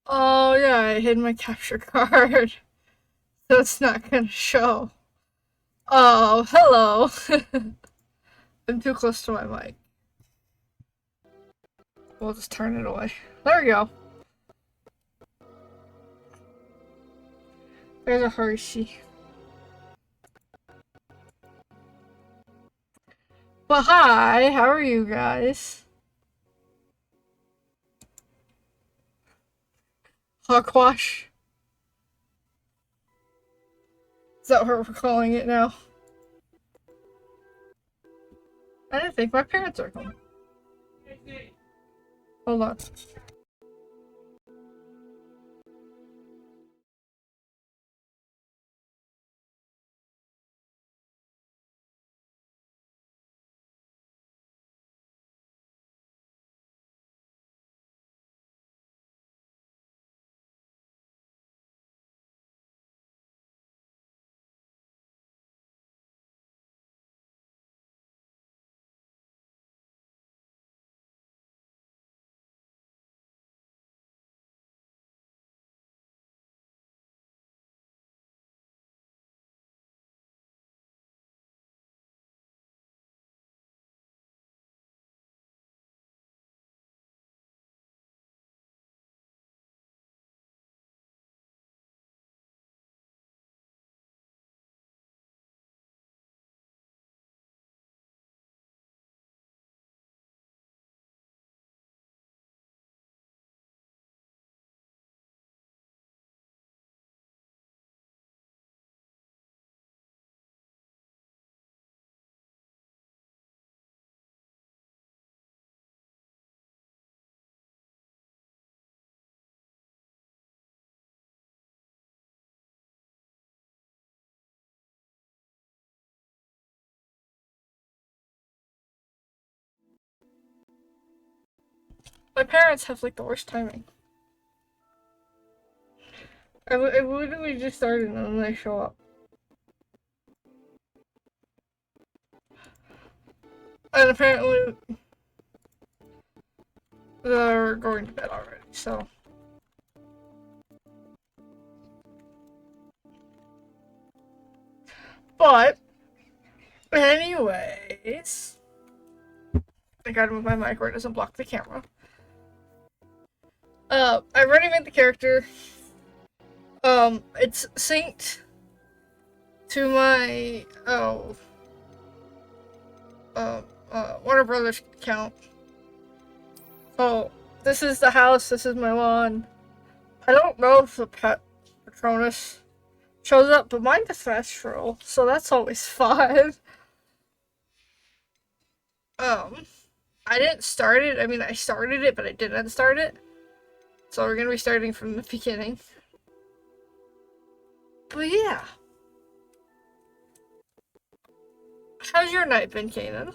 Oh yeah, I hid my capture card, so it's not gonna show. Oh, hello. I'm too close to my mic. We'll just turn it away. There we go. There's a Hershey. But hi, how are you guys? Hogwash? Is that what we're calling it now? I didn't think my parents are home. Hold on. My parents have like the worst timing. I literally just started and then they show up. And apparently they're going to bed already, so. But, anyways, I gotta move my mic where it doesn't block the camera. I already made the character. It's synced to my, Warner Brothers account. So, this is the house, this is my lawn. I don't know if the pet Patronus shows up, but mine is Fastral, so that's always fun. I didn't start it. I mean, I started it, but I didn't start it. So we're gonna be starting from the beginning. But yeah. How's your night been, Kanan?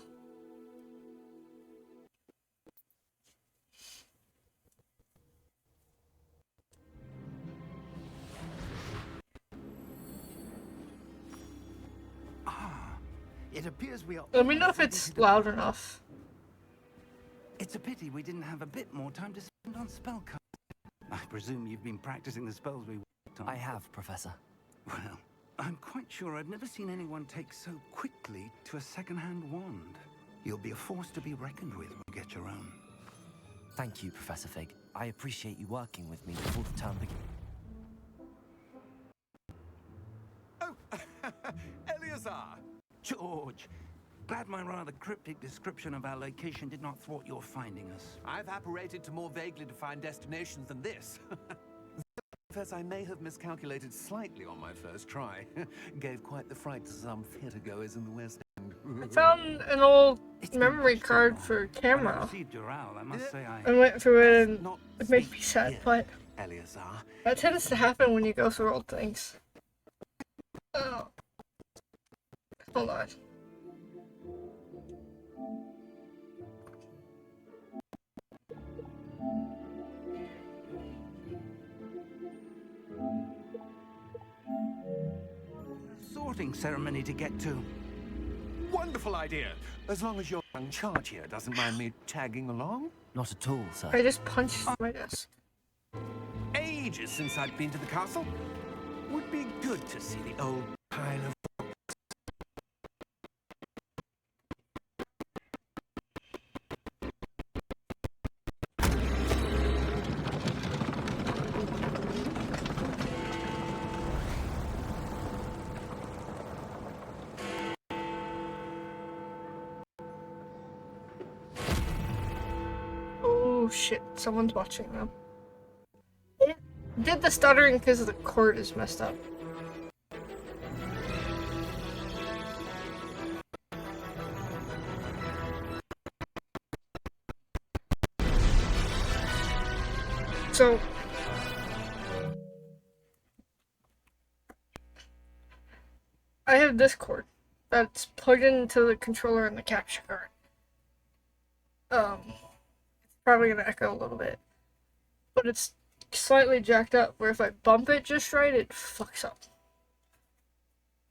It appears we are. Let me know if it's loud enough. It's a pity we didn't have a bit more time to spend on spellcasting. I presume you've been practicing the spells we worked on. I have, Professor. Well, I'm quite sure I've never seen anyone take so quickly to a second-hand wand. You'll be a force to be reckoned with when you get your own. Thank you, Professor Fig. I appreciate you working with me before the term begins. Oh, Eleazar! George, glad my rather cryptic description of our location did not thwart your finding us. I've apparated to more vaguely defined destinations than this. Confess I may have miscalculated slightly on my first try. Gave quite the fright to some theatergoers in the West End. I found an old memory card for camera. When I received your owl, I must say I went through it and it made me sad, but Eleazar. that tends to happen when you go through old things. Oh. Hold on. sorting ceremony to get to. Wonderful idea. As long as your young charge here doesn't mind me tagging along. Not at all, sir. I just punched my desk. A ages since I'd been to the castle. Would be good to see the old pile of... Oh shit, someone's watching them. It did the stuttering because the cord is messed up. So I have this cord that's plugged into the controller and the capture card. It's probably gonna echo a little bit, but it's slightly jacked up where if I bump it just right, it fucks up.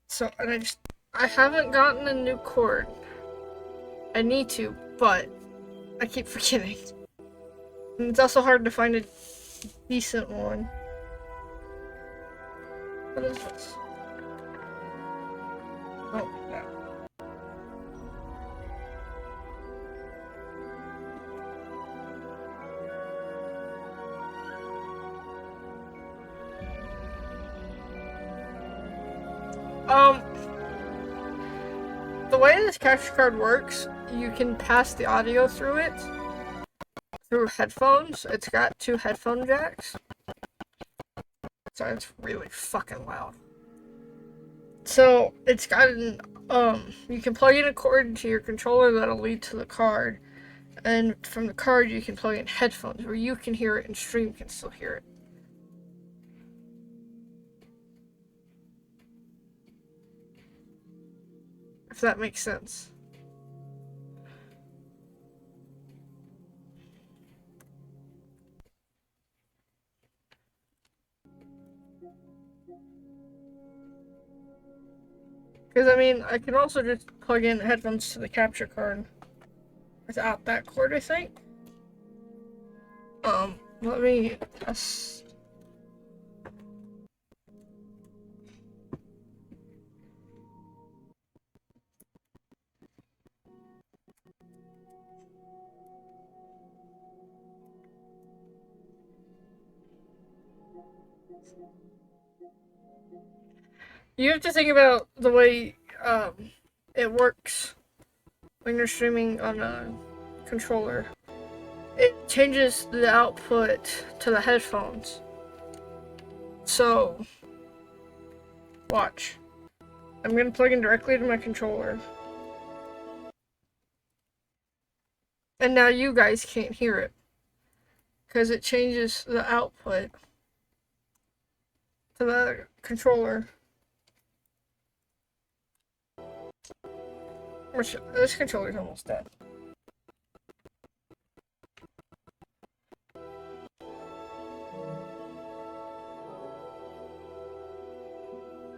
So, and I haven't gotten a new cord. I need to, but I keep forgetting. And it's also hard to find a decent one. What is this? Oh, no. The way this capture card works, you can pass the audio through it through headphones. It's got 2 headphone jacks. So it's really fucking loud. So it's got an you can plug in a cord to your controller that'll lead to the card, and from the card you can plug in headphones where you can hear it and stream can still hear it. If that makes sense. Because, I mean, I can also just plug in headphones to the capture card without that cord, I think. Let me test. You have to think about the way it works when you're streaming on a controller. It changes the output to the headphones. So, watch. I'm gonna plug in directly to my controller. And now you guys can't hear it. Because it changes the output to the controller. Which, this controller's almost dead.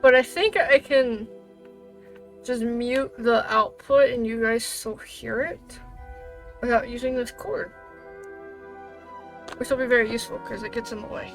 But I think I can just mute the output and you guys still hear it without using this cord. Which will be very useful because it gets in the way.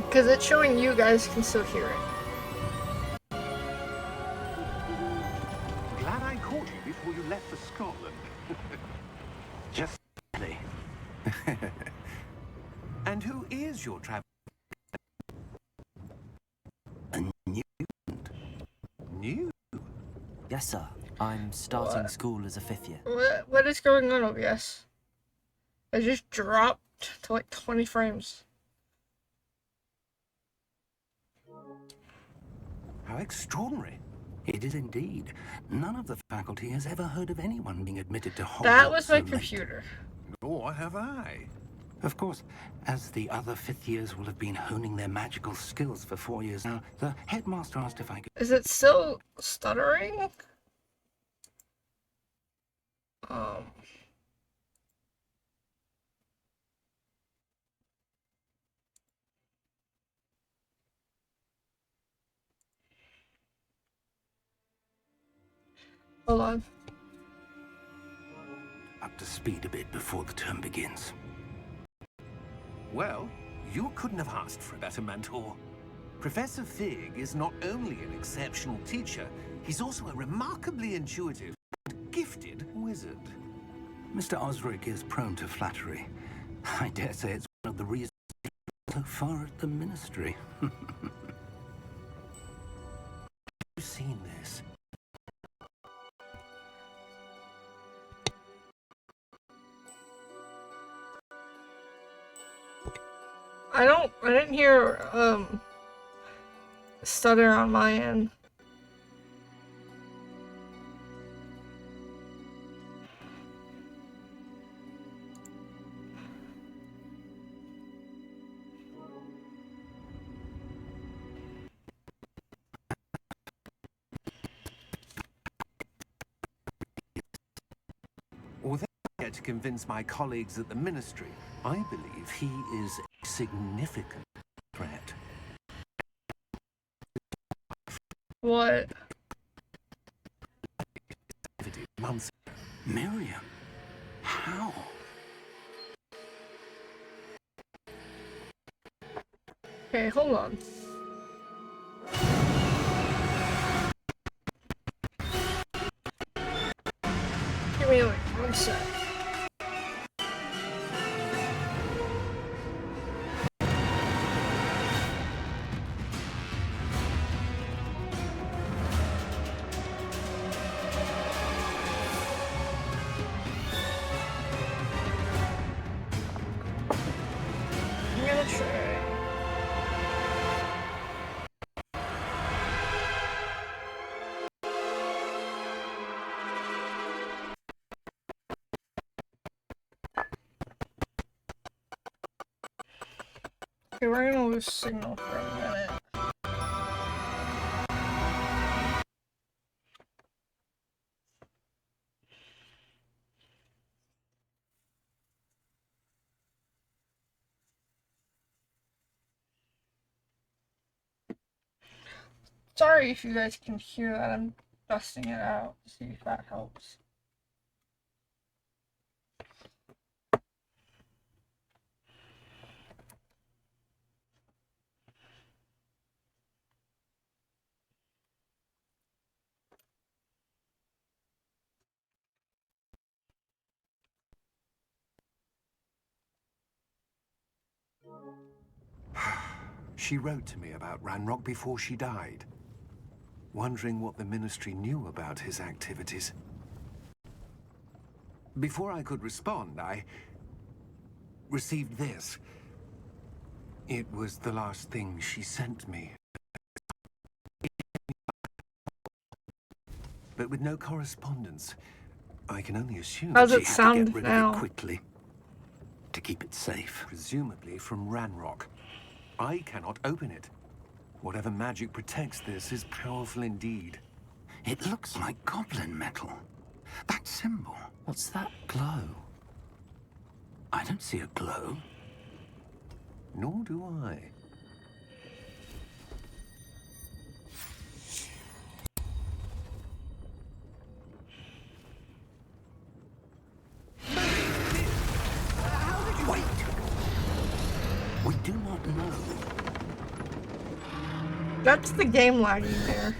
Because it's showing you guys can still hear it. Glad I caught you before you left for Scotland. Just me. And who is your travel? New? Yes, sir. I'm starting school as a 5th year. What is going on, OBS? I just dropped to like 20 frames. How extraordinary. It is indeed. None of the faculty has ever heard of anyone being admitted to Hogwarts. That was my so late. computer. Nor have I. Of course, as the other 5th years will have been honing their magical skills for 4 years now, the headmaster asked if I could... Is it still stuttering? Hold on. Up to speed a bit before the term begins. Well, you couldn't have asked for a better mentor. Professor Fig is not only an exceptional teacher, he's also a remarkably intuitive and gifted wizard. Mr. Osric is prone to flattery. I dare say it's one of the reasons he's so far at the Ministry. Have you seen this? I didn't hear, stutter on my end. Although I had to convince my colleagues at the Ministry, I believe he is a significant threat. What? Months ago. Miriam? How? Okay, hold on. Give me like 1 sec. I'm gonna try. Okay, we're gonna lose signal for a minute. Sorry if you guys can hear that. I'm dusting it out to see if that helps. She wrote to me about Ranrock before she died, wondering what the Ministry knew about his activities. Before I could respond, I received this. It was the last thing she sent me. But with no correspondence, I can only assume How's that it she sound Get rid now? of it quickly. To keep it safe. presumably from Ranrock. I cannot open it. Whatever magic protects this is powerful indeed. It looks like goblin metal. That symbol. What's that glow? I don't see a glow. Nor do I. Wait. We do not know. That's the game lagging there.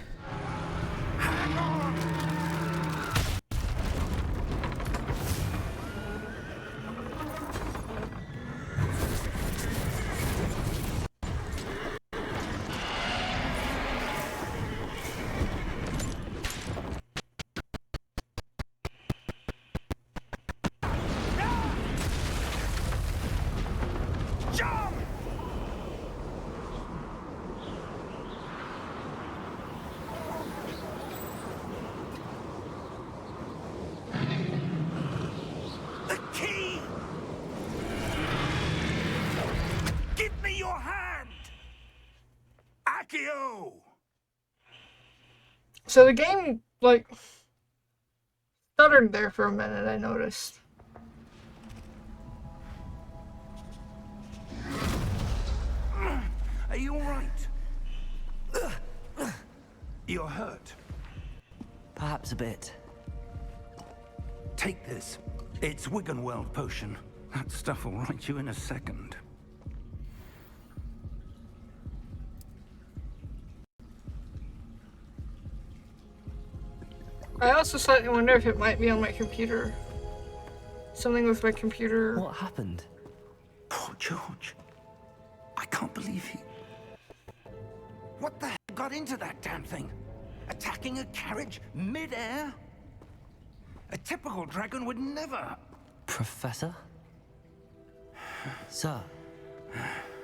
The key! Give me your hand! Accio! So the game, like, stuttered there for a minute, I noticed. Are you alright? You're hurt. Perhaps a bit. Take this. It's Wiggenweld potion. That stuff will right you in a second. I also slightly wonder if it might be on my computer. Something with my computer. What happened? Poor George. I can't believe he... What the hell got into that damn thing? Attacking a carriage mid-air? A typical dragon would never... Professor? Sir,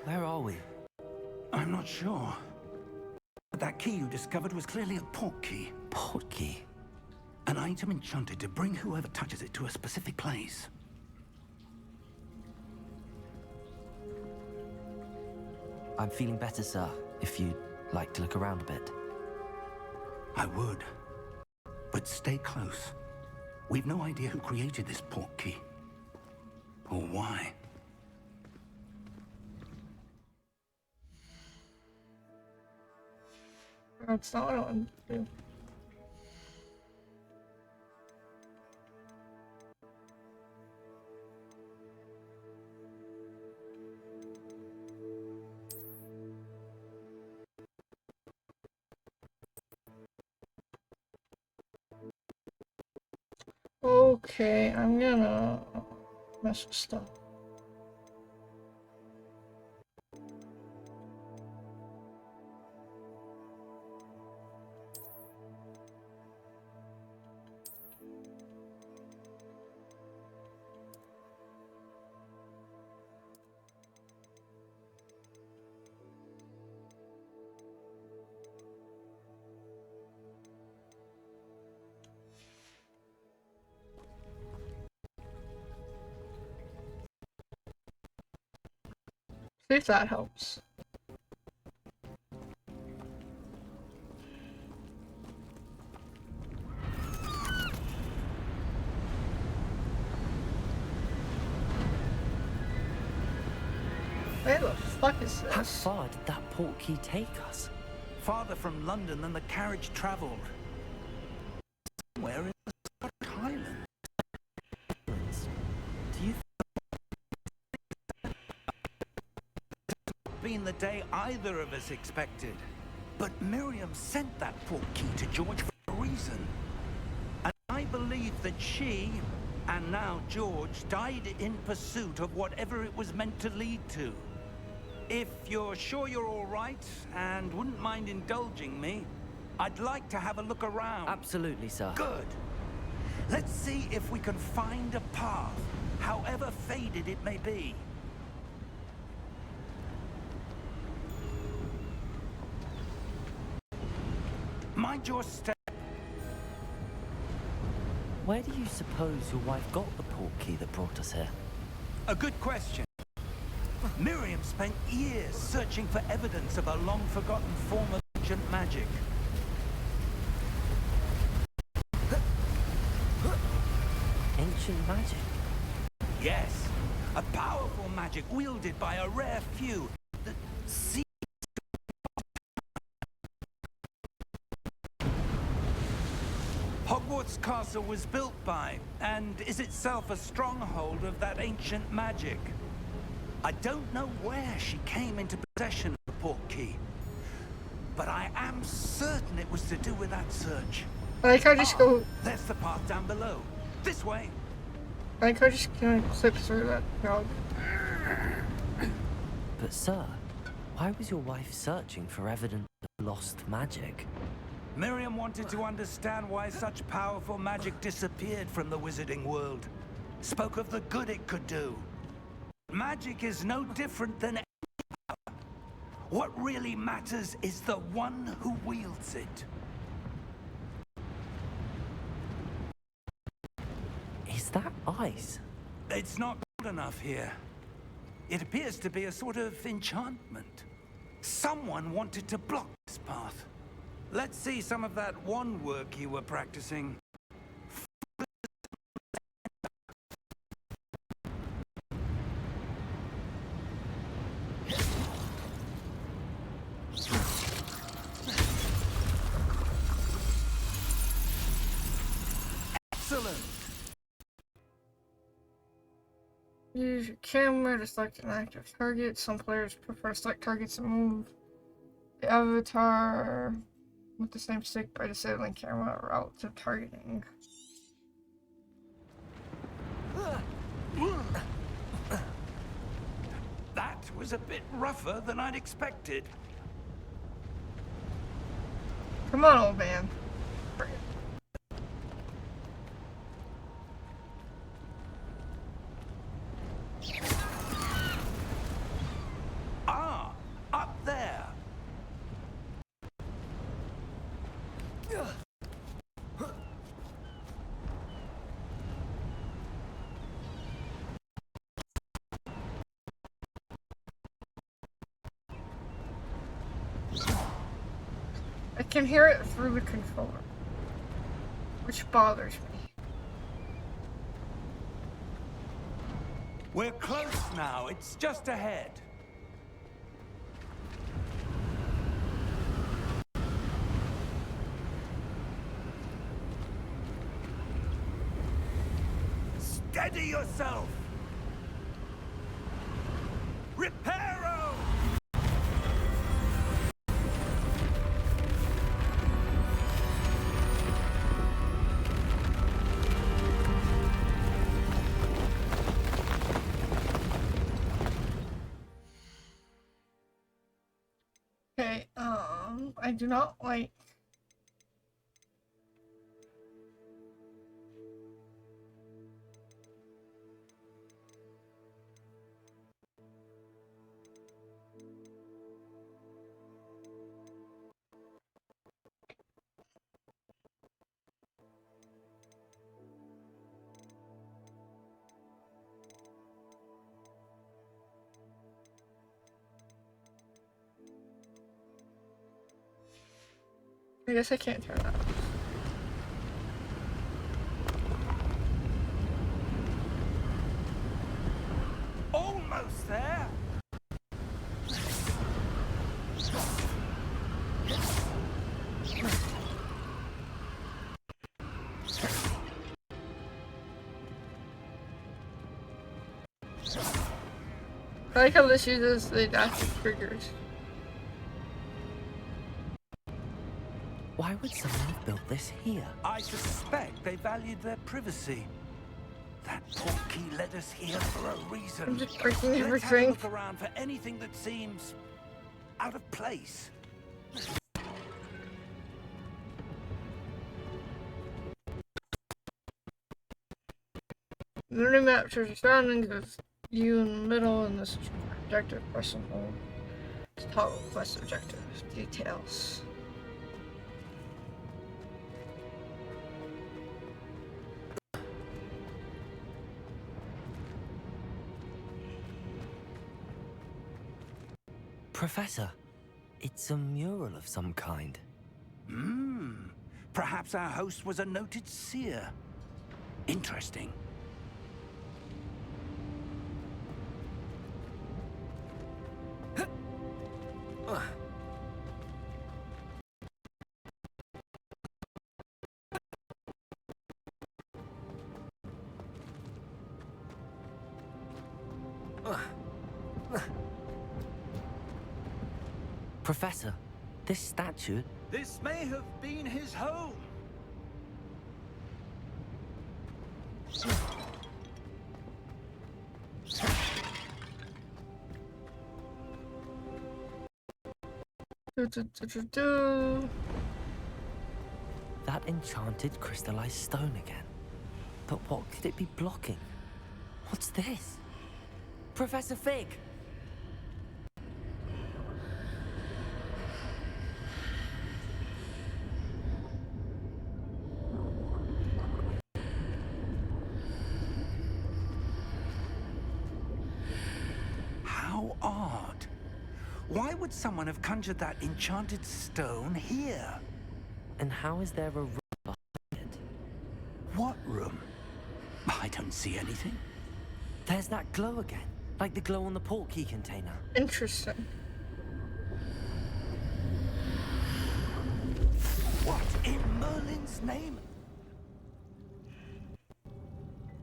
where are we? I'm not sure. But that key you discovered was clearly a port key. Port key? An item enchanted to bring whoever touches it to a specific place. I'm feeling better, sir, if you'd like to look around a bit. I would. But stay close. We've no idea who created this port key. Or why. That's not what I want to do. Okay, I'm gonna mess with stuff. See if that helps. Where the fuck is How this? far did that port key take us? Farther from London than the carriage traveled. Somewhere in the Scottish Highlands. Do you Been the day either of us expected. But Miriam sent that port key to George for a reason. And I believe that she, and now George, died in pursuit of whatever it was meant to lead to. If you're sure you're all right, and wouldn't mind indulging me, I'd like to have a look around. Absolutely, sir. Good. Let's see if we can find a path, however faded it may be. Mind your step. Where do you suppose your wife got the port key that brought us here? A good question. Miriam spent years searching for evidence of a long-forgotten form of ancient magic. Ancient magic? Yes, a powerful magic wielded by a rare few that seems... Hogwarts Castle was built by, and is itself a stronghold of that ancient magic. I don't know where she came into possession of the port key, but I am certain it was to do with that search. I like how I just go. There's the path down below. This way. I like how I just kind of clip through that crowd. But sir, why was your wife searching for evidence of lost magic? Miriam wanted to understand why such powerful magic disappeared from the wizarding world. Spoke of the good it could do. Magic is no different than any power. What really matters is the one who wields it. Is that ice? It's not cold enough here. It appears to be a sort of enchantment. Someone wanted to block this path. Let's see some of that wand work you were practicing. Excellent! Use your camera to select an active target. Some players prefer to select targets and move the avatar with the same stick by disabling camera relative targeting. That was a bit rougher than I'd expected. Come on, old man. Ah, up there. I can hear it through the controller, which bothers me. We're close now. It's just ahead. Steady yourself. Reparo! Okay, I do not like. I guess I can't turn that off. Almost there. I like how this uses the adaptive triggers. Why would someone have built this here? I suspect they valued their privacy. That portkey led us here for a reason. I'm just breaking Let's have a everything. look around for anything that seems out of place. The new map shows your surroundings with you in the middle, and this is your objective. Press and hold to toggle quest objectives. Details. Professor, it's a mural of some kind. Perhaps our host was a noted seer. Interesting. Professor, this statue... This may have been his home. That enchanted crystallized stone again. But what could it be blocking? What's this? Professor Fig! How odd. Why would someone have conjured that enchanted stone here? And how is there a room behind it? What room? I don't see anything. There's that glow again. Like the glow on the portkey container. Interesting. What in Merlin's name?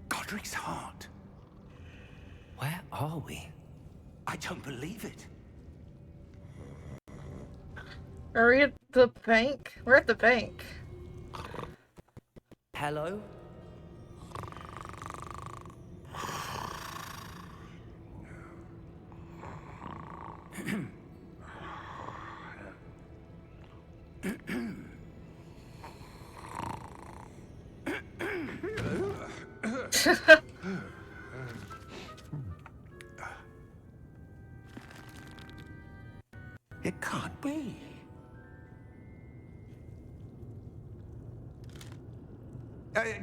Godric's heart. Where are we? I don't believe it. Are we at the bank? We're at the bank. Hello? It can't be.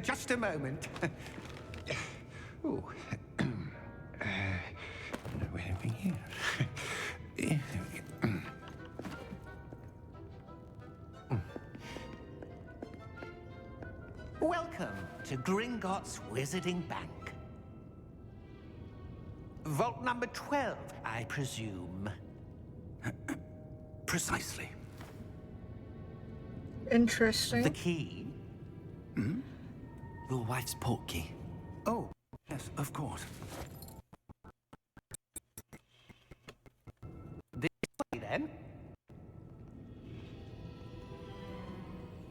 Just a moment. Oh. Where are we here? Welcome to Gringotts Wizarding Bank. Vault number 12, I presume. Precisely. Interesting. The key? Your wife's portkey. Oh, yes, of course. This way, then.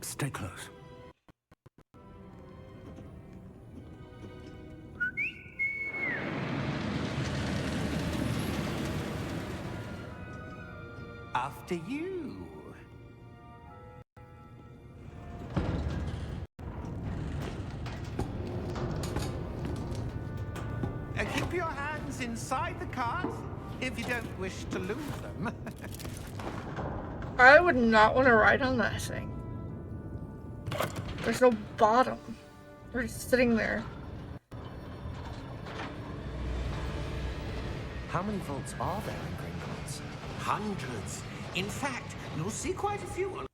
Stay close. After you. Keep your hands inside the cart if you don't wish to lose them. I would not want to ride on that thing. There's no bottom. We're just sitting there. How many vaults are there in Gringotts? Hundreds. In fact, you'll see quite a few on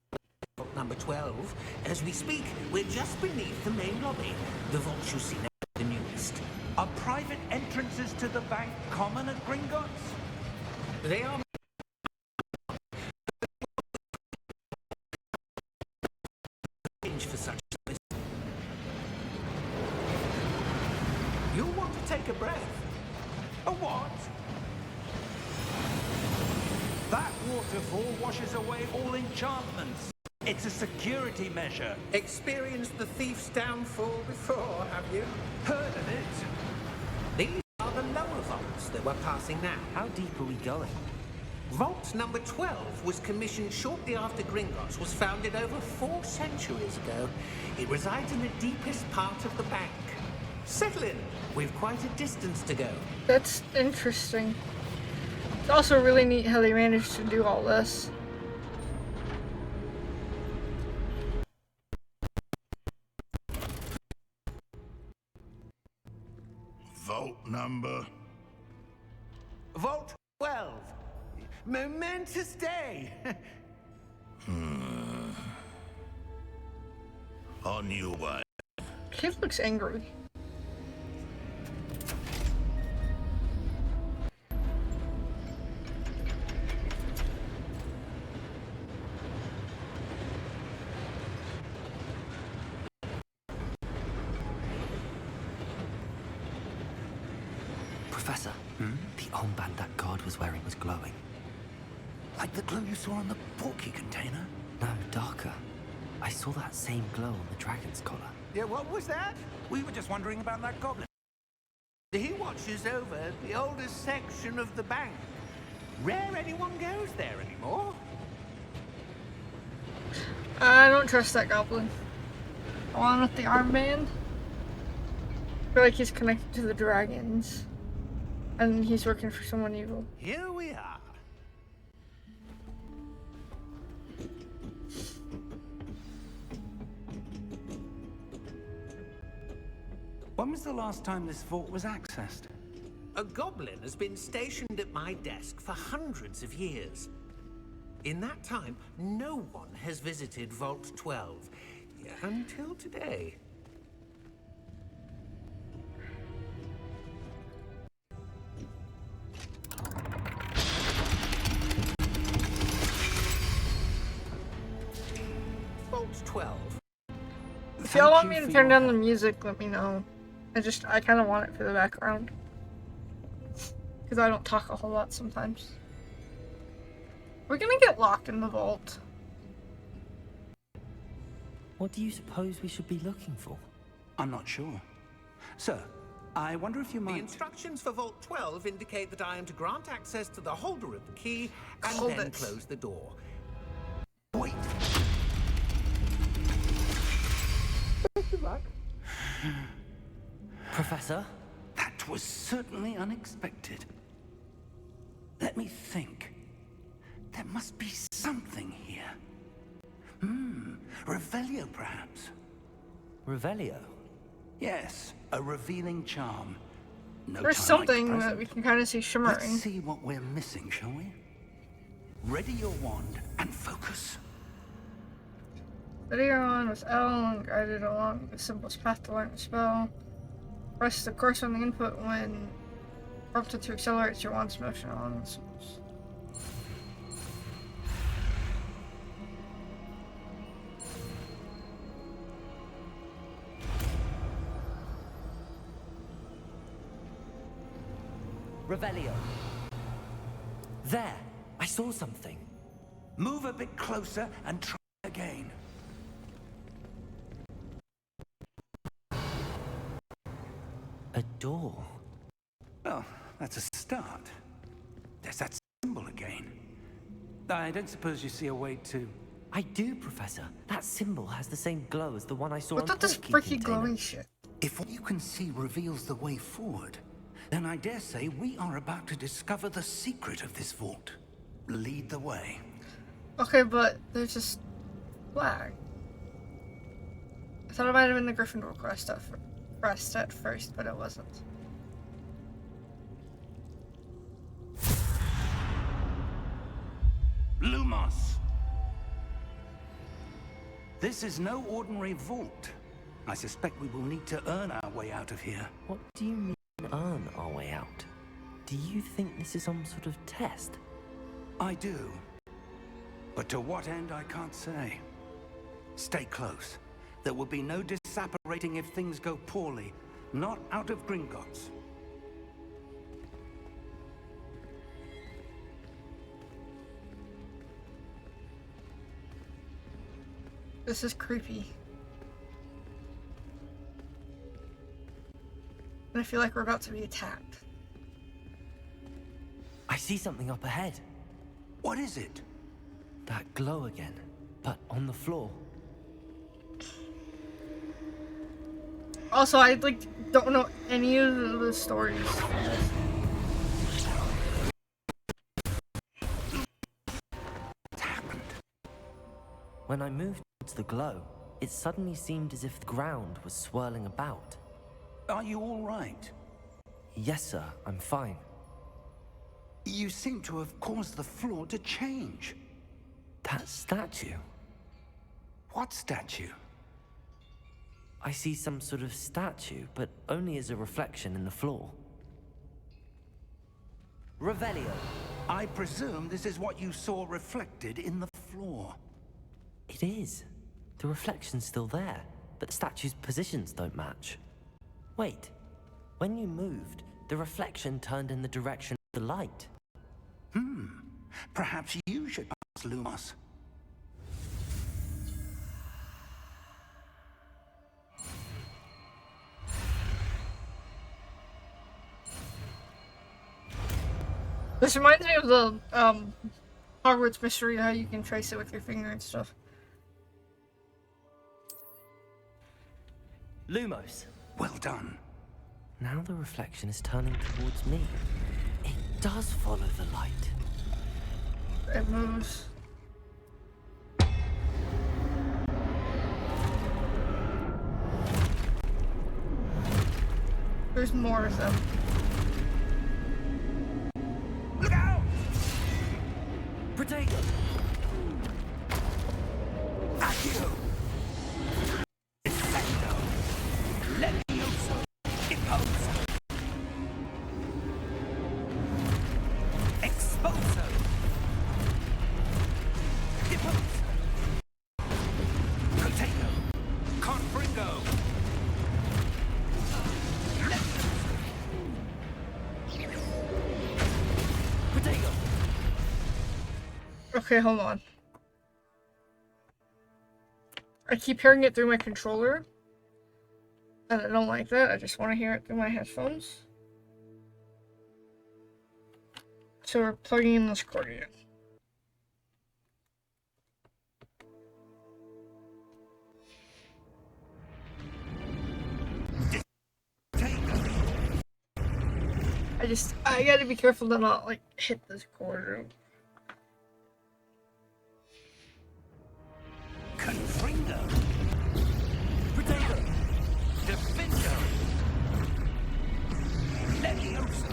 vault number 12. As we speak, we're just beneath the main lobby. The vaults you see now are the newest. Are private entrances to the bank common at Gringotts? They are arranged for such service. You'll want to take a breath. A what? That waterfall washes away all enchantments. It's a security measure. Experienced the thief's downfall before, have you? Heard of it? These are the lower vaults that we're passing now. How deep are we going? Vault number 12 was commissioned shortly after Gringotts was founded over 4 centuries ago. It resides in the deepest part of the bank. Settle in. We've quite a distance to go. That's interesting. It's also really neat how they managed to do all this. Vault number? Vault 12. Momentous day. On your way. He looks angry. Professor, the armband that guard was wearing was glowing. Like the glow you saw on the portkey container? No, darker. I saw that same glow on the dragon's collar. Yeah, what was that? We were just wondering about that goblin. He watches over the oldest section of the bank. Rare anyone goes there anymore. I don't trust that goblin. The one with the armband. I feel like he's connected to the dragons. And he's working for someone evil. Here we are. When was the last time this vault was accessed? A goblin has been stationed at my desk for hundreds of years. In that time, no one has visited Vault 12. Until today. Vault 12. If y'all want me to turn down the music, let me know. I kind of want it for the background. Because I don't talk a whole lot sometimes. We're gonna get locked in the vault. What do you suppose we should be looking for? I'm not sure. Sir, I wonder if you The might... instructions for Vault 12 indicate that I am to grant access to the holder of the key and Hold then it. close the door. Wait. Professor? That was certainly unexpected. Let me think. There must be something here. Revelio, perhaps. Revelio? Yes, a revealing charm. No There's time like the something that present. we can kind of see Let's shimmering. see what we're missing, shall we? Ready your wand and focus. Video on with L and guided along the simplest path to learn the spell. Press the cursor on the input when prompted to accelerate your wand's motion along the symbols. Revelio. There! I saw something. Move a bit closer and try again. A door. Well, that's a start. There's that symbol again. I don't suppose you see a way to... I do, Professor. That symbol has the same glow as the one I saw What's on up this Portkey freaky container. glowing shit? If what you can see reveals the way forward, then I dare say we are about to discover the secret of this vault. Lead the way. Okay, but there's this flag. I thought it might have been the Gryffindor crest at first, but it wasn't. Lumos! This is no ordinary vault. I suspect we will need to earn our way out of here. What do you mean, earn our way out? Do you think this is some sort of test? I do. But to what end, I can't say. Stay close. There will be no disapparating if things go poorly. Not out of Gringotts. This is creepy. And I feel like we're about to be attacked. I see something up ahead. What is it? That glow again, but on the floor. Also, I don't know any of the stories. What's happened? When I moved towards the glow, it suddenly seemed as if the ground was swirling about. Are you all right? Yes, sir, I'm fine. You seem to have caused the floor to change. That statue. What statue? I see some sort of statue, but only as a reflection in the floor. Revelio. I presume this is what you saw reflected in the floor. It is. The reflection's still there, but the statue's positions don't match. Wait. When you moved, the reflection turned in the direction of the light. Perhaps you should ask Lumos. This reminds me of the Hogwarts mystery, how you can trace it with your finger and stuff. Lumos. Well done. Now the reflection is turning towards me. It does follow the light. It moves. There's more of them. Look out! Potato! Accio! Effecto! Levioso! Impulso! Expulso! Impulso! Potato! Confringo! Levioso! Okay, hold on. I keep hearing it through my controller. And I don't like that. I just want to hear it through my headphones. So we're plugging in this cord again. I gotta be careful to not, like, hit this cord. Confringo. Potato. Defendo. Levioso.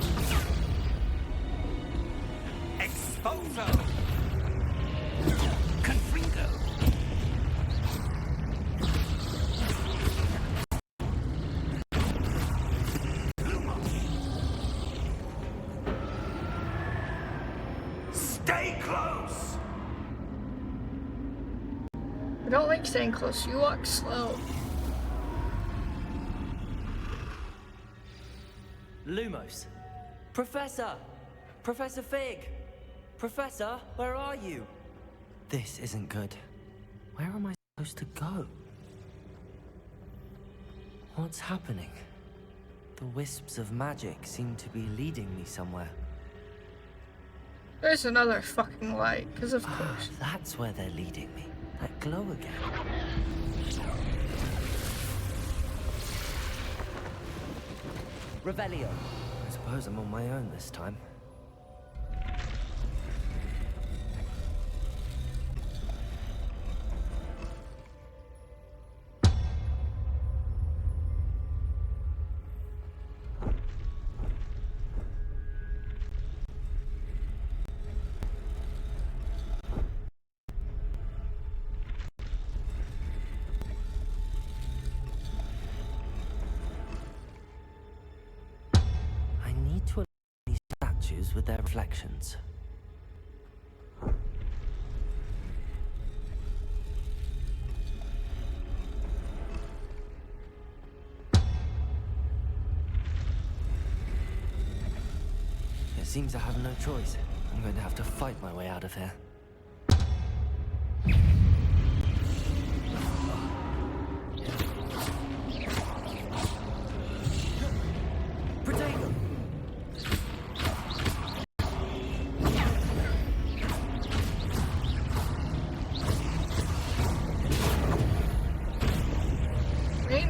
Exposo. Confringo. Stay close. I don't like staying close. You walk slow. Lumos. Professor! Professor Fig! Professor, where are you? This isn't good. Where am I supposed to go? What's happening? The wisps of magic seem to be leading me somewhere. There's another fucking light, because of course. That's where they're leading me. That glow again. Revelio. I suppose I'm on my own this time. To align these statues with their reflections. It seems I have no choice. I'm going to have to fight my way out of here.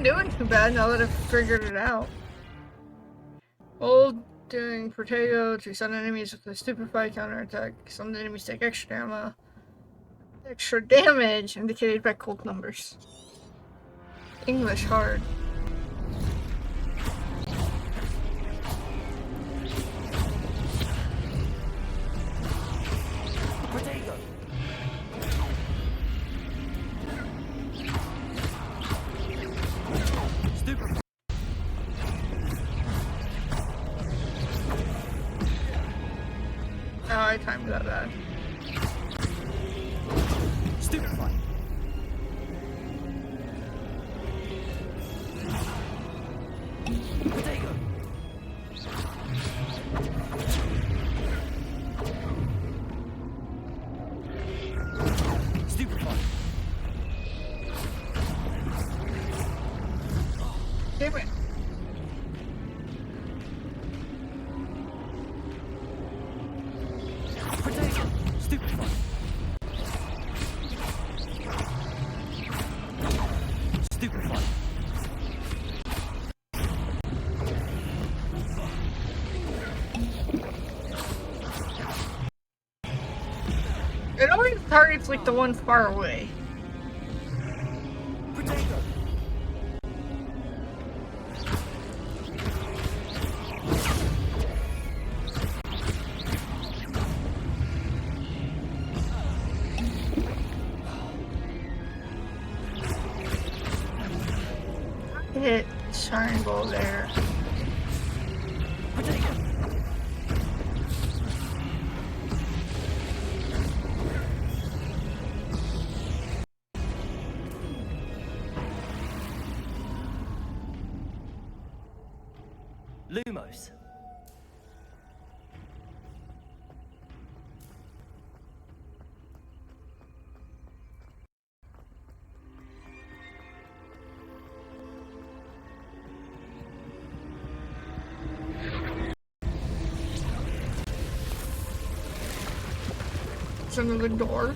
Doing too bad now that I've figured it out. Hold doing Protego to stun enemies with a stupefy counterattack. Some enemies take extra damage indicated by cold numbers. English hard. Oh, I timed that bad. Stupefy. Potato. Stupefy. Damn it. Potato. Stupefy. Stupefy. It always targets like the one far away. Potato. Hit Shining Ball there. Potato. Lumos. That's another door.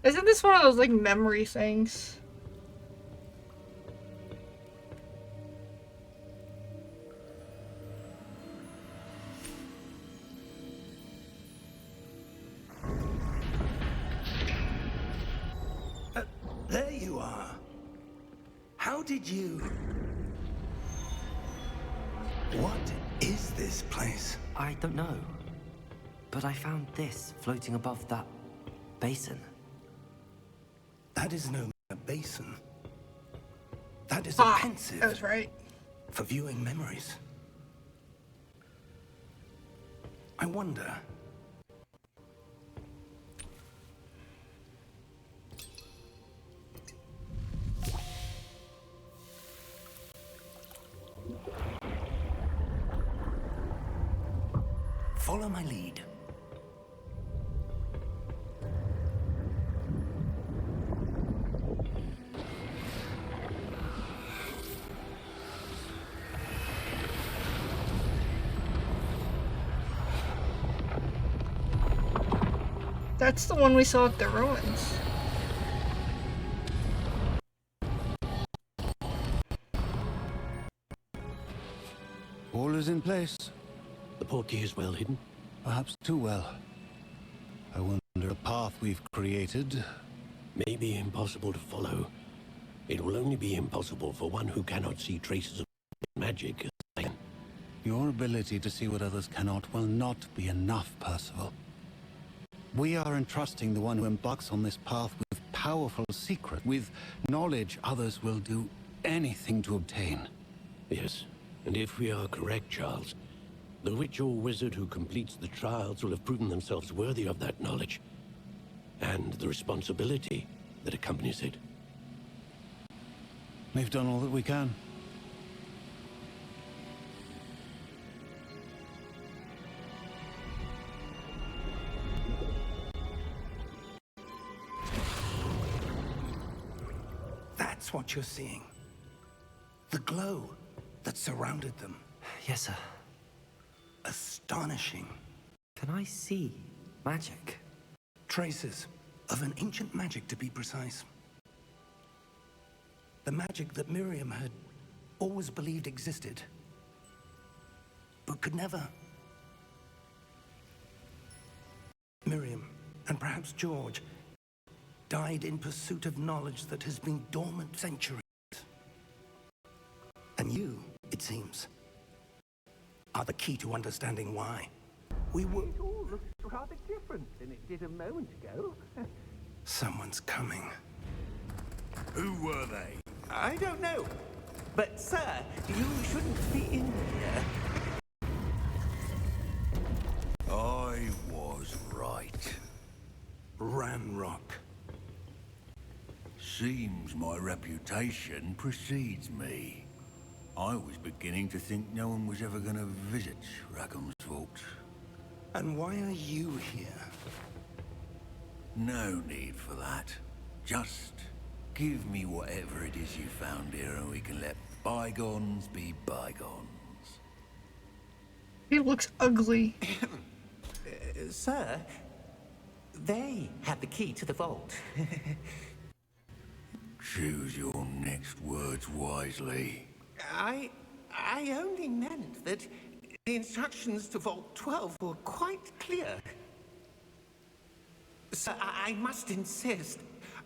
Isn't this one of those, like, memory things? There you are. How did you... What is this place? I don't know. But I found this floating above that basin. That is no basin. That is a pensive. That was right. For viewing memories. I wonder... Follow my lead. That's the one we saw at the ruins. All is in place. The portkey is well hidden. Perhaps too well. I wonder the path we've created. May be impossible to follow. It will only be impossible for one who cannot see traces of magic. Your ability to see what others cannot will not be enough, Percival. We are entrusting the one who embarks on this path with powerful secret, with knowledge others will do anything to obtain. Yes, and if we are correct, Charles, the witch or wizard who completes the trials will have proven themselves worthy of that knowledge, and the responsibility that accompanies it. We've done all that we can. That's what you're seeing. The glow that surrounded them. Yes, sir. Astonishing. Can I see magic? Traces of an ancient magic, to be precise. The magic that Miriam had always believed existed, but could never. Miriam, and perhaps George, died in pursuit of knowledge that has been dormant centuries. And you, it seems, are the key to understanding why. We were... It all looks rather different than it did a moment ago. Someone's coming. Who were they? I don't know. But, sir, you shouldn't be in here. I was right. Ranrock. Seems my reputation precedes me. I was beginning to think no one was ever going to visit Rackham's vault. And why are you here? No need for that. Just give me whatever it is you found here and we can let bygones be bygones. He looks ugly. Sir, they have the key to the vault. Choose your next words wisely. I only meant that the instructions to Vault 12 were quite clear. Sir, I must insist.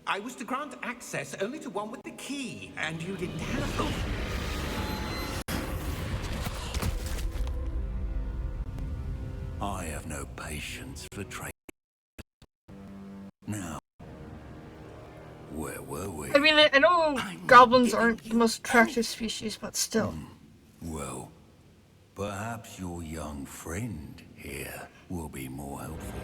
I was to grant access only to one with the key, and you didn't have... I have no patience for traitors. Now, where were we? I mean, I know goblins aren't the most attractive species, but still. Well, perhaps your young friend here will be more helpful.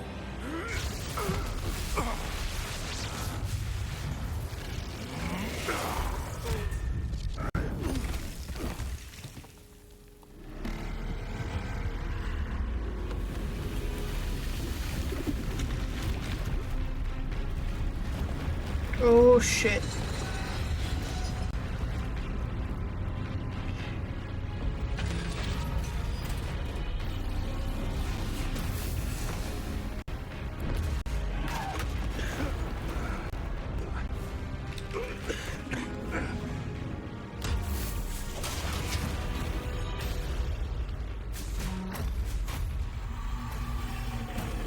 Oh shit.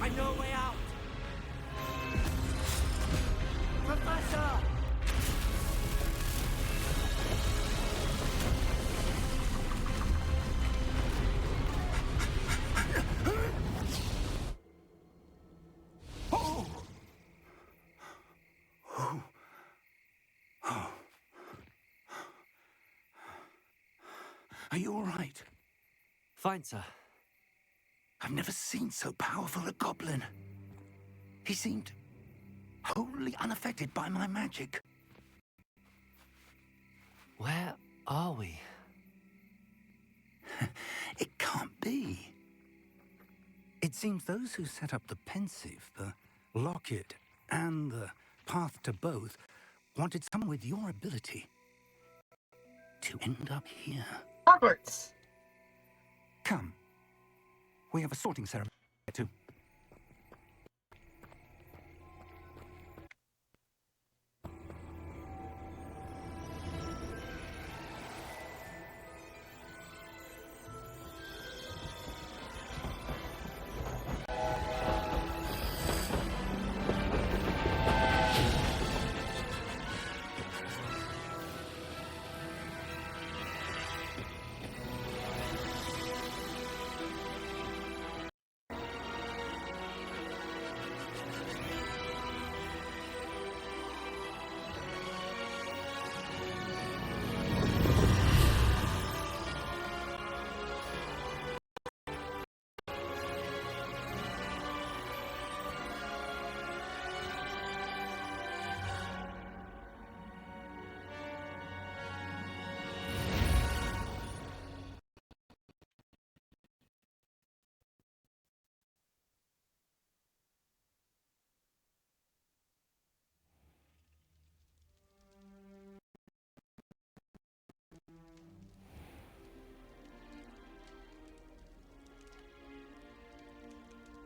I know a way out. Professor! Are you all right? Fine, sir. I've never seen so powerful a goblin. He seemed wholly unaffected by my magic. Where are we? It can't be. It seems those who set up the pensive, the locket, and the path to both wanted someone with your ability to end up here. Hogwarts. Come. We have a sorting ceremony to.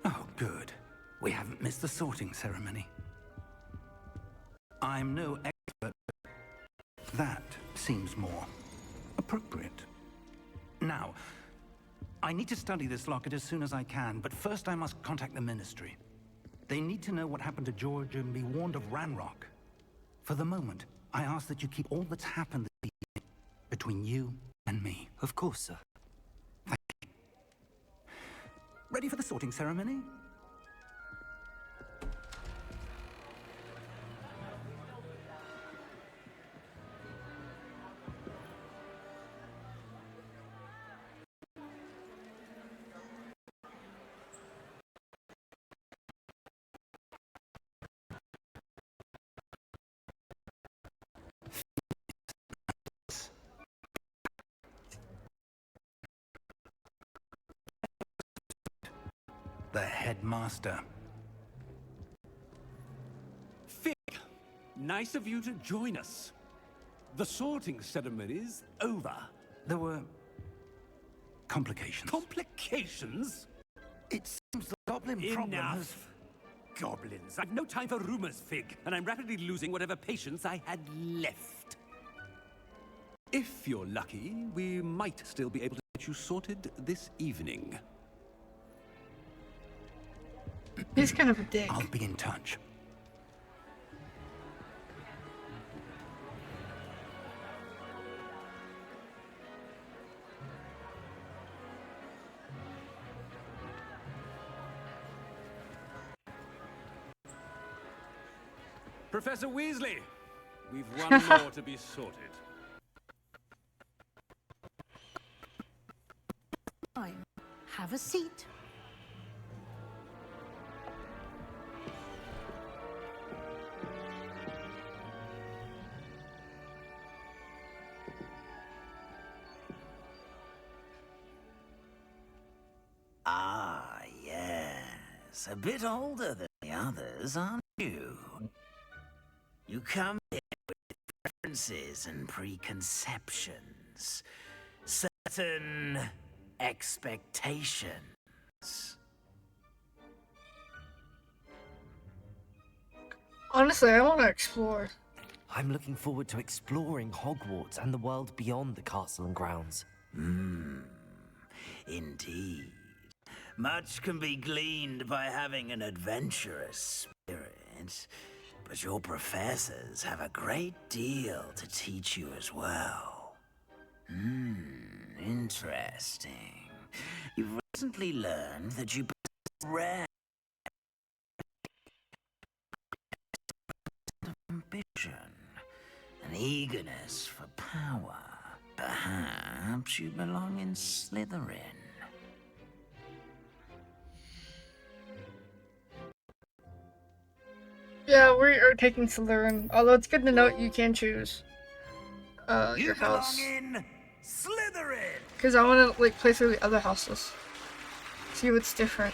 Oh, good. We haven't missed the sorting ceremony. I'm no expert, but that seems more appropriate. Now, I need to study this locket as soon as I can, but first I must contact the Ministry. They need to know what happened to George and be warned of Ranrock. For the moment, I ask that you keep all that's happened this evening between you and me. Of course, sir. Ready for the sorting ceremony? The headmaster. Fig, nice of you to join us. The sorting ceremony's over. There were complications. Complications? It seems the goblin problem has... Enough. Goblins. I've no time for rumors, Fig, and I'm rapidly losing whatever patience I had left. If you're lucky, we might still be able to get you sorted this evening. He's kind of a dick. I'll be in touch. Professor Weasley, we've one more to be sorted. Fine. Have a seat. Ah, yes. A bit older than the others, aren't you? You come here with preferences and preconceptions. Certain expectations. Honestly, I want to explore. I'm looking forward to exploring Hogwarts and the world beyond the castle and grounds. Indeed. Much can be gleaned by having an adventurous spirit, but your professors have a great deal to teach you as well. Interesting. You've recently learned that you possess rare ambition, an eagerness for power. Perhaps you belong in Slytherin. Yeah, we are taking Slytherin. Although it's good to note you can choose your house. in Slytherin. Because I want to like play through the other houses, see what's different.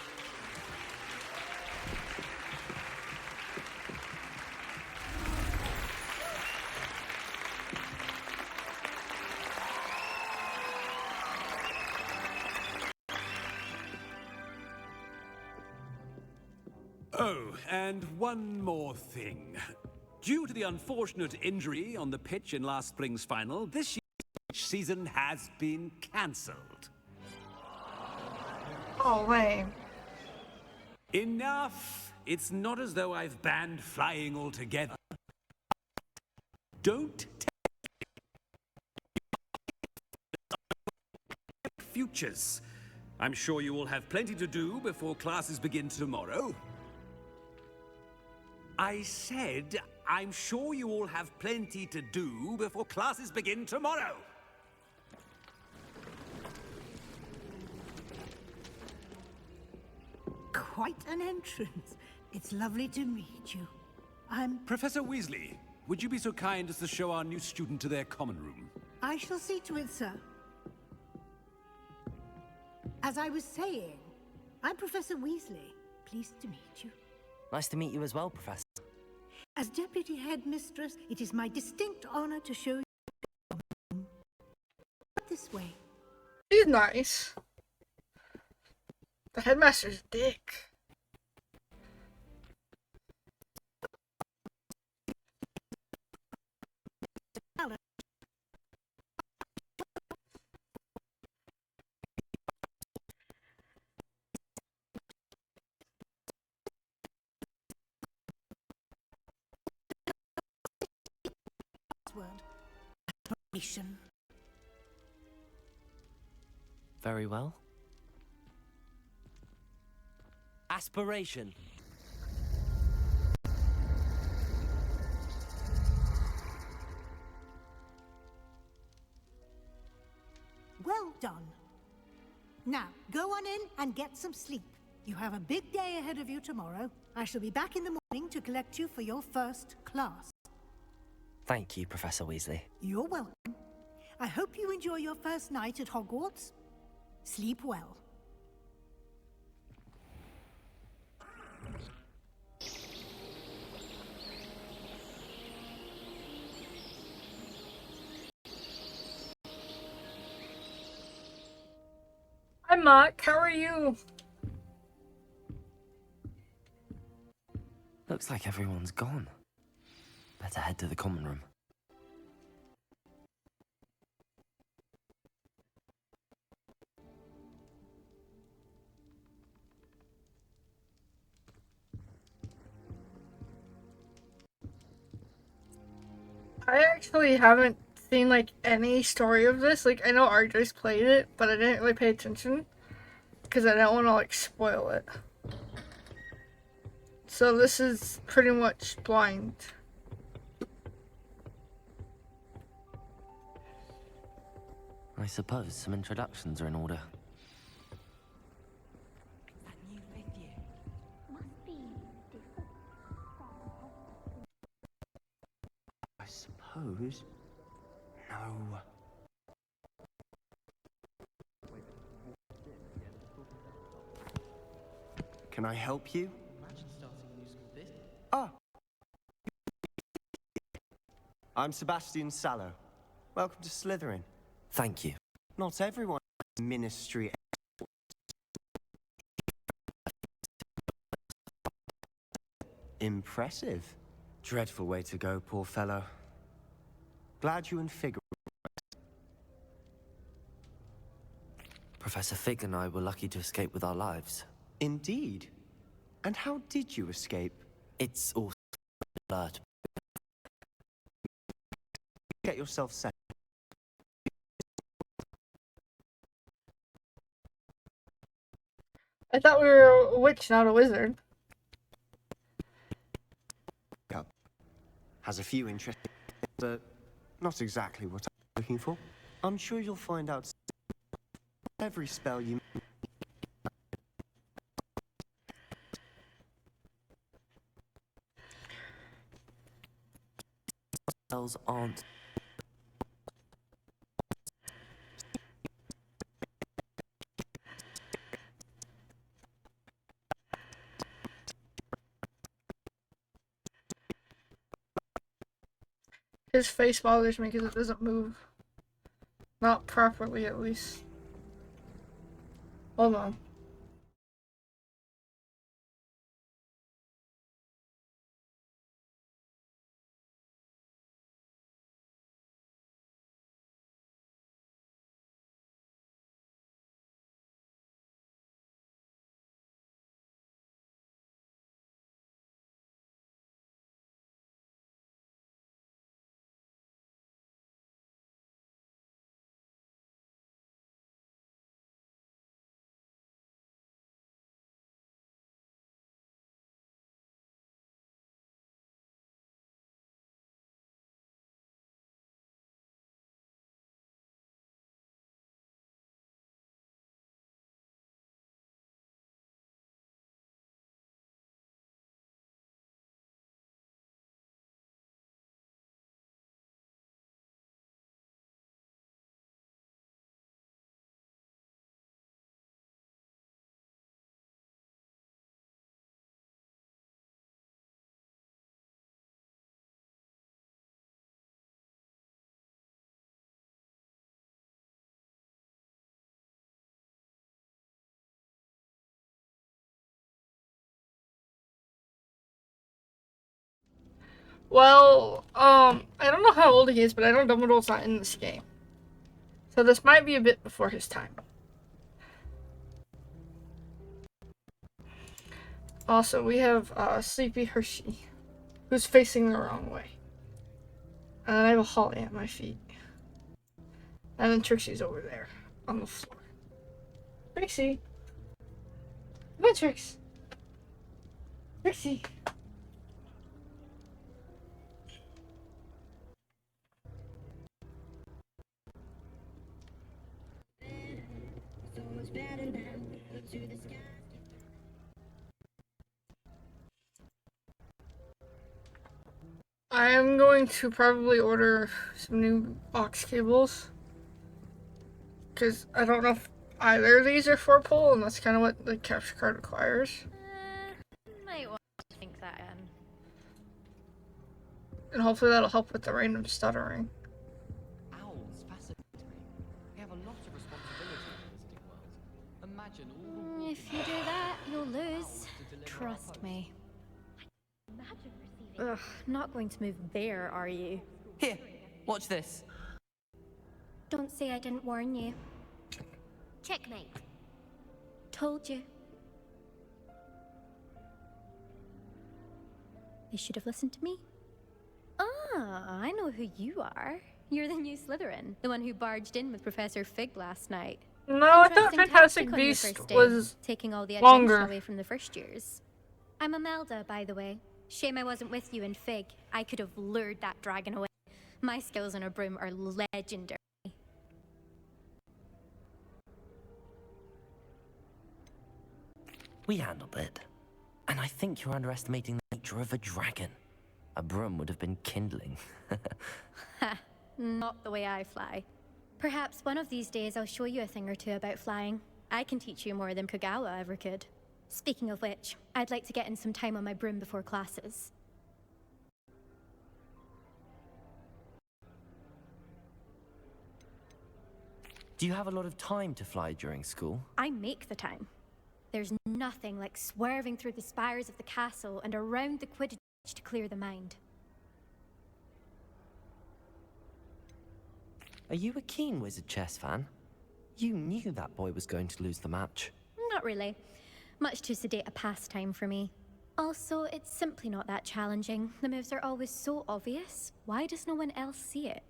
Oh, and one more thing. Due to the unfortunate injury on the pitch in last spring's final, this year's season has been cancelled. Oh, lame. Enough! It's not as though I've banned flying altogether. Don't take futures. I'm sure you will have plenty to do before classes begin tomorrow. I said, I'm sure you all have plenty to do before classes begin tomorrow. Quite an entrance. It's lovely to meet you. Professor Weasley, would you be so kind as to show our new student to their common room? I shall see to it, sir. As I was saying, I'm Professor Weasley. Pleased to meet you. Nice to meet you as well, Professor. As Deputy Headmistress, it is my distinct honor to show you this way. He's nice. The headmaster's a dick. Mission. Very well. Aspiration. Well done. Now, go on in and get some sleep. You have a big day ahead of you tomorrow. I shall be back in the morning to collect you for your first class. Thank you, Professor Weasley. You're welcome. I hope you enjoy your first night at Hogwarts. Sleep well. Hi, Mark. How are you? Looks like everyone's gone. Better head to the common room. I actually haven't seen like any story of this. Like I know RJ's played it, but I didn't really pay attention because I don't want to like spoil it. So this is pretty much blind. I suppose some introductions are in order. I suppose. No. Can I help you? Ah, I'm Sebastian Sallow. Welcome to Slytherin. Thank you. Not everyone has ministry. Impressive. Dreadful way to go, poor fellow. Glad you and Fig. Professor Fig and I were lucky to escape with our lives. Indeed. And how did you escape? It's all blurred. Get yourself set. I thought we were a witch, not a wizard. Has a few interesting things, but not exactly what I'm looking for. I'm sure you'll find out soon. Every spell you... Spells aren't. His face bothers me because it doesn't move. Not properly, at least. Hold on. Well, I don't know how old he is, but I know Dumbledore's not in this game. So this might be a bit before his time. Also, we have Sleepy Hershey, who's facing the wrong way. And I have a Holly at my feet. And then Trixie's over there, on the floor. Trixie! Come on, Trix! Trixie! I am going to probably order some new aux cables. Because I don't know if either of these are 4-pole, and that's kind of what the capture card requires. Might want to think that in. And hopefully that'll help with the random stuttering. Owls fascinate me. They have a lot of responsibility in the visiting world. Imagine all the... If you do that, you'll lose. Trust me. Ugh, not going to move there, are you? Here, watch this. Don't say I didn't warn you. Checkmate. Told you. You should have listened to me. Ah, I know who you are. You're the new Slytherin, the one who barged in with Professor Fig last night. No, I thought Interesting Fantastic tactic on your Beast first day, was taking all the longer. attention away from the first years. I'm Imelda, by the way. Shame I wasn't with you in Fig. I could have lured that dragon away. My skills on a broom are legendary. We handled it. And I think you're underestimating the nature of a dragon. A broom would have been kindling. Ha, not the way I fly. Perhaps one of these days I'll show you a thing or two about flying. I can teach you more than Kagawa ever could. Speaking of which, I'd like to get in some time on my broom before classes. Do you have a lot of time to fly during school? I make the time. There's nothing like swerving through the spires of the castle and around the Quidditch to clear the mind. Are you a keen Wizard chess fan? You knew that boy was going to lose the match. Not really. Much too sedate a pastime for me. Also, it's simply not that challenging. The moves are always so obvious. Why does no one else see it?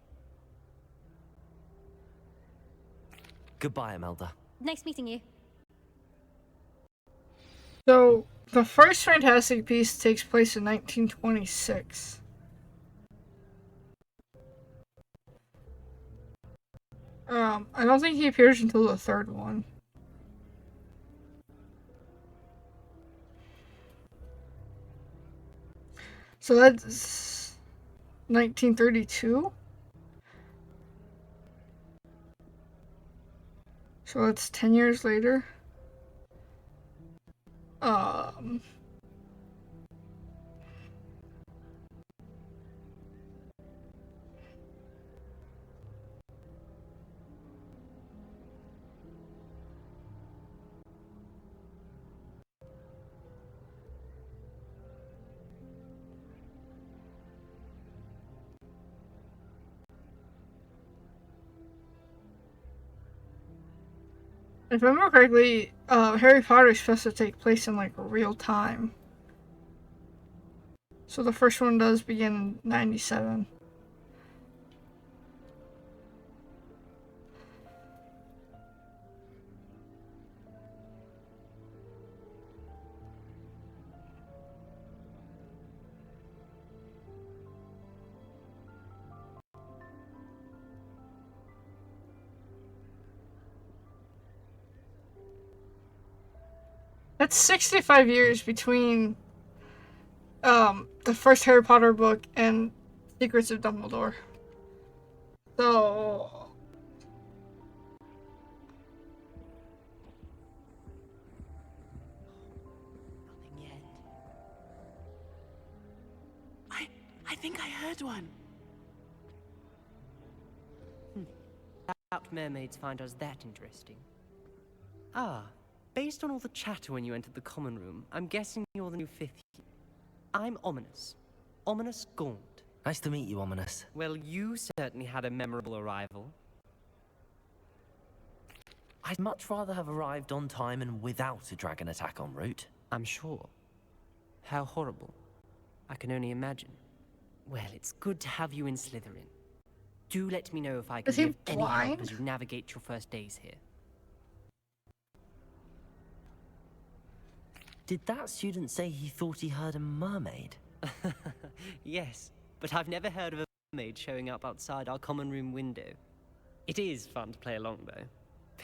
Goodbye, Imelda. Nice meeting you. So, the first Fantastic Beasts takes place in 1926. I don't think he appears until the third one. So that's 1932. So that's 10 years later. If I remember correctly, Harry Potter is supposed to take place in like real time. So the first one does begin in 97. That's 65 years between the first Harry Potter book and Secrets of Dumbledore. So Nothing yet. I think I heard one. Doubt mermaids find us that interesting. Ah, based on all the chatter when you entered the common room, I'm guessing you're the new fifth year. I'm Ominous. Ominous Gaunt. Nice to meet you, Ominous. Well, you certainly had a memorable arrival. I'd much rather have arrived on time and without a dragon attack en route. I'm sure. How horrible. I can only imagine. Well, it's good to have you in Slytherin. Do let me know if I can Is he be of any help blind? as you navigate your first days here. Did that student say he thought he heard a mermaid? Yes, but I've never heard of a mermaid showing up outside our common room window. It is fun to play along, though.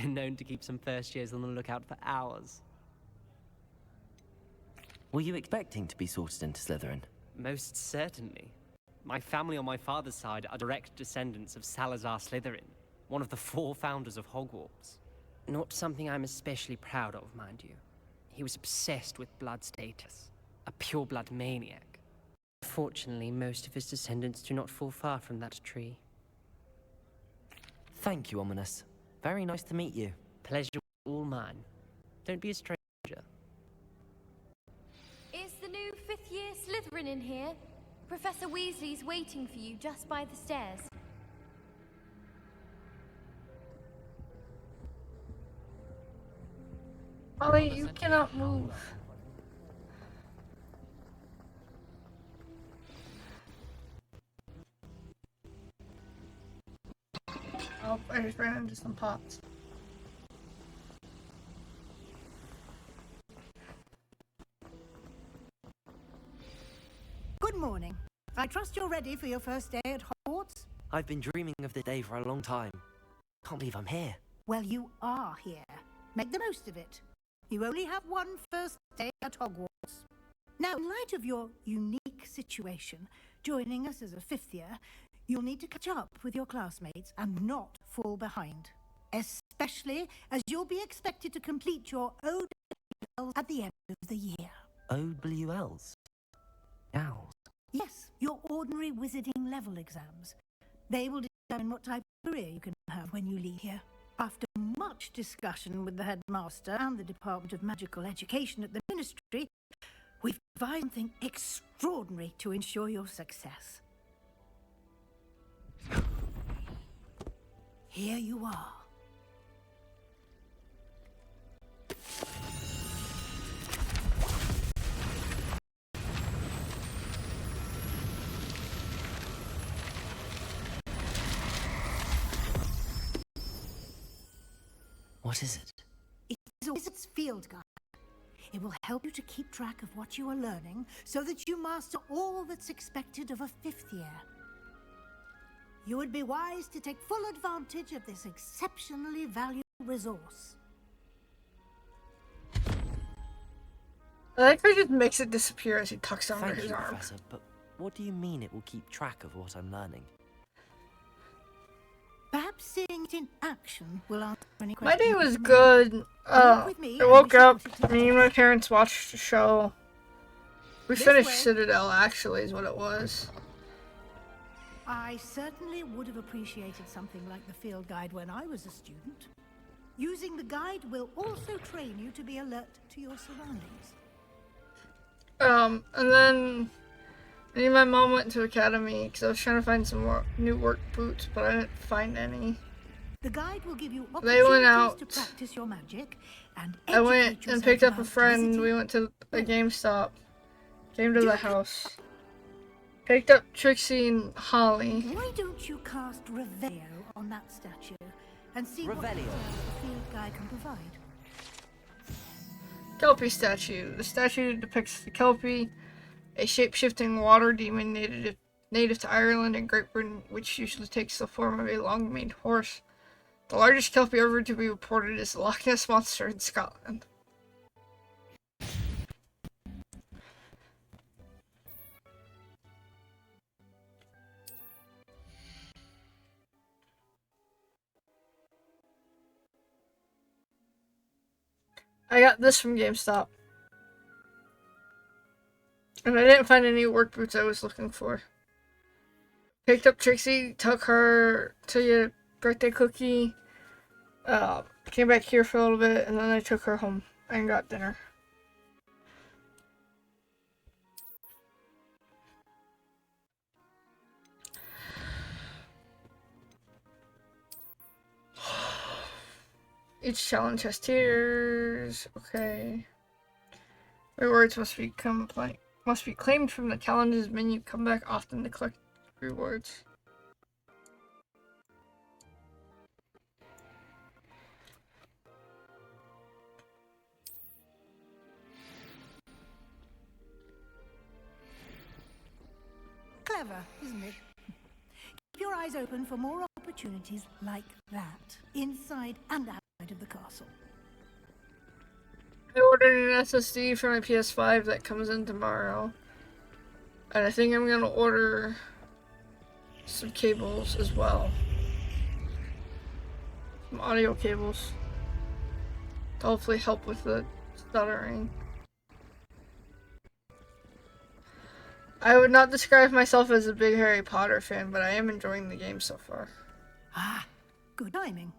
Been known to keep some first years on the lookout for hours. Were you expecting to be sorted into Slytherin? Most certainly. My family on my father's side are direct descendants of Salazar Slytherin, one of the 4 founders of Hogwarts. Not something I'm especially proud of, mind you. He was obsessed with blood status, a pure-blood maniac. Fortunately, most of his descendants do not fall far from that tree. Thank you, Ominous. Very nice to meet you. Pleasure all mine. Don't be a stranger. Is the new 5th year Slytherin in here? Professor Weasley's waiting for you just by the stairs. Ollie, you cannot move. Oh, I just ran into some pots. Good morning. I trust you're ready for your first day at Hogwarts? I've been dreaming of this day for a long time. Can't believe I'm here. Well, you are here. Make the most of it. You only have one first day at Hogwarts. Now, in light of your unique situation, joining us as a 5th year, you'll need to catch up with your classmates and not fall behind. Especially as you'll be expected to complete your OWLs at the end of the year. OWLs? Owls? Yes, your ordinary wizarding level exams. They will determine what type of career you can have when you leave here. After much discussion with the headmaster and the Department of Magical Education at the Ministry, we've devised something extraordinary to ensure your success. Here you are. What is it? It's a wizard's field guide. It will help you to keep track of what you are learning so that you master all that's expected of a 5th year. You would be wise to take full advantage of this exceptionally valuable resource. I like how he just makes it disappear as he tucks under Thank his you, arm. Professor, but what do you mean it will keep track of what I'm learning? Perhaps seeing it in action will answer any My questions. day was good. I woke up, me and my parents watched the show. We finished Citadel, actually, is what it was. I certainly would have appreciated something like the field guide when I was a student. Using the guide will also train you to be alert to your surroundings. And then me and my mom went to Academy because I was trying to find some more new work boots, but I didn't find any. The guide will give you They went opportunities out. to practice your magic and I went educate and yourself picked up a about friend. visiting. We went to a GameStop. Came to the house. Picked up Trixie and Holly. Why don't you cast Revelio on that statue and see what details the field guide can provide? Kelpie statue. The statue depicts the Kelpie, a shape-shifting water demon native to Ireland and Great Britain, which usually takes the form of a long-maned horse. The largest Kelpie ever to be reported is the Loch Ness Monster in Scotland. I got this from GameStop. And I didn't find any work boots I was looking for. Picked up Trixie, took her to your birthday cookie. Came back here for a little bit, and then I took her home and got dinner. Each challenge has tiers. Okay. Rewards must be claimed from the challenges menu. Come back often to collect rewards. Clever, isn't it? Keep your eyes open for more opportunities like that, inside and outside of the castle. I ordered an SSD for my PS5 that comes in tomorrow. And I think I'm gonna order some cables as well. Some audio cables. To hopefully help with the stuttering. I would not describe myself as a big Harry Potter fan, but I am enjoying the game so far. Ah, good timing.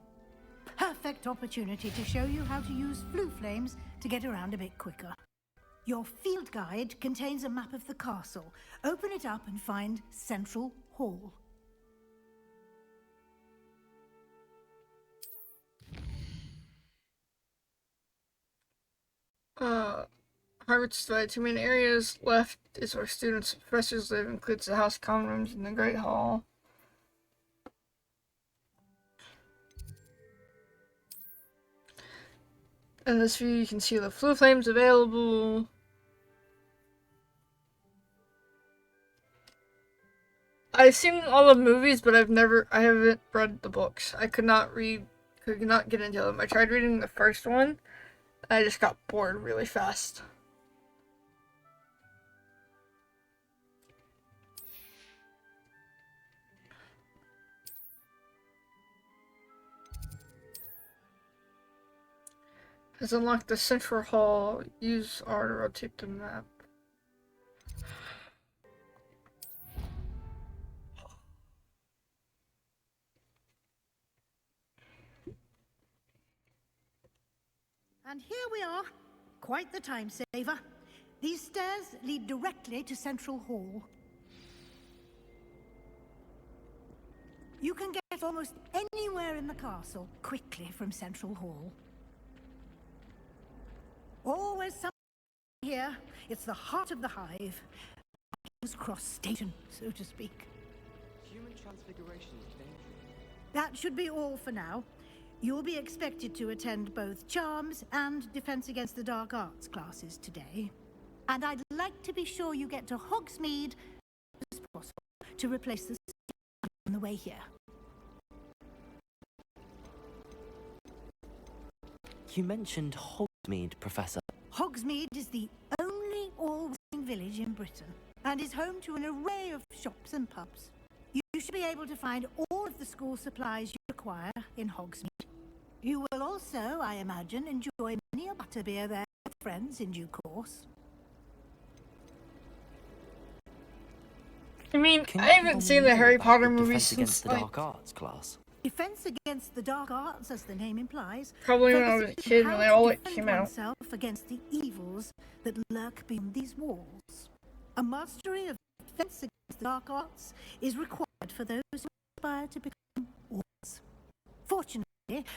Perfect opportunity to show you how to use flue flames to get around a bit quicker. Your field guide contains a map of the castle. Open it up and find Central Hall. Hogwarts divided two main areas. Left is where students and professors live, includes the house common rooms and the Great Hall. In this view, you can see the flue flames available. I've seen all the movies, but I haven't read the books. I could not get into them. I tried reading the first one, and I just got bored really fast. Has unlocked the Central Hall. Use R to rotate the map. And here we are. Quite the time saver. These stairs lead directly to Central Hall. You can get almost anywhere in the castle quickly from Central Hall. Always something here. It's the heart of the hive. King's Cross Station, so to speak. Human transfiguration is dangerous. That should be all for now. You'll be expected to attend both Charms and Defense Against the Dark Arts classes today. And I'd like to be sure you get to Hogsmeade as soon as possible to replace the on the way here. You mentioned Hogsmeade, Professor. Hogsmeade is the only all-wearing village in Britain and is home to an array of shops and pubs. You should be able to find all of the school supplies you require in Hogsmeade. You will also, I imagine, enjoy many a butterbeer there with friends in due course. I mean, I haven't seen the Harry Potter movies since, Defense Against the Dark Arts class. Defense Against the Dark Arts, as the name implies, Probably when I was a kid when they all defend came out. oneself against the evils that lurk beyond these walls. A mastery of Defense Against the Dark Arts is required for those who aspire to become wards. Fortunately,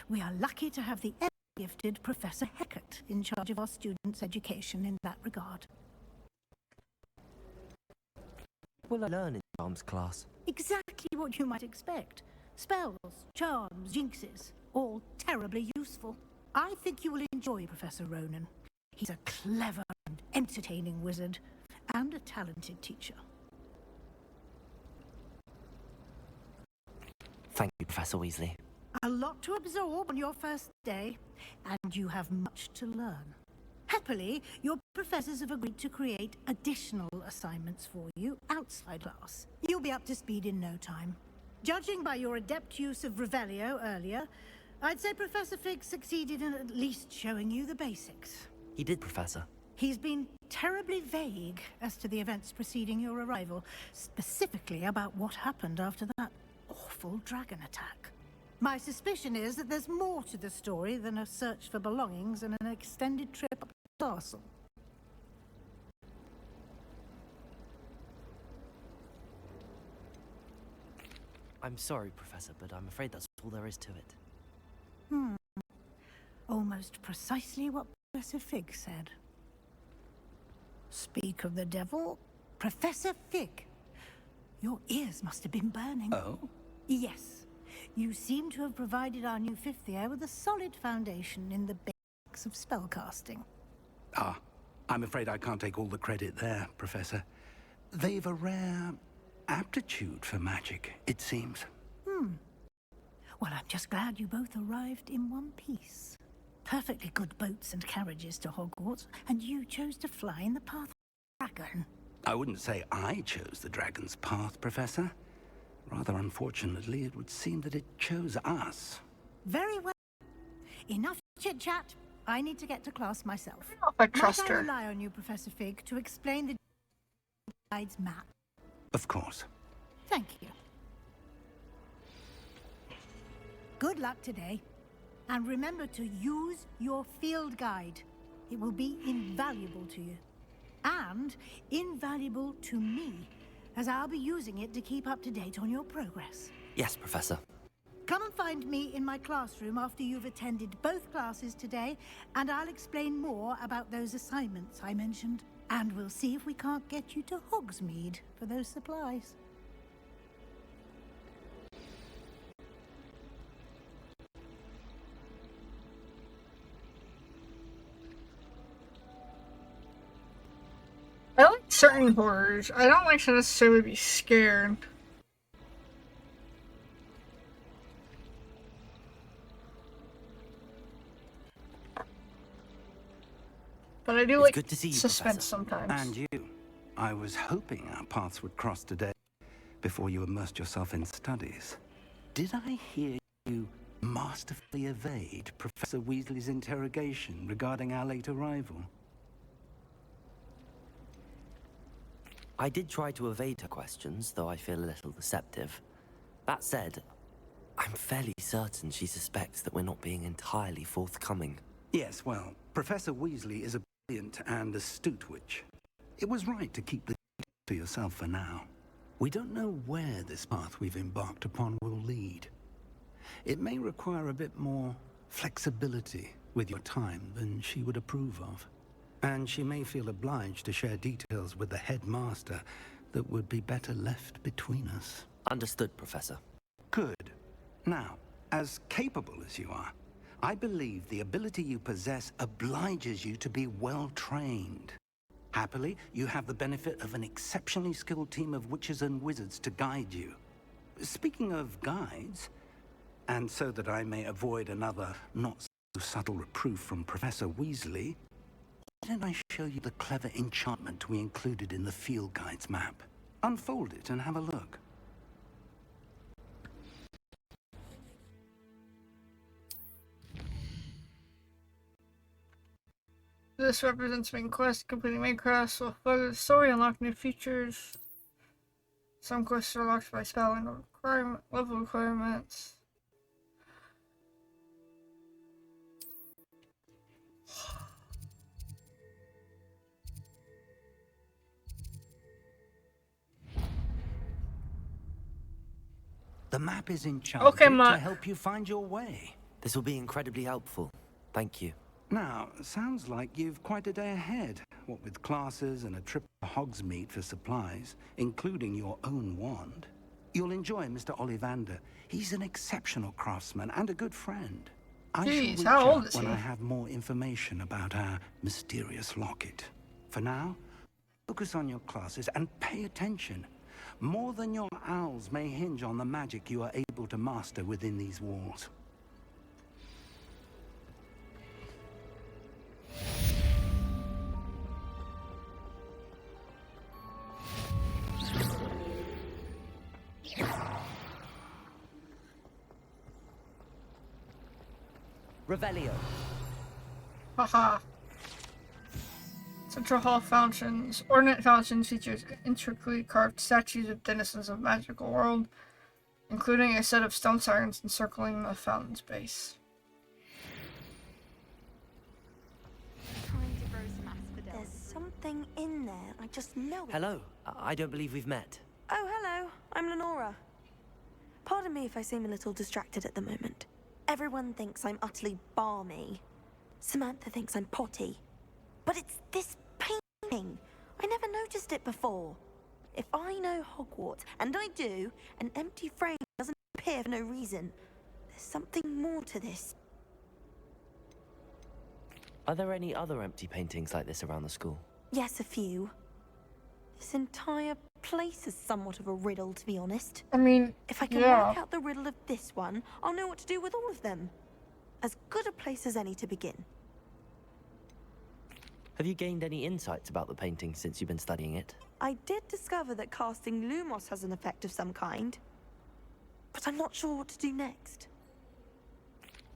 we are lucky to have the ever-gifted Professor Heckert in charge of our students' education in that regard. Will I learn in Charms class? Exactly what you might expect. Spells, charms, jinxes, all terribly useful. I think you will enjoy Professor Ronan. He's a clever and entertaining wizard, and a talented teacher. Thank you, Professor Weasley. A lot to absorb on your first day, and you have much to learn. Happily, your professors have agreed to create additional assignments for you outside class. You'll be up to speed in no time. Judging by your adept use of Revelio earlier, I'd say Professor Fig succeeded in at least showing you the basics. He did, Professor. He's been terribly vague as to the events preceding your arrival, specifically about what happened after that awful dragon attack. My suspicion is that there's more to the story than a search for belongings and an extended trip up to the castle. I'm sorry, Professor, but I'm afraid that's all there is to it. Almost precisely what Professor Fig said. Speak of the devil, Professor Fig. Your ears must have been burning. Oh? Yes. You seem to have provided our new fifth year with a solid foundation in the basics of spellcasting. Ah, I'm afraid I can't take all the credit there, Professor. They've a rare aptitude for magic, it seems. Well, I'm just glad you both arrived in one piece. Perfectly good boats and carriages to Hogwarts, and you chose to fly in the path of the dragon. I wouldn't say I chose the dragon's path, Professor. Rather unfortunately, it would seem that it chose us. Very well. Enough chit-chat. I need to get to class myself. I don't know if I trust Might I her. rely on you, Professor Fig, to explain the guide's map? Of course. Thank you. Good luck today. And remember to use your field guide. It will be invaluable to you. And invaluable to me, as I'll be using it to keep up to date on your progress. Yes, Professor. Come and find me in my classroom after you've attended both classes today, and I'll explain more about those assignments I mentioned. And we'll see if we can't get you to Hogsmeade for those supplies. I like certain horrors. I don't like to necessarily be scared. But I do like good to see you, suspense Professor. sometimes. And you. I was hoping our paths would cross today before you immersed yourself in studies. Did I hear you masterfully evade Professor Weasley's interrogation regarding our late arrival? I did try to evade her questions, though I feel a little deceptive. That said, I'm fairly certain she suspects that we're not being entirely forthcoming. Yes, well, Professor Weasley is a brilliant and astute witch. It was right to keep the to yourself for now. We don't know where this path we've embarked upon will lead. It may require a bit more flexibility with your time than she would approve of. And she may feel obliged to share details with the headmaster that would be better left between us. Understood, Professor. Good. Now, as capable as you are, I believe the ability you possess obliges you to be well trained. Happily, you have the benefit of an exceptionally skilled team of witches and wizards to guide you. Speaking of guides, and so that I may avoid another not-so-subtle reproof from Professor Weasley, why don't I show you the clever enchantment we included in the field guide's map? Unfold it and have a look. This represents main quest, completing main quests will further the story, unlock new features. Some quests are locked by spell and level requirements. The map is enchanted to help you find your way. This will be incredibly helpful. Thank you. Now, sounds like you've quite a day ahead. What with classes and a trip to Hogsmeade for supplies, including your own wand. You'll enjoy Mr. Ollivander. He's an exceptional craftsman and a good friend. I shall reach out when I have more information about our mysterious locket. For now, focus on your classes and pay attention. More than your owls may hinge on the magic you are able to master within these walls. Revelio. Haha. Central Hall fountains. Ornate fountains features intricately carved statues of denizens of magical world, including a set of stone sirens encircling the fountain's base. There's something in there. I just know it. Hello. I don't believe we've met. Oh, hello. I'm Lenora. Pardon me if I seem a little distracted at the moment. Everyone thinks I'm utterly balmy. Samantha thinks I'm potty. But it's this painting. I never noticed it before. If I know Hogwarts, and I do, an empty frame doesn't appear for no reason. There's something more to this. Are there any other empty paintings like this around the school? Yes, a few. This entire place is somewhat of a riddle, to be honest. I mean, if I can work out the riddle of this one, I'll know what to do with all of them. As good a place as any to begin. Have you gained any insights about the painting since you've been studying it? I did discover that casting Lumos has an effect of some kind. But I'm not sure what to do next.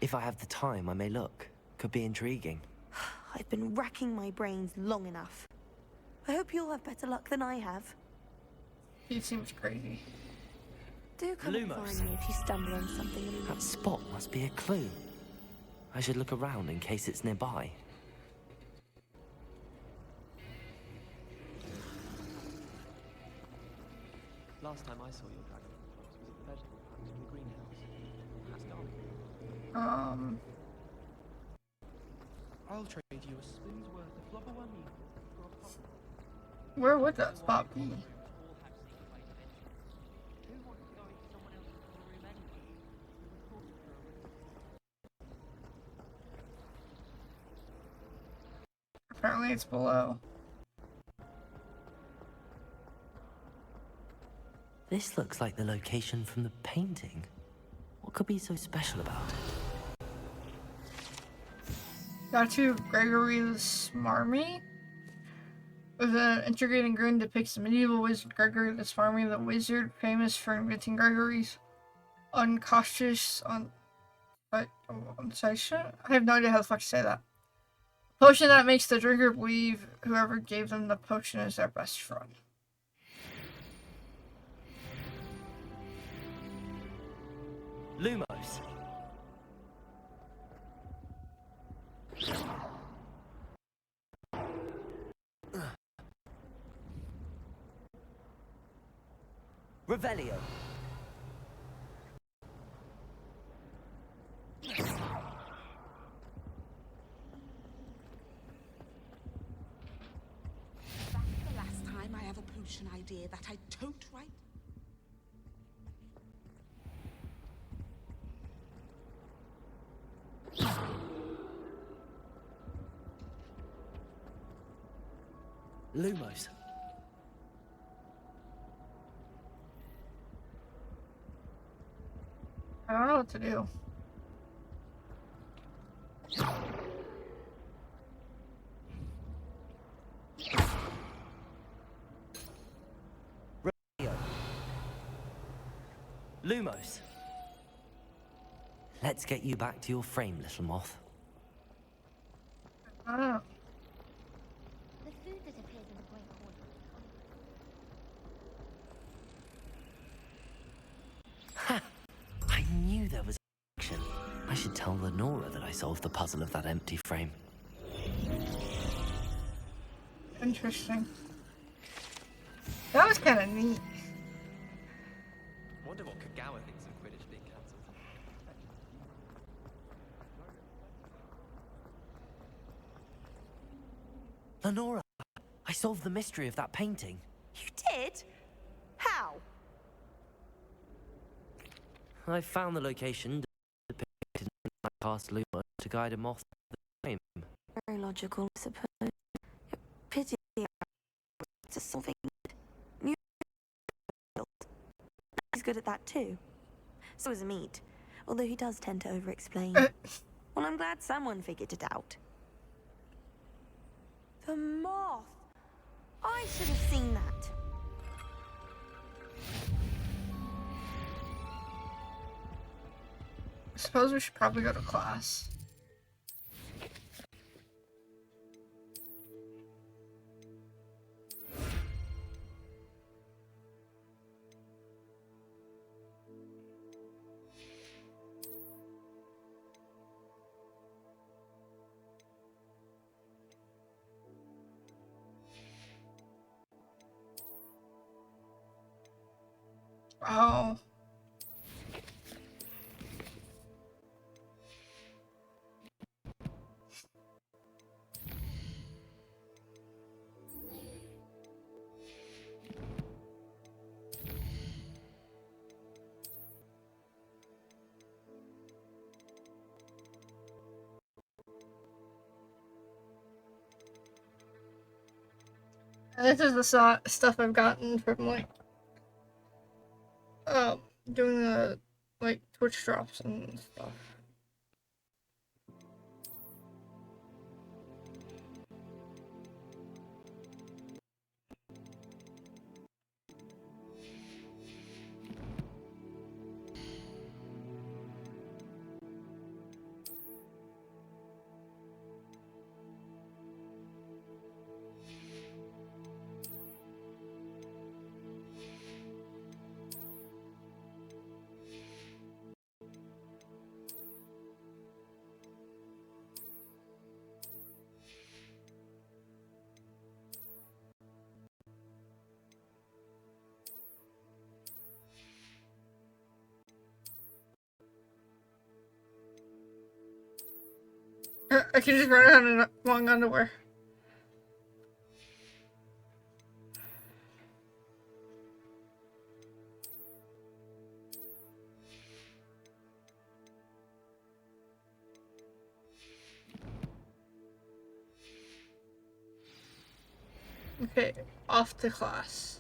If I have the time, I may look. Could be intriguing. I've been racking my brains long enough. I hope you'll have better luck than I have. He seems crazy. Do come and find me if you stumble on something. That spot must be a clue. I should look around in case it's nearby. Last time I saw your dragon was at the vegetable patch in the greenhouse. That's dark. I'll trade you a spoon's worth of flubberwummy for a pop. Where would that spot be? Apparently it's below. This looks like the location from the painting. What could be so special about it? Statue of Gregory the Smarmy? With an intriguing grin depicts the medieval wizard Gregory the Smarmy, the wizard famous for inventing Gregory's uncautious I have no idea how the fuck to say that. Potion that makes the drinker believe whoever gave them the potion is their best friend. Lumos. Revelio. That's the last time I have a potion idea that I tote right. Lumos. I don't know what to do. Revelio. Lumos. Let's get you back to your frame, little moth. I don't know. The food that appears in the great hall. Ha! I knew there was action. I should tell Lenora that I solved the puzzle of that empty frame. Interesting. That was kind of neat. Wonder what Kagawa thinks of Quidditch being cancelled. Lenora, I solved the mystery of that painting. You did? How? I found the location depicted in my past Luma to guide a moth to the frame. Very logical, I suppose. Pity to solving it. He's good at that too. So is Amit, although he does tend to over-explain. Well, I'm glad someone figured it out. The moth! I should have seen that. I suppose we should probably go to class. Oh. This is the stuff I've gotten from like doing the like Twitch drops and stuff. I can just run around in long underwear. Okay, off to class.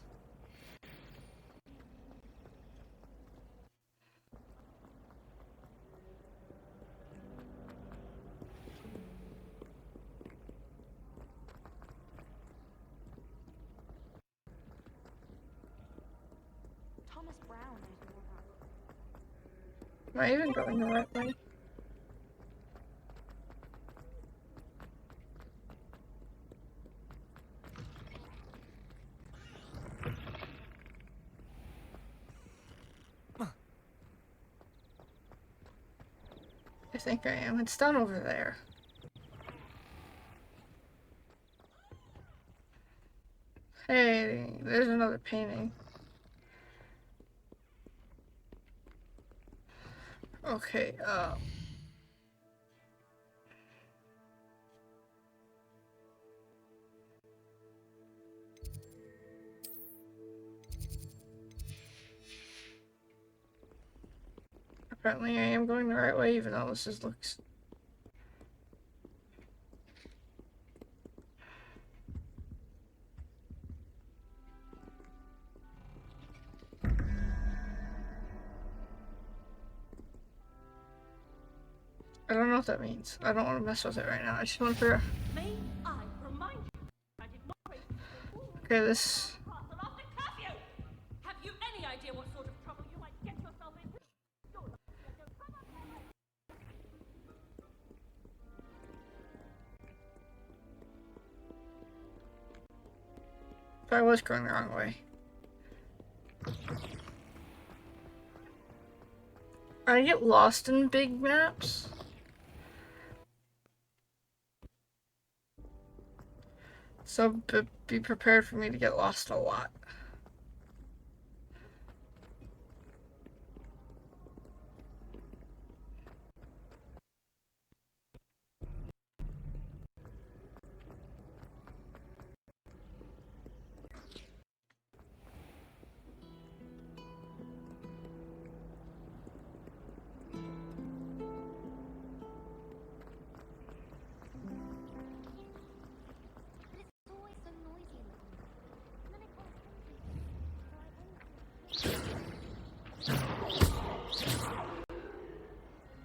Thomas Brown. Am I even going the right way? I think I am. It's done over there. Hey, there's another painting. Okay, apparently I am going the right way, even though this looks... I don't know what that means. I don't want to mess with it right now. I just want to figure out... May I remind you, I did not raise you. Okay, this... After curfew! Have you any idea what sort of trouble you might get yourself in? I was going the wrong way. I get lost in big maps. So be prepared for me to get lost a lot.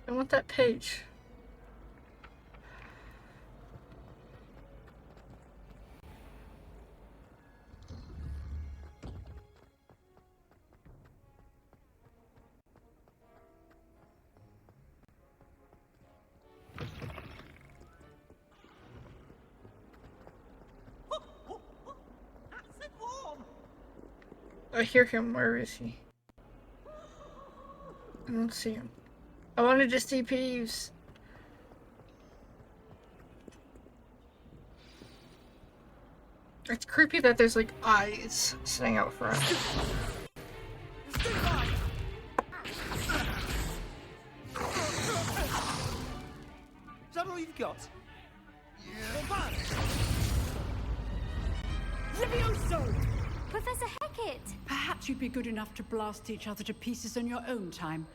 I want that page. I hear him. Where is he? I don't see him. I wanted to see Peeves. It's creepy that there's like eyes sitting out front. Is that all you've got? Yeah. Levioso! Professor Hecat! Perhaps you'd be good enough to blast each other to pieces in your own time.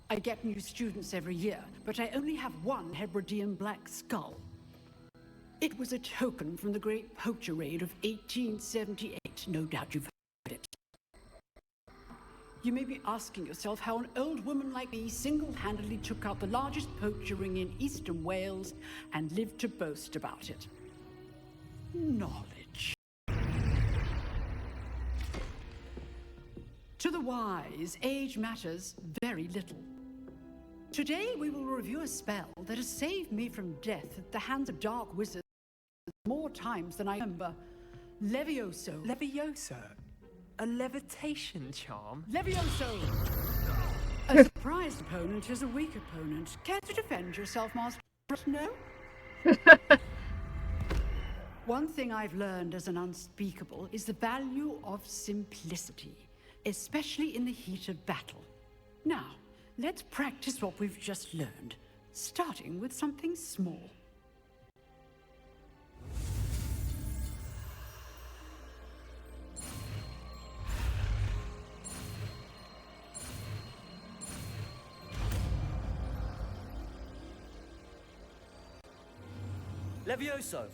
I get new students every year, but I only have one Hebridean black skull. It was a token from the Great Poacher Raid of 1878. No doubt you've heard it. You may be asking yourself how an old woman like me single-handedly took out the largest poacher ring in eastern Wales and lived to boast about it. Knowledge. To the wise, age matters very little. Today we will review a spell that has saved me from death at the hands of dark wizards more times than I remember. Levioso. Levioso? A levitation charm? Levioso! A surprised opponent is a weak opponent. Care to defend yourself, Master? No? One thing I've learned as an unspeakable is the value of simplicity, especially in the heat of battle. Now, let's practice what we've just learned, starting with something small. Levioso!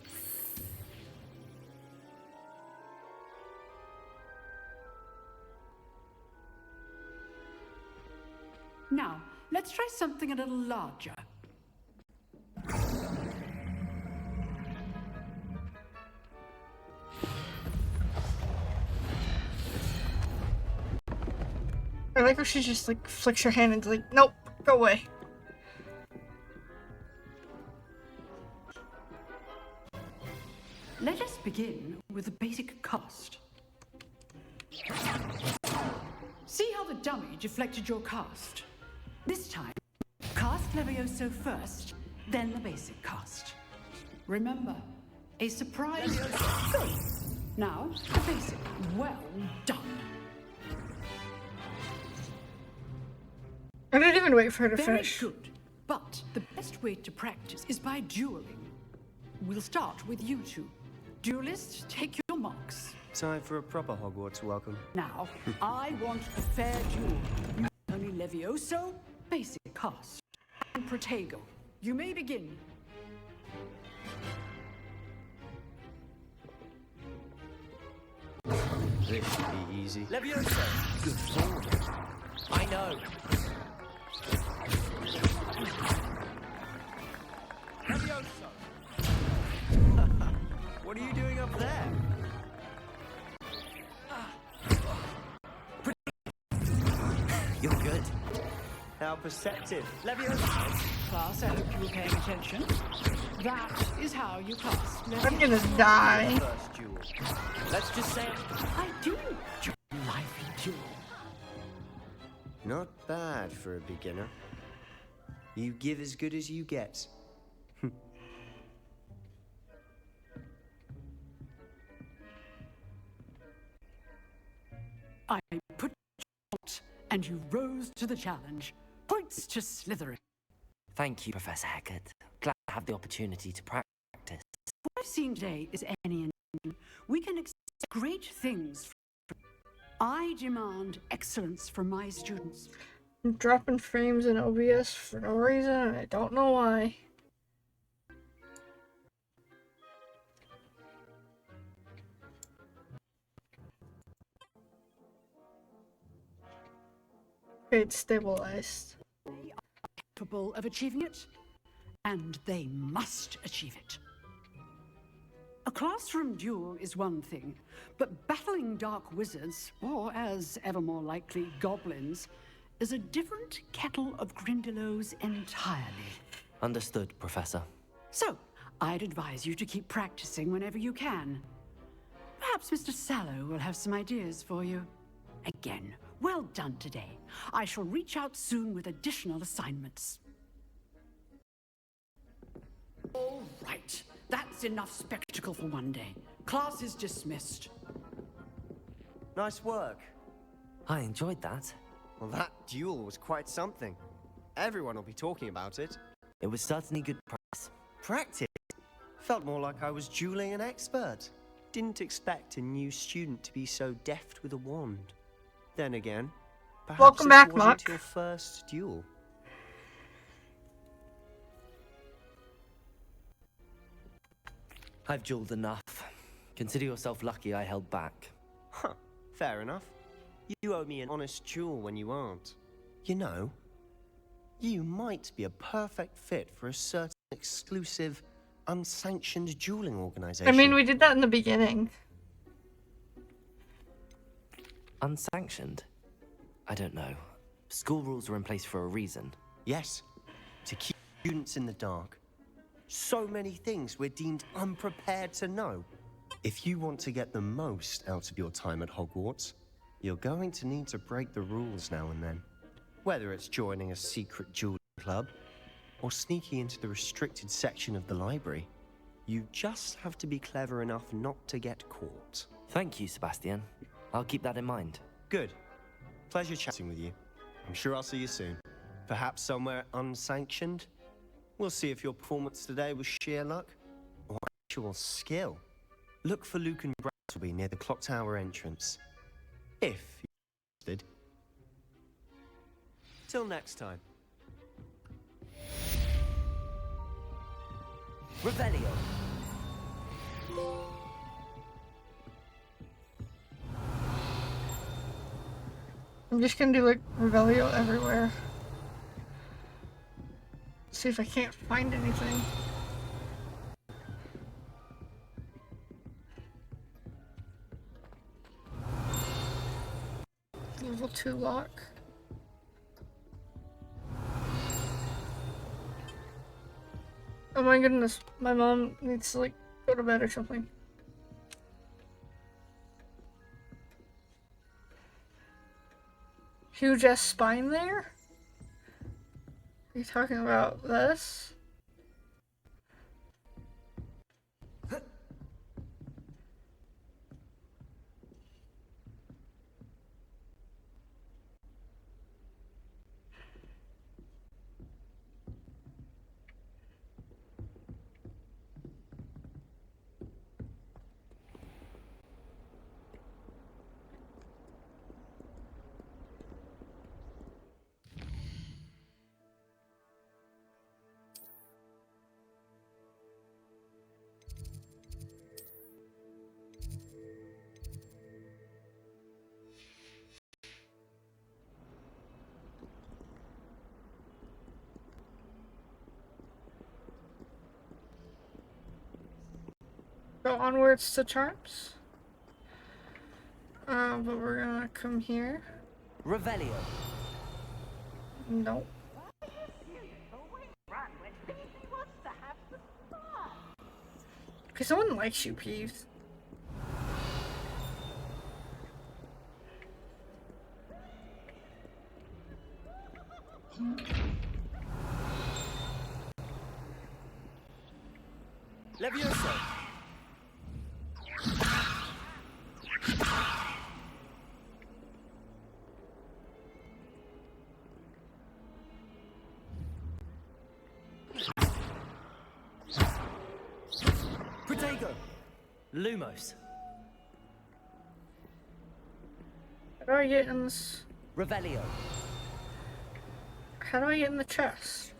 Now, let's try something a little larger. I like how she just like flicks her hand and like, nope, go away. Let us begin with the basic cast. See how the dummy deflected your cast? This time, cast Levioso first, then the basic cast. Remember, a surprise... Good. Now, the basic. Well done. I didn't gonna wait for her to Very finish. good. But the best way to practice is by dueling. We'll start with you two. Duelists, take your marks. Time for a proper Hogwarts welcome. Now, I want a fair duel. Only Levioso, basic cast. And Protego. You may begin. This should be easy. Levioso! Good forward. I know. Levioso! What are you doing up there? You're good. How perceptive. Levioso. Class, I hope you were paying attention. That is how you cast Levioso. I'm gonna die. First duel. Let's just say I do enjoy life in duel. Not bad for a beginner. You give as good as you get. I put you out, and you rose to the challenge. Points to Slytherin. Thank you, Professor Hecat. Glad to have the opportunity to practice. What I've seen today is any intention. We can expect great things. I demand excellence from my students. I'm dropping frames in OBS for no reason, and I don't know why. Okay, it's stabilized. They are capable of achieving it, and they must achieve it. A classroom duel is one thing, but battling dark wizards, or as ever more likely, goblins, is a different kettle of Grindylows entirely. Understood, Professor. So, I'd advise you to keep practicing whenever you can. Perhaps Mr. Sallow will have some ideas for you. Again, well done today. I shall reach out soon with additional assignments. All right. That's enough spectacle for one day. Class is dismissed. Nice work. I enjoyed that. Well, that duel was quite something. Everyone will be talking about it. It was certainly good practice. Practice? Felt more like I was dueling an expert. Didn't expect a new student to be so deft with a wand. Then again, perhaps Welcome this back, wasn't Mark. your first duel. I've dueled enough. Consider yourself lucky I held back. Huh, fair enough. You owe me an honest duel when you aren't. You know, you might be a perfect fit for a certain exclusive, unsanctioned dueling organization. I mean, we did that in the beginning. Unsanctioned? I don't know. School rules are in place for a reason. Yes, to keep students in the dark. So many things we're deemed unprepared to know. If you want to get the most out of your time at Hogwarts, you're going to need to break the rules now and then. Whether it's joining a secret dueling club or sneaking into the restricted section of the library, you just have to be clever enough not to get caught. Thank you, Sebastian. I'll keep that in mind. Good. Pleasure chatting with you. I'm sure I'll see you soon. Perhaps somewhere unsanctioned? We'll see if your performance today was sheer luck or actual skill. Look for Luke and Brattleby near the clock tower entrance. If you're interested. Till next time. Revelio. I'm just gonna do like Revelio everywhere. See if I can't find anything. Level 2 lock. Oh my goodness, my mom needs to like go to bed or something. Huge ass spine there? Are you talking about this? go onwards to Charms. But we're gonna come here. Revelio. Nope. Because someone likes you, Peeves. Levioso. Protego. Lumos. How do I get in this? Revelio. How do I get in the chest?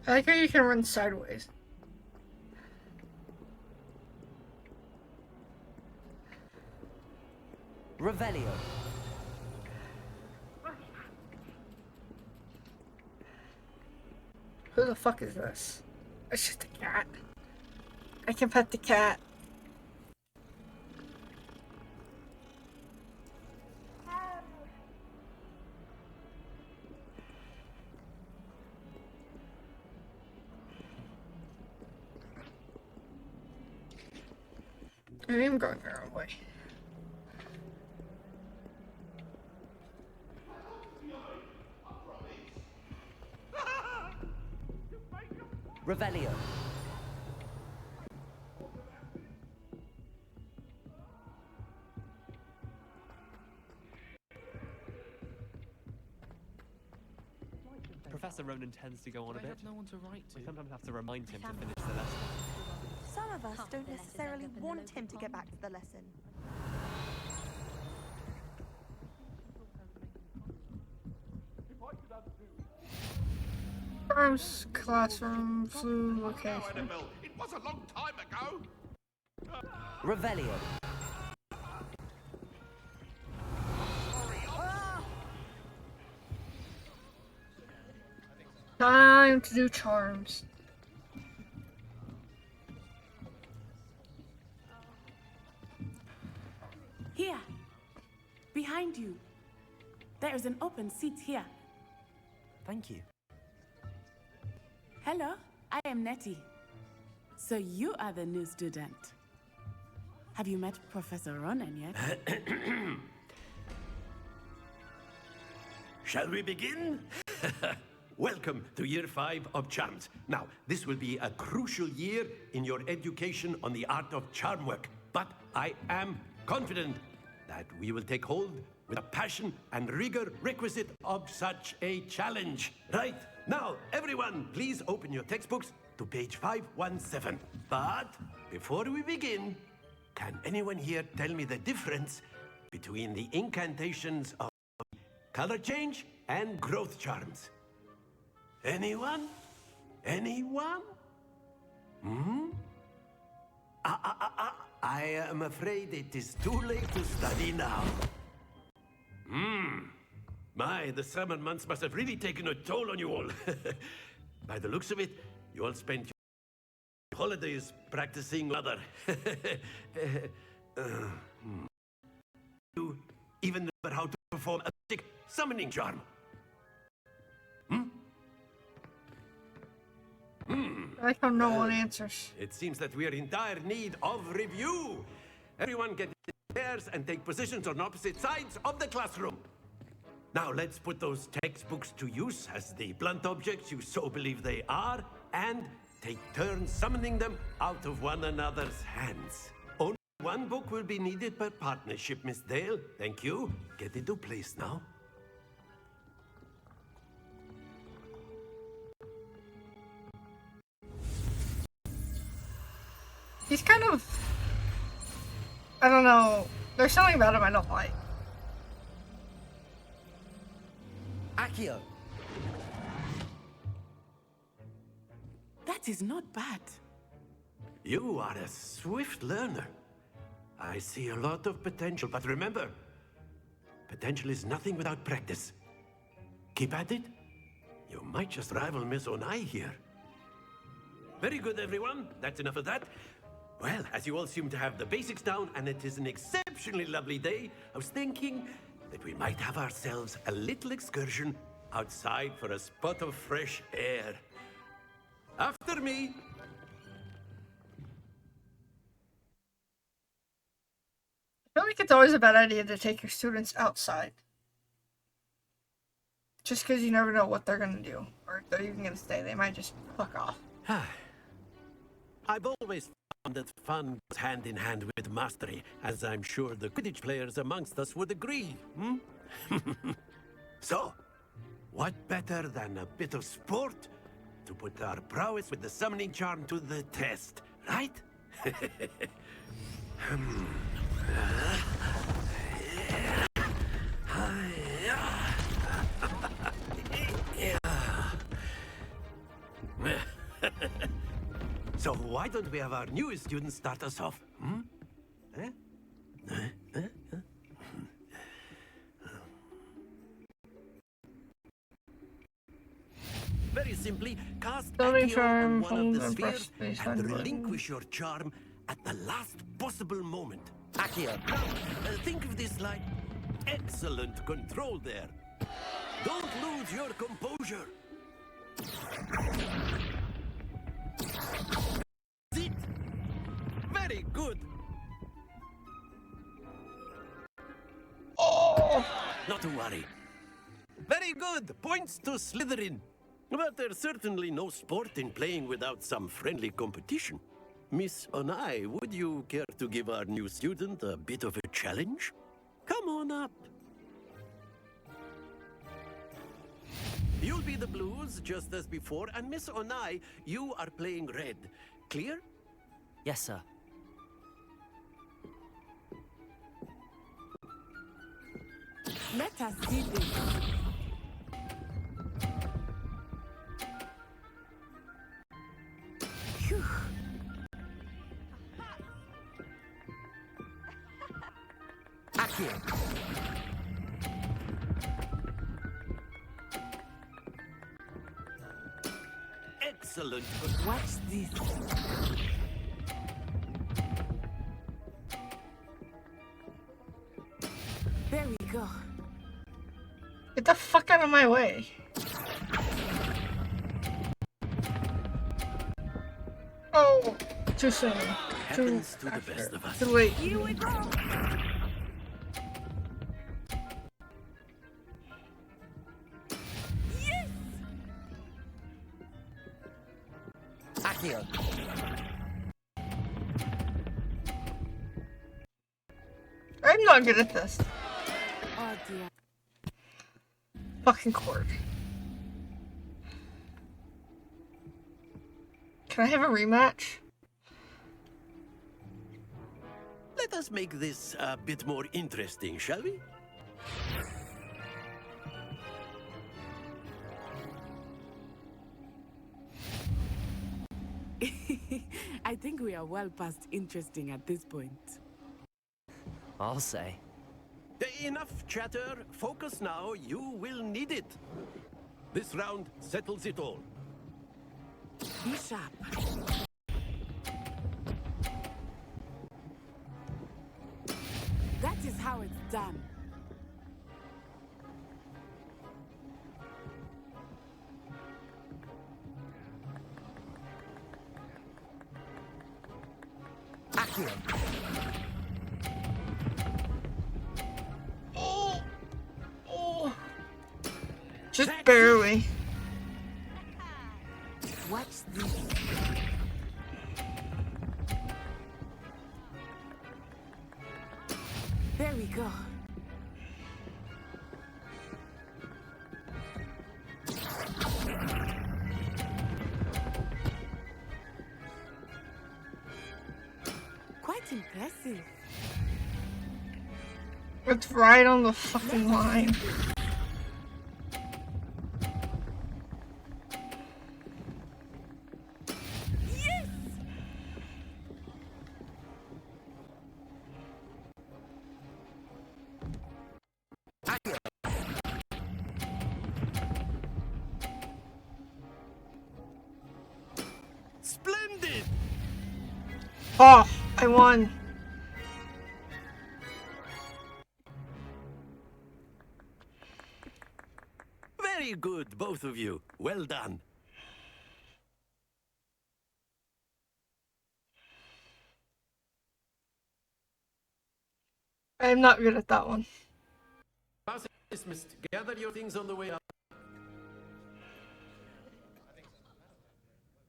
I like how you can run sideways. Revelio. Who the fuck is this? It's just a cat. I can pet the cat. I am going the wrong way. Revelio. Professor Ronan tends to go on a bit. have no one to write to. We sometimes have to remind him to finish the lesson. Some of us don't necessarily want him to get back to the lesson. Charms, classroom, flu, location. It was a long time ago. Revelio. Time to do charms. Here, behind you. There is an open seat here. Thank you. Hello, I am Nettie. So you are the new student. Have you met Professor Ronan yet? Shall we begin? Welcome to Year 5 of Charms. Now, this will be a crucial year in your education on the art of charm work. But I am confident that we will take hold with the passion and rigor requisite of such a challenge. Right, now, everyone, please open your textbooks to page 517. But before we begin, can anyone here tell me the difference between the incantations of color change and growth charms? Anyone? Anyone? Hmm? I am afraid it is too late to study now. My, the summer months must have really taken a toll on you all. By the looks of it, you all spent your holidays practicing other. You even remember how to perform a magic summoning charm? I like how no one answers. It seems that we are in dire need of review. Everyone get in pairs and take positions on opposite sides of the classroom. Now let's put those textbooks to use as the blunt objects you so believe they are, and take turns summoning them out of one another's hands. Only one book will be needed per partnership, Miss Dale. Thank you. Get into place now. He's kind of... I don't know. There's something about him I don't like. Accio. That is not bad. You are a swift learner. I see a lot of potential, but remember, potential is nothing without practice. Keep at it. You might just rival Miss Onai here. Very good, everyone. That's enough of that. Well, as you all seem to have the basics down, and it is an exceptionally lovely day, I was thinking that we might have ourselves a little excursion outside for a spot of fresh air. After me. I feel like it's always a bad idea to take your students outside. Just because you never know what they're going to do. Or if they're even going to stay. They might just fuck off. I've always found that fun goes hand in hand with mastery, as I'm sure the Quidditch players amongst us would agree, hmm? So, what better than a bit of sport to put our prowess with the summoning charm to the test, right? So why don't we have our newest student start us off? Hmm? Very simply, cast Accio on one of the spheres and relinquish your charm at the last possible moment. Accio, think of this like excellent control there. Don't lose your composure. It. Very good. Oh! Not to worry. Very good. Points to Slytherin. But there's certainly no sport in playing without some friendly competition. Miss Onai, would you care to give our new student a bit of a challenge? Come on up. You'll be the blues, just as before, and Miss Onai, you are playing red. Clear? Yes, sir. Let us see this. Phew. Accio. Excellent. Watch this. There we go. Get the fuck out of my way. Oh, too soon. Happens to the best of us. Too late. Here we go. Yes. Accio. I'm not good at this. Oh dear. Fucking cord. Can I have a rematch? Let us make this a bit more interesting, shall we? I think we are well past interesting at this point. I'll say. Enough chatter. Focus now. You will need it. This round settles it all. Be sharp. That is how it's done. Accio. Oh. Just barely. Watch this. There we go. Quite impressive. It's right on the fucking line. Oh, I won. Very good, both of you. Well done. I'm not good at that one. Class is dismissed. Gather your things on the way up.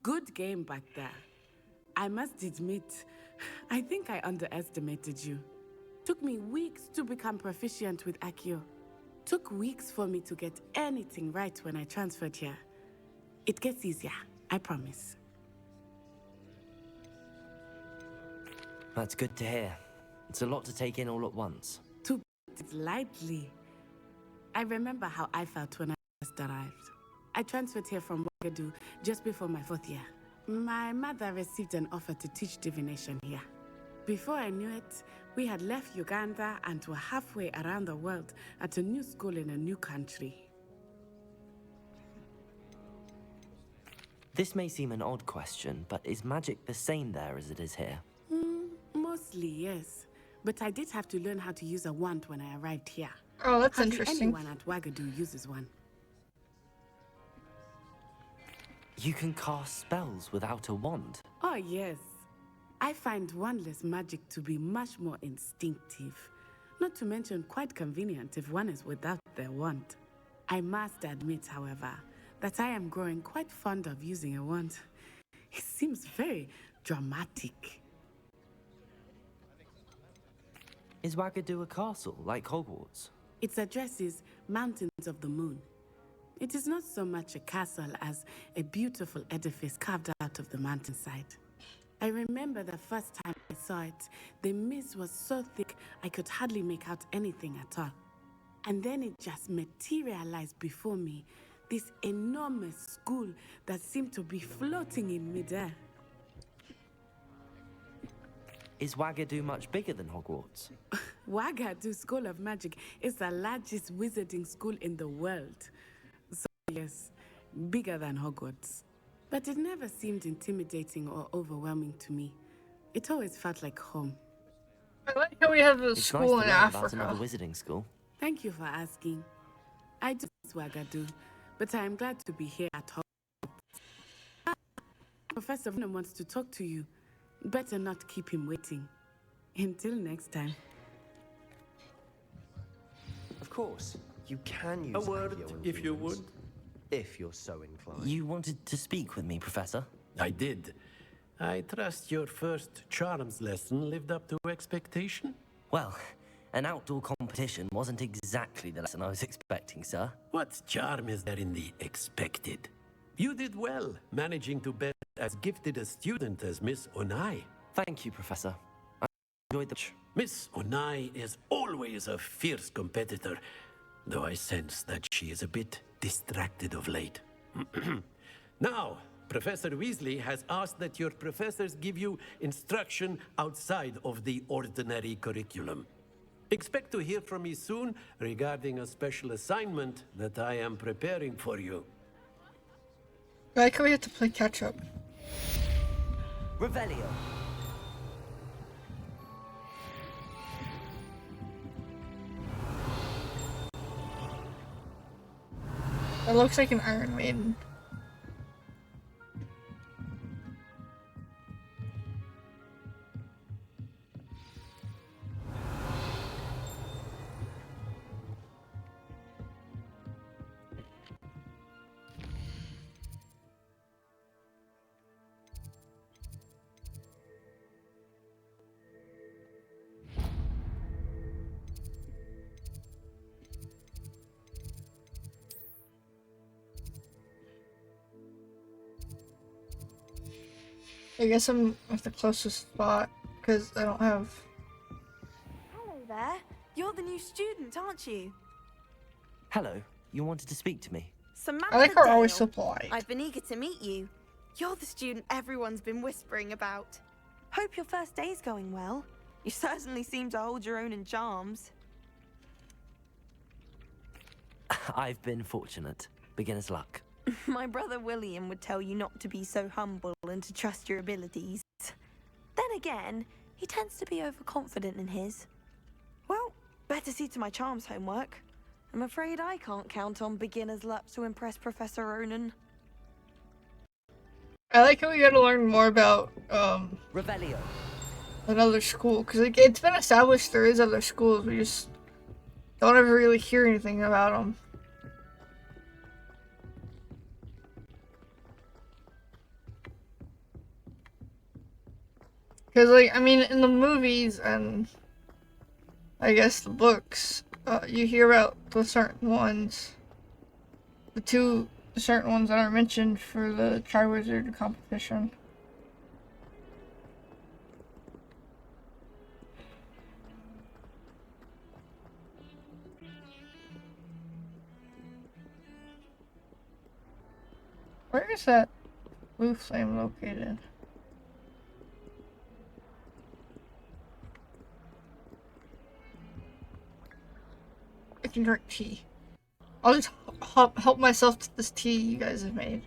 Good game back there. I must admit, I think I underestimated you. Took me weeks to become proficient with Accio. Took weeks for me to get anything right when I transferred here. It gets easier, I promise. That's good to hear. It's a lot to take in all at once. To put it lightly, I remember how I felt when I first arrived. I transferred here from Ouagadougou just before my 4th year. My mother received an offer to teach divination here. Before I knew it, we had left Uganda and were halfway around the world at a new school in a new country. This may seem an odd question, but is magic the same there as it is here? Mostly, yes. But I did have to learn how to use a wand when I arrived here. Oh, that's Hardly interesting. anyone at Ouagadougou uses one. You can cast spells without a wand? Oh, yes. I find wandless magic to be much more instinctive. Not to mention quite convenient if one is without their wand. I must admit, however, that I am growing quite fond of using a wand. It seems very dramatic. Is Ouagadougou a castle, like Hogwarts? Its address is Mountains of the Moon. It is not so much a castle as a beautiful edifice carved out of the mountainside. I remember the first time I saw it, the mist was so thick I could hardly make out anything at all. And then it just materialized before me, this enormous school that seemed to be floating in midair. Is Ouagadougou much bigger than Hogwarts? Ouagadougou School of Magic is the largest wizarding school in the world. So yes, bigger than Hogwarts. But it never seemed intimidating or overwhelming to me. It always felt like home. I like how we have a It's school nice to in learn about Africa. another wizarding school. Thank you for asking. I do miss Ouagadougou, but I am glad to be here at home. Professor Venom wants to talk to you. Better not keep him waiting. Until next time. Of course, you can use A word, Accio on if you humans, would. if you're so inclined. You wanted to speak with me, Professor? I did. I trust your first charms lesson lived up to expectation? Well, an outdoor competition wasn't exactly the lesson I was expecting, sir. What charm is there in the expected? You did well, managing to bet as gifted a student as Miss Onai. Thank you, Professor. I enjoyed the... Miss Onai is always a fierce competitor, though I sense that she is a bit distracted of late. Now, Professor Weasley has asked that your professors give you instruction outside of the ordinary curriculum. Expect to hear from me soon regarding a special assignment that I am preparing for you. I like how we have to play catch up. Revelio. It looks like an Iron Maiden. I guess I'm at the closest spot because I don't have. Hello there. You're the new student, aren't you? Hello, you wanted to speak to me? Samantha I like her always Dale. so polite. I've been eager to meet you. You're the student everyone's been whispering about. Hope your first day's going well. You certainly seem to hold your own in charms. I've been fortunate. Beginner's luck. My brother William would tell you not to be so humble and to trust your abilities. Then again, he tends to be overconfident in his. Well, better see to my charms homework. I'm afraid I can't count on beginner's luck to impress Professor Ronan. I like how we gotta learn more about, Revelio. Another school, because it's been established there is other schools, we just don't ever really hear anything about them. Because, like, I mean, in the movies and I guess the books, you hear about the certain ones. The certain ones that are mentioned for the Triwizard competition. Where is that blue flame located? I can drink tea. I'll just help myself to this tea you guys have made.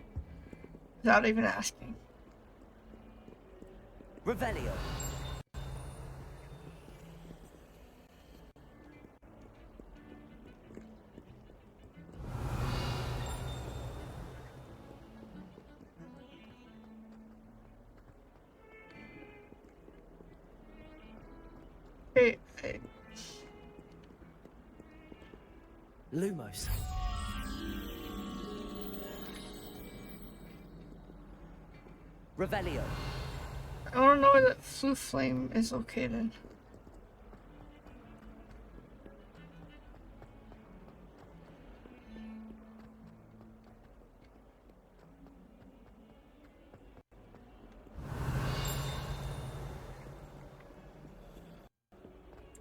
Without even asking. Revelio. Hey. Lumos. Revelio. I don't know where that blue flame is located.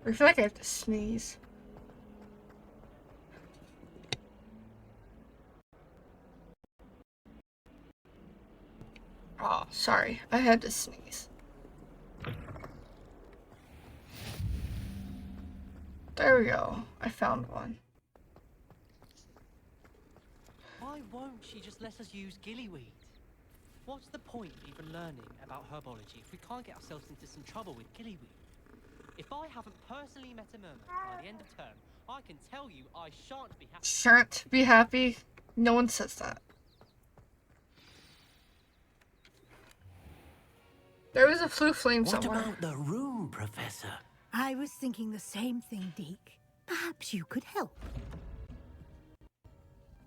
I feel like I have to sneeze. Oh, sorry. I had to sneeze. There we go. I found one. Why won't she just let us use gillyweed? What's the point of even learning about herbology if we can't get ourselves into some trouble with gillyweed? If I haven't personally met a mermaid by the end of term, I can tell you I shan't be happy. Shan't be happy? No one says that. There was a blue flame somewhere. What about the room, Professor? I was thinking the same thing, Deke. Perhaps you could help.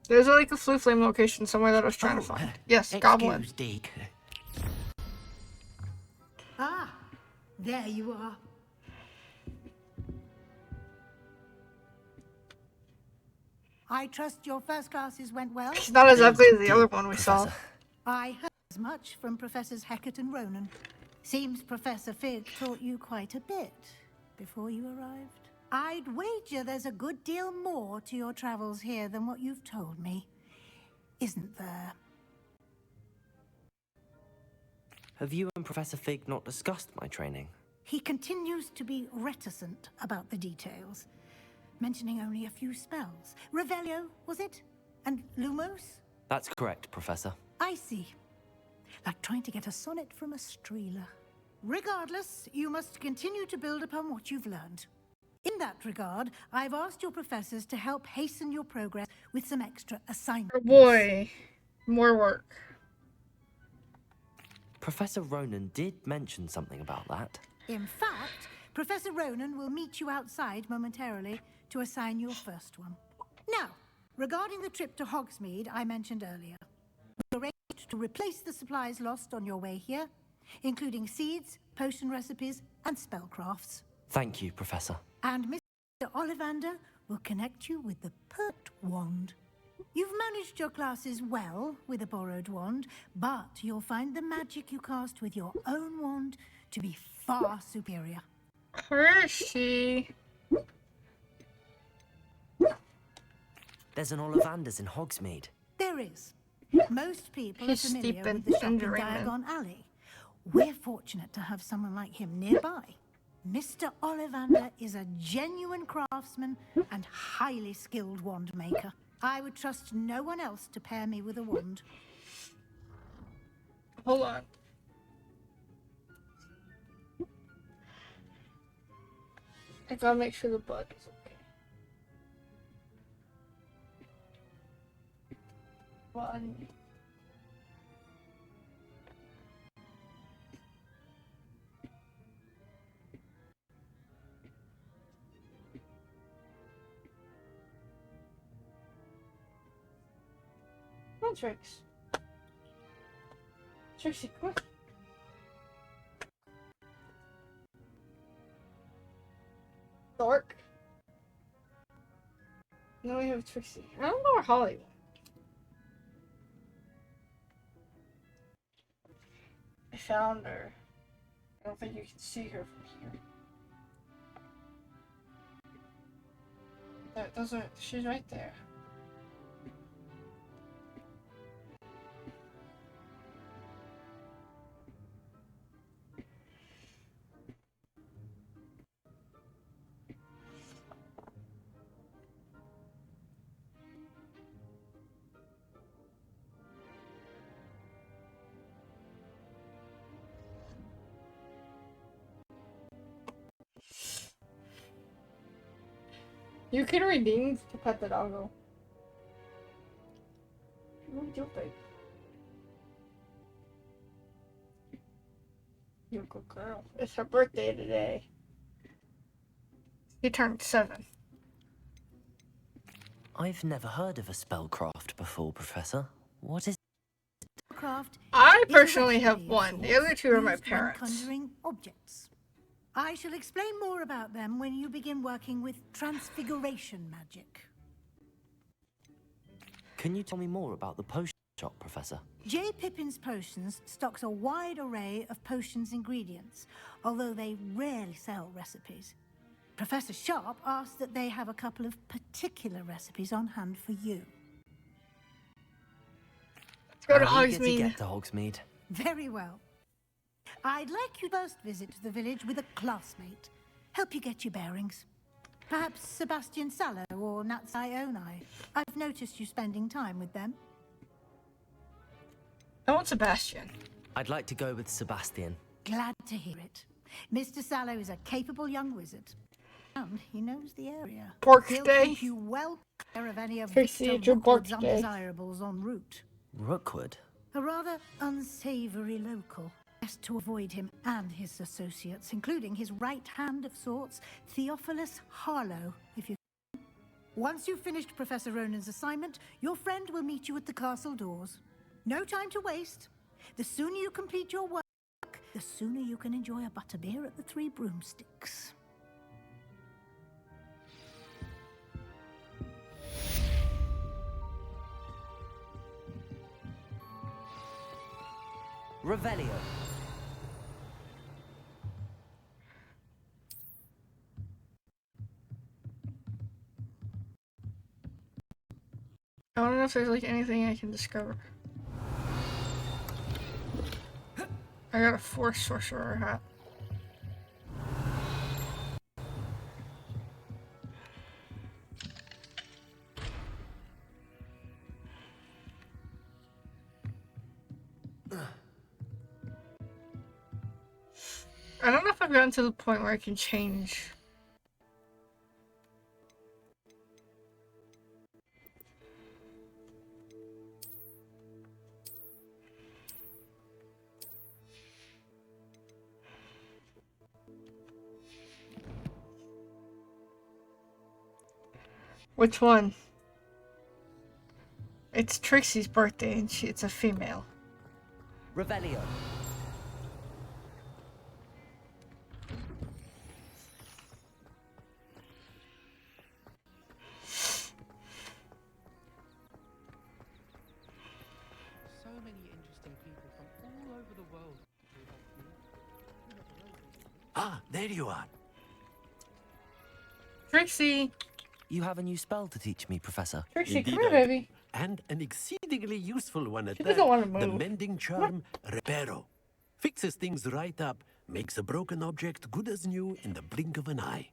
There's like a blue flame location somewhere that I was trying to find. Yes, Goblin. Deke. Ah, there you are. I trust your first classes went well? He's not as ugly as the other one we saw. I heard as much from Professors Hecat and Ronan. Seems Professor Fig taught you quite a bit before you arrived. I'd wager there's a good deal more to your travels here than what you've told me. Isn't there? Have you and Professor Fig not discussed my training? He continues to be reticent about the details, mentioning only a few spells. Revelio, was it? And Lumos? That's correct, Professor. I see. Like trying to get a sonnet from a streeler. Regardless, you must continue to build upon what you've learned. In that regard, I've asked your professors to help hasten your progress with some extra assignments. Oh boy, more work. Professor Ronan did mention something about that. In fact, Professor Ronan will meet you outside momentarily to assign your first one. Now, regarding the trip to Hogsmeade I mentioned earlier, we arranged to replace the supplies lost on your way here, including seeds, potion recipes, and spellcrafts. Thank you, Professor. And Mr. Ollivander will connect you with the perfect wand. You've managed your classes well with a borrowed wand, but you'll find the magic you cast with your own wand to be far superior. Where is she? There's an Ollivander's in Hogsmeade. There is. Most people He's are familiar steep in with the shop in Enderman. Diagon Alley. We're fortunate to have someone like him nearby. Mr. Ollivander is a genuine craftsman and highly skilled wand maker. I would trust no one else to pair me with a wand. Hold on. I gotta make sure the bug is okay. One. Come on, Trix. Trixie, come on. Dork. Now we have Trixie. I don't know where Holly went. I found her. I don't think you can see her from here. That doesn't. She's right there. You can redeem to pet the doggo. What are you doing? You're a good girl. It's her birthday today. He turned 7. I've never heard of a spellcraft before, Professor. What is Craft I is a personally have recipe of one. The sorts other 2 are my used when parents. conjuring objects. I shall explain more about them when you begin working with transfiguration magic. Can you tell me more about the potion shop, Professor? J. Pippin's Potions stocks a wide array of potions ingredients, although they rarely sell recipes. Professor Sharp asked that they have a couple of particular recipes on hand for you. Let's go to I'm eager to Hogsmeade. get to Hogsmeade. Very well. I'd like you to first visit the village with a classmate. Help you get your bearings. Perhaps Sebastian Sallow or Natsai Onai. I've noticed you spending time with them. I want Sebastian. I'd like to go with Sebastian. Glad to hear it. Mr. Sallow is a capable young wizard. And he knows the area. Pork He'll day. keep you well clear of any of Trixie, Victor it's your pork Rookwood's day. undesirables en route. Rookwood? A rather unsavory local. Best to avoid him and his associates, including his right hand of sorts, Theophilus Harlow, if you can. Once you've finished Professor Ronan's assignment, your friend will meet you at the castle doors. No time to waste. The sooner you complete your work, the sooner you can enjoy a butterbeer at the Three Broomsticks. Revelio. I don't know if there's like anything I can discover. I got a Force Sorcerer hat. I don't know if I've gotten to the point where I can change. Which one? It's Trixie's birthday and it's a female. Revelio. So many interesting people from all over the world. Ah, there you are. Trixie! You have a new spell to teach me, Professor. Trixie, Indeed, come here, baby. And an exceedingly useful one at She that. doesn't want to The move. mending charm, Reparo. Fixes things right up, makes a broken object good as new in the blink of an eye.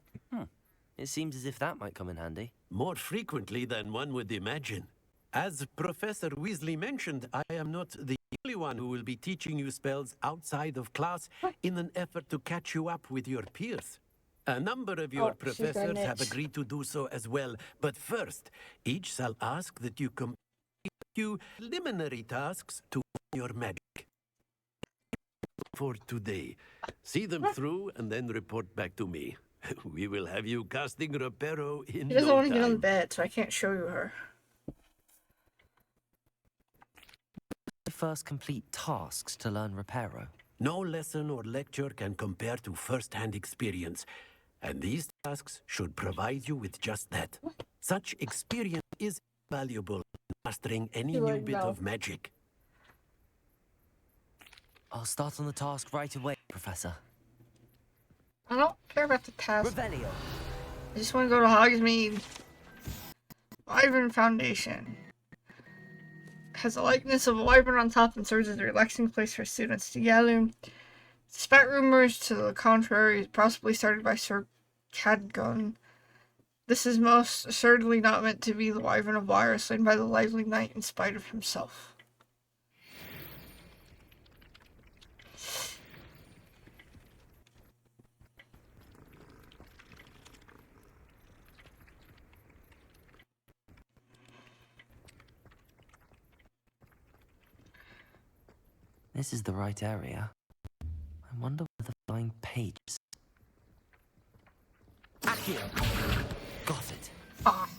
It seems as if that might come in handy. More frequently than one would imagine. As Professor Weasley mentioned, I am not the only one who will be teaching you spells outside of class in an effort to catch you up with your peers. A number of your Oh, she's got professors an have itch. agreed to do so as well, but first, each shall ask that you complete a few preliminary tasks to your magic. For today, see them through and then report back to me. We will have you casting Reparo in She doesn't no want to get on the time. bed, so I can't show you her. The first complete tasks to learn Reparo. No lesson or lecture can compare to first-hand experience, and these tasks should provide you with just that. Such experience is valuable in mastering any You new wouldn't bit know. of magic. I'll start on the task right away, Professor. I don't care about the task. Revelio. I just want to go to Hogsmeade. Wyvern Foundation. Has a likeness of a wyvern on top and serves as a relaxing place for students to gather. Despite rumors to the contrary, possibly started by Sir Cadgun. This is most assuredly not meant to be the wyvern of wire slain by the lively knight in spite of himself. This is the right area. I wonder where the flying page is. Accio! Got it. Ah.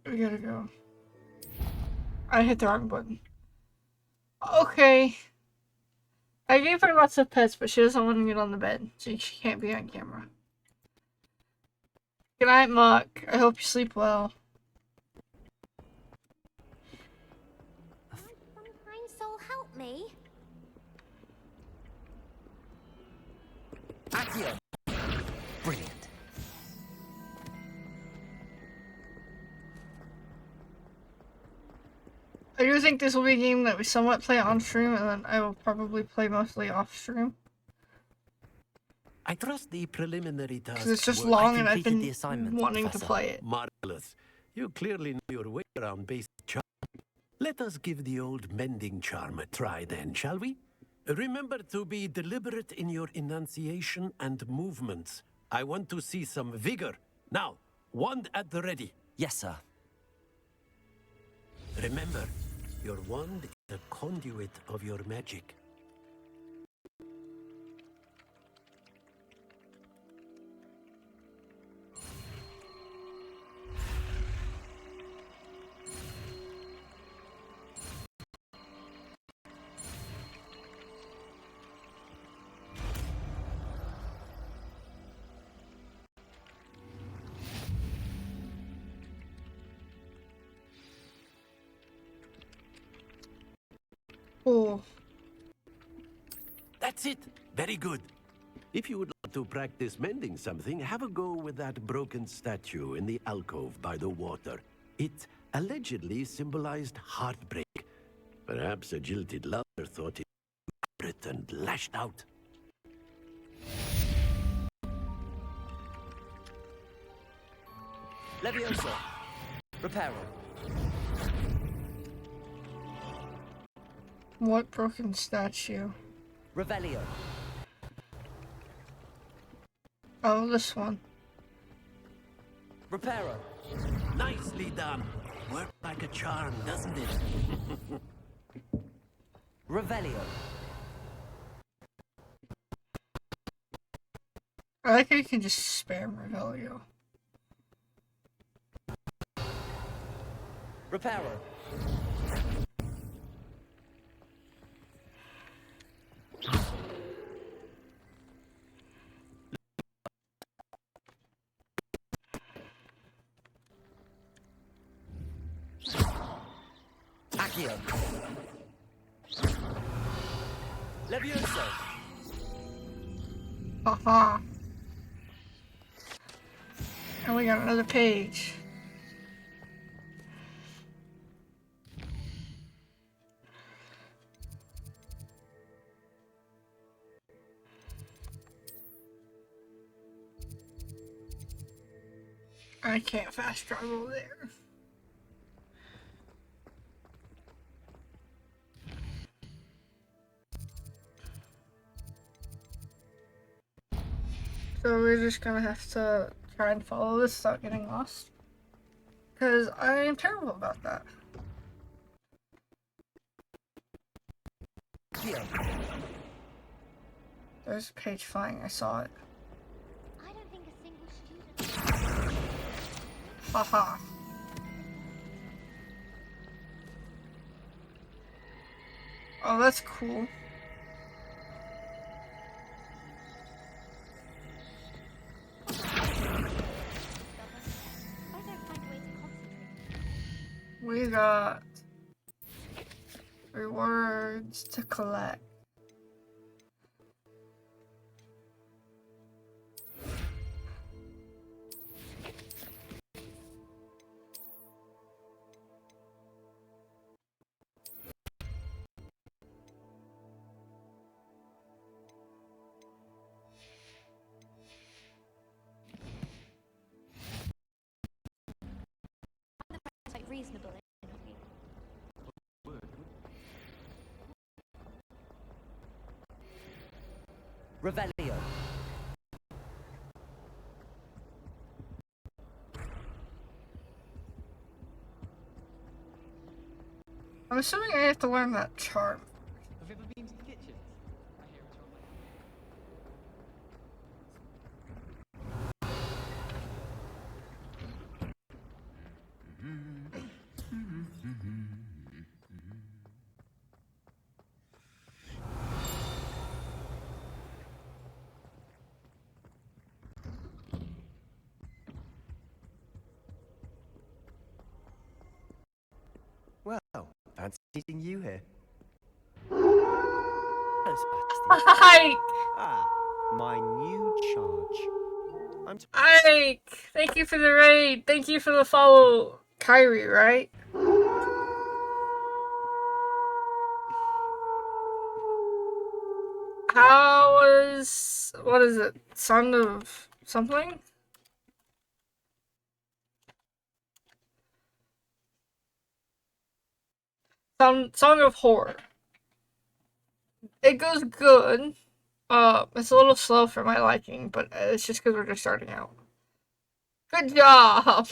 We gotta go. I hit the wrong button. Okay. I gave her lots of pets, but she doesn't want to get on the bed, so she can't be on camera. Good night, Muck. I hope you sleep well. Kind soul, help me. Accio! Brilliant. I do think this will be a game that we somewhat play on stream, and then I will probably play mostly off stream. I trust the preliminary tasks. Because it's just were- long I and I've completed been the assignment, wanting Professor. to play it. Marvelous. You clearly know your way around basic charm. Let us give the old mending charm a try then, shall we? Remember to be deliberate in your enunciation and movements. I want to see some vigor. Now, wand at the ready. Yes, sir. Remember, your wand is the conduit of your magic. Oh. That's it. Very good. If you would like to practice mending something, have a go with that broken statue in the alcove by the water. It allegedly symbolized heartbreak. Perhaps a jilted lover thought it and lashed out. Leviosa. Reparo. What broken statue? Revelio. Oh, this one. Reparo. Nicely done. Worked like a charm, doesn't it? Revelio. I like how you can just spam Revelio. Reparo. Accio. Levioso. Haha. And we got another page. I can't fast travel there. So we're just gonna have to try and follow this without getting lost. Because I am terrible about that. There's a page flying, I saw it. I don't think a single student. Haha. Oh, that's cool. We got rewards to collect. Quite reasonable. Revelio. I'm assuming I have to learn that charm. Have you ever been to the kitchens? I hear it's Well, fancy meeting you here. Hello, Sebastian. Ike! Ah, my new charge. Ike! Thank you for the raid. Thank you for the follow. Kyrie, right? How was... what is it? Song of something? Song of Horror. It goes good. It's a little slow for my liking, but it's just because we're just starting out. Good job!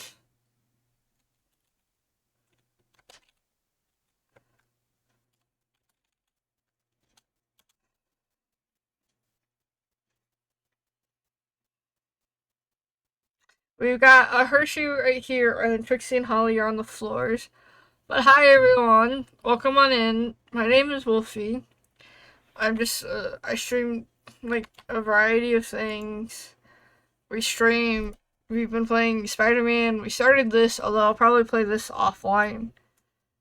We've got a Hershey right here, and Trixie and Holly are on the floors. But hi everyone, welcome on in. My name is Wolfie. I'm just, I stream like a variety of things. We've been playing Spider-Man. We started this, although I'll probably play this offline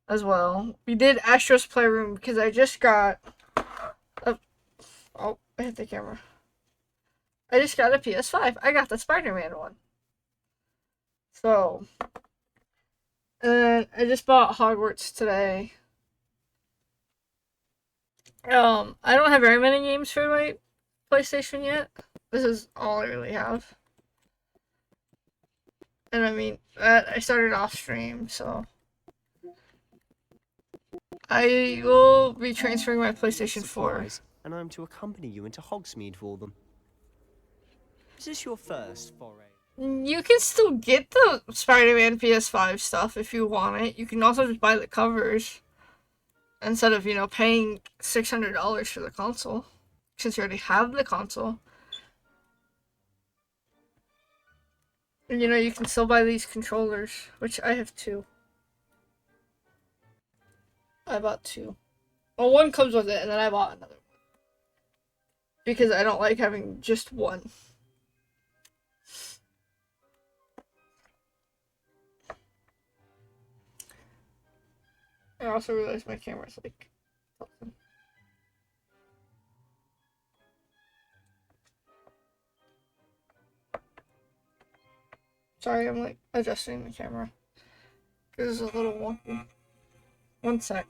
as well. We did Astro's Playroom because I just got oh, I hit the camera. I just got a PS5. I got the Spider-Man one. So, and I just bought Hogwarts today. I don't have very many games for my PlayStation yet. This is all I really have. And I mean, I started off stream, so I will be transferring my PlayStation 4. And I'm to accompany you into Hogsmeade for them. Is this your first foray? You can still get the Spider-Man PS5 stuff if you want it. You can also just buy the covers instead of, paying $600 for the console, since you already have the console. And you can still buy these controllers, which I have 2. I bought 2. Well, one comes with it, and then I bought another one. Because I don't like having just one. I also realized my camera's like... Sorry, I'm like adjusting the camera. This is a little wonky. One sec.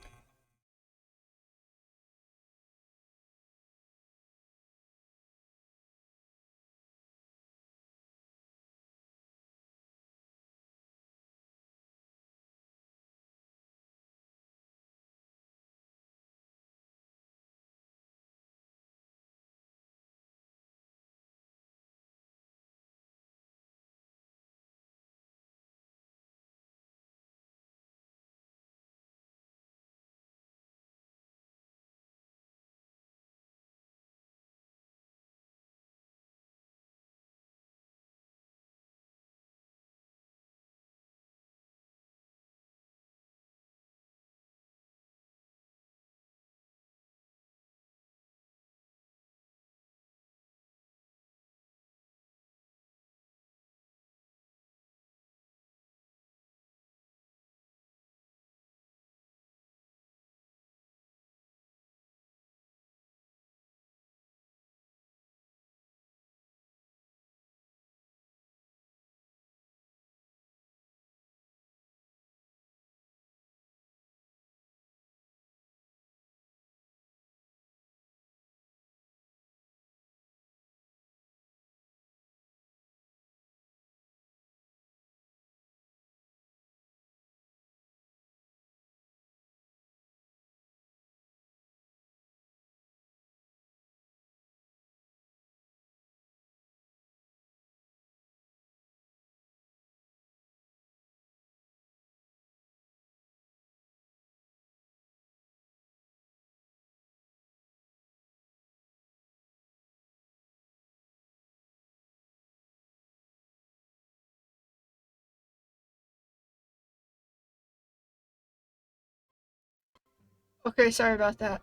Okay, sorry about that.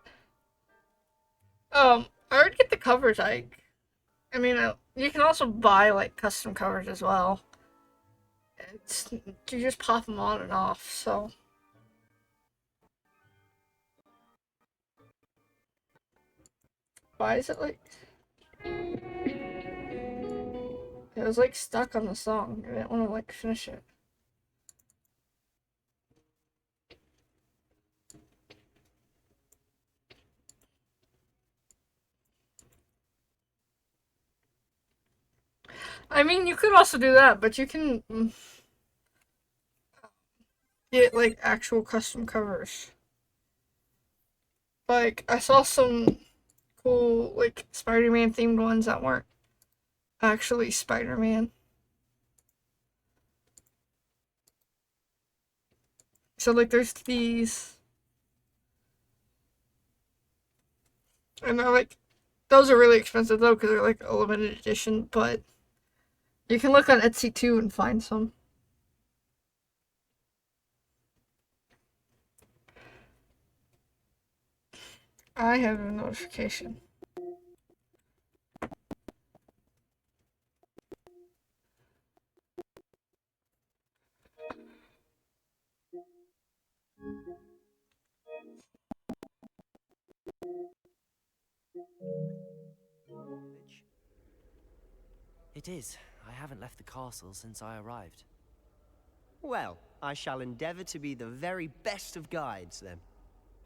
I would get the covers. I mean, you can also buy like custom covers as well. It's you just pop them on and off. So why is it like it was like stuck on the song? I didn't want to like finish it. I mean, you could also do that, but you can get like actual custom covers. Like I saw some cool like Spider-Man themed ones that weren't actually Spider-Man. So like there's these, and they're like those are really expensive though because they're like a limited edition. But you can look on Etsy too and find some. I have a notification. It is. I haven't left the castle since I arrived. Well, I shall endeavor to be the very best of guides, then.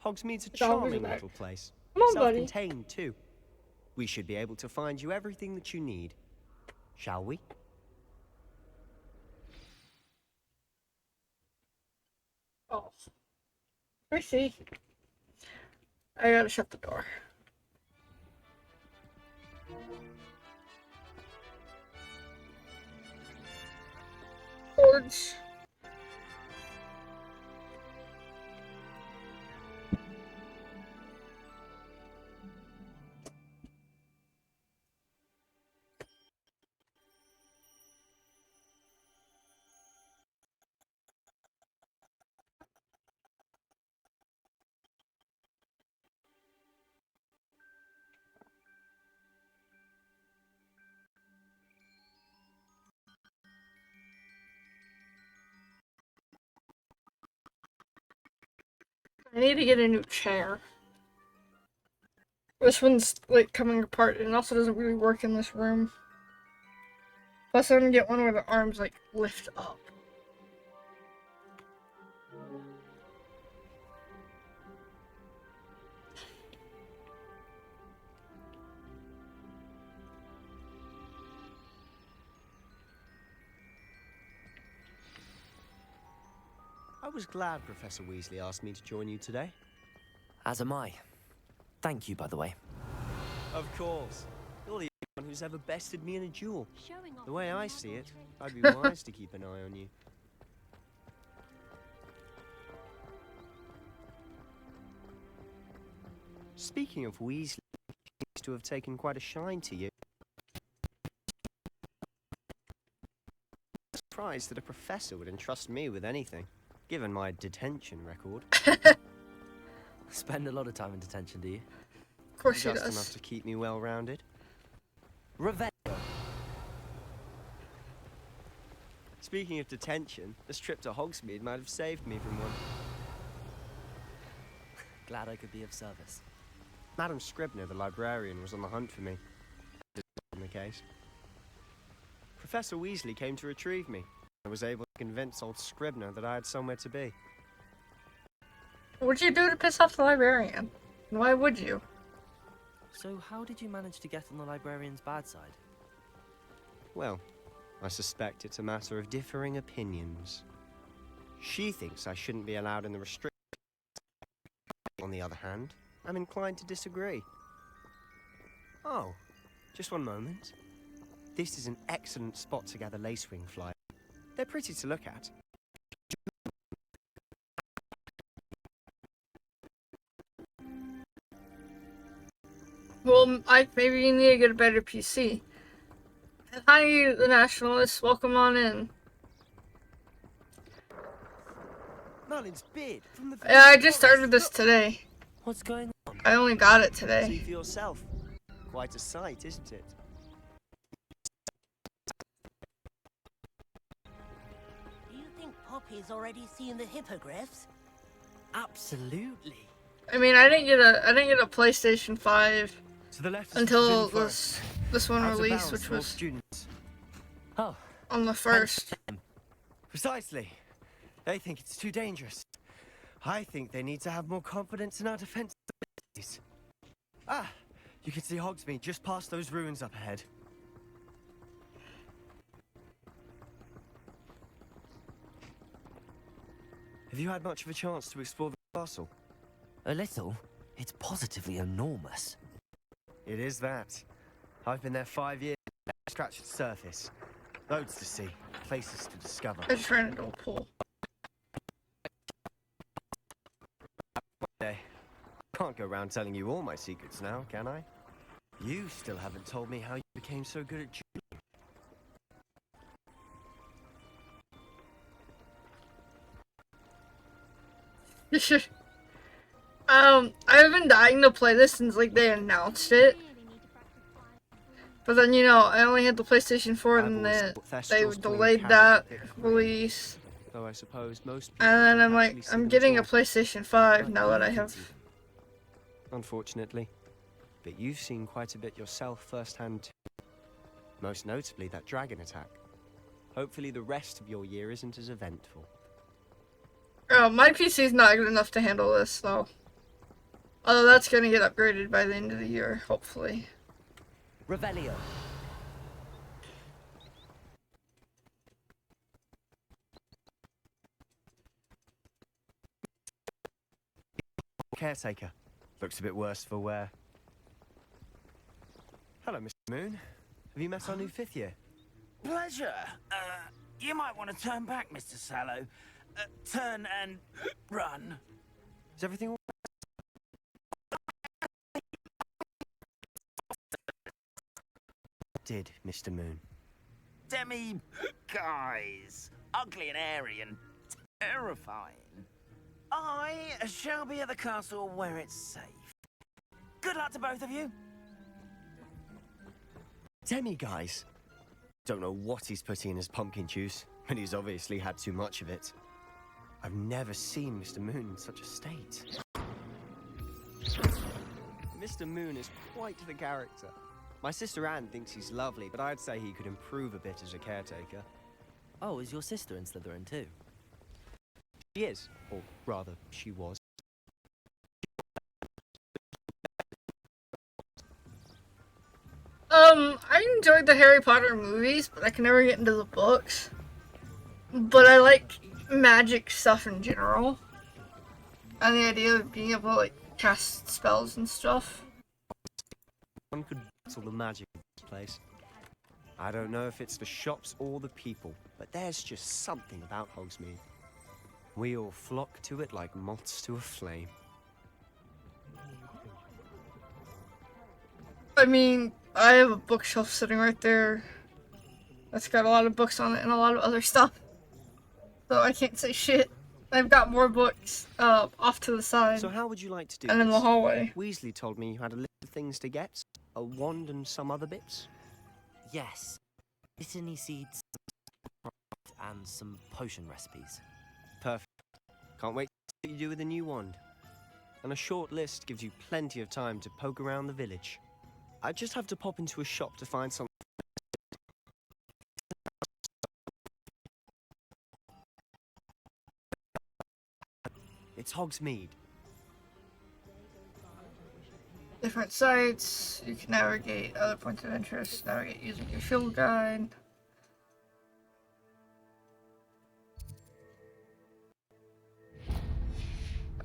Hogsmeade's a It's always charming back. little place. Come on, buddy. Self-contained, too. We should be able to find you everything that you need. Shall we? Oh. I see. I gotta shut the door. Forge. I need to get a new chair. This one's like coming apart and also doesn't really work in this room. Plus I'm gonna get one where the arms like lift up. I was glad Professor Weasley asked me to join you today. As am I. Thank you, by the way. Of course. You're the only one who's ever bested me in a duel. The way I see it, I'd be wise to keep an eye on you. Speaking of Weasley, he seems to have taken quite a shine to you. I'm surprised that a professor would entrust me with anything, given my detention record. Spend a lot of time in detention, do you? Of course he Just does. enough to keep me well-rounded. Revenge. Speaking of detention, this trip to Hogsmeade might have saved me from one. Glad I could be of service. Madam Scribner, the librarian, was on the hunt for me. This is the case. Professor Weasley came to retrieve me. I was able to convince old Scribner that I had somewhere to be. What'd you do to piss off the librarian? And why would you? So how did you manage to get on the librarian's bad side? Well, I suspect it's a matter of differing opinions. She thinks I shouldn't be allowed in the restrictions. On the other hand, I'm inclined to disagree. Oh, just one moment. This is an excellent spot to gather lacewing flies. They're pretty to look at. Well, maybe you need to get a better PC. Hi, the Nationalists. Welcome on in. Merlin's beard from the. Yeah, I just started this today. What's going on? I only got it See today. for yourself. Quite a sight, isn't it? Do you think Poppy's already seen the hippogriffs? Absolutely. I mean, I didn't get a PlayStation 5 To the left until this one released, which was students. Oh, on the 1st. Precisely. They think it's too dangerous. I think they need to have more confidence in our defense abilities. Ah, you can see Hogsmeade just past those ruins up ahead. Have you had much of a chance to explore the castle? A little. It's positively enormous. It is that. I've been there 5 years, scratched the surface. Loads to see, places to discover. I just ran into a pool. Can't go around telling you all my secrets now, can I? You still haven't told me how you became so good at I've been dying to play this since like they announced it. But then, you know, I only had the PlayStation 4 and then they delayed that release. Though I suppose most and then I'm like, I'm getting a PlayStation 5 now that I have. Unfortunately. But you've seen quite a bit yourself firsthand too. Most notably that dragon attack. Hopefully the rest of your year isn't as eventful. Oh, my PC's not good enough to handle this though. Although that's gonna get upgraded by the end of the year, hopefully. Revelio. Caretaker. Looks a bit worse for wear. Hello, Mr. Moon. Have you met our new 5th year? Pleasure. You might want to turn back, Mr. Sallow. Turn and run. Is everything all did, Mr. Moon? Demi guys. Ugly and airy and terrifying. I shall be at the castle where it's safe. Good luck to both of you. Demi, guys. Don't know what he's putting in his pumpkin juice, but he's obviously had too much of it. I've never seen Mr. Moon in such a state. Mr. Moon is quite the character. My sister Anne thinks he's lovely, but I'd say he could improve a bit as a caretaker. Oh, is your sister in Slytherin too? She is, or rather, she was. I enjoyed the Harry Potter movies, but I can never get into the books. But I like magic stuff in general. And the idea of being able to, like, cast spells and stuff. One could battle the magic in this place. I don't know if it's the shops or the people, but there's just something about Hogsmeade. We all flock to it like moths to a flame. I mean, I have a bookshelf sitting right there that's got a lot of books on it and a lot of other stuff. So I can't say shit. I've got more books off to the side. So how would you like to do and this? in the hallway. Weasley told me you had a list of things to get. A wand and some other bits. Yes. Litany seeds and some potion recipes. Perfect. Can't wait to see what you do with the new wand. And a short list gives you plenty of time to poke around the village. I just have to pop into a shop to find something. It's Hogsmeade. Different sites, you can navigate other points of interest, navigate using your field guide.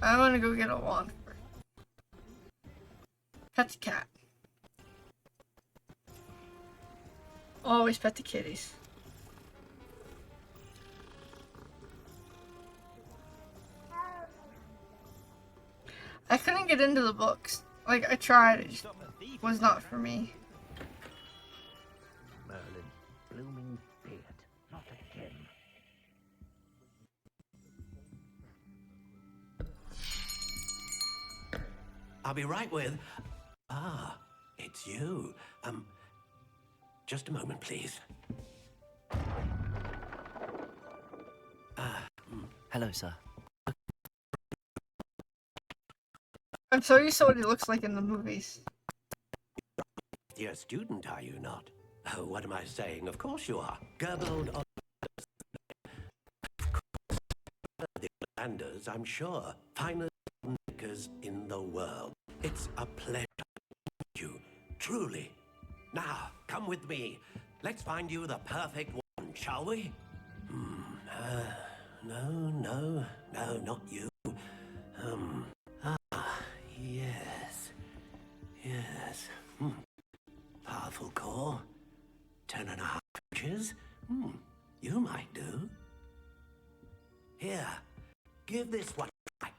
I'm gonna go get a wand. Pet the cat. Always pet the kitties. I couldn't get into the books. Like, I tried, it just was not for me. Merlin, blooming beard, not again. I'll be right with... Ah, it's you. Just a moment, please. Hello, sir. I'm so used to what he looks like in the movies. You're a student, are you not? Oh, what am I saying? Of course you are. Gerbold of the Landers, I'm sure. Finest makers in the world. It's a pleasure to meet you, truly. Now, come with me. Let's find you the perfect one, shall we? No, not you. Yes. Powerful core. 10.5 inches. You might do. Here, give this one a try.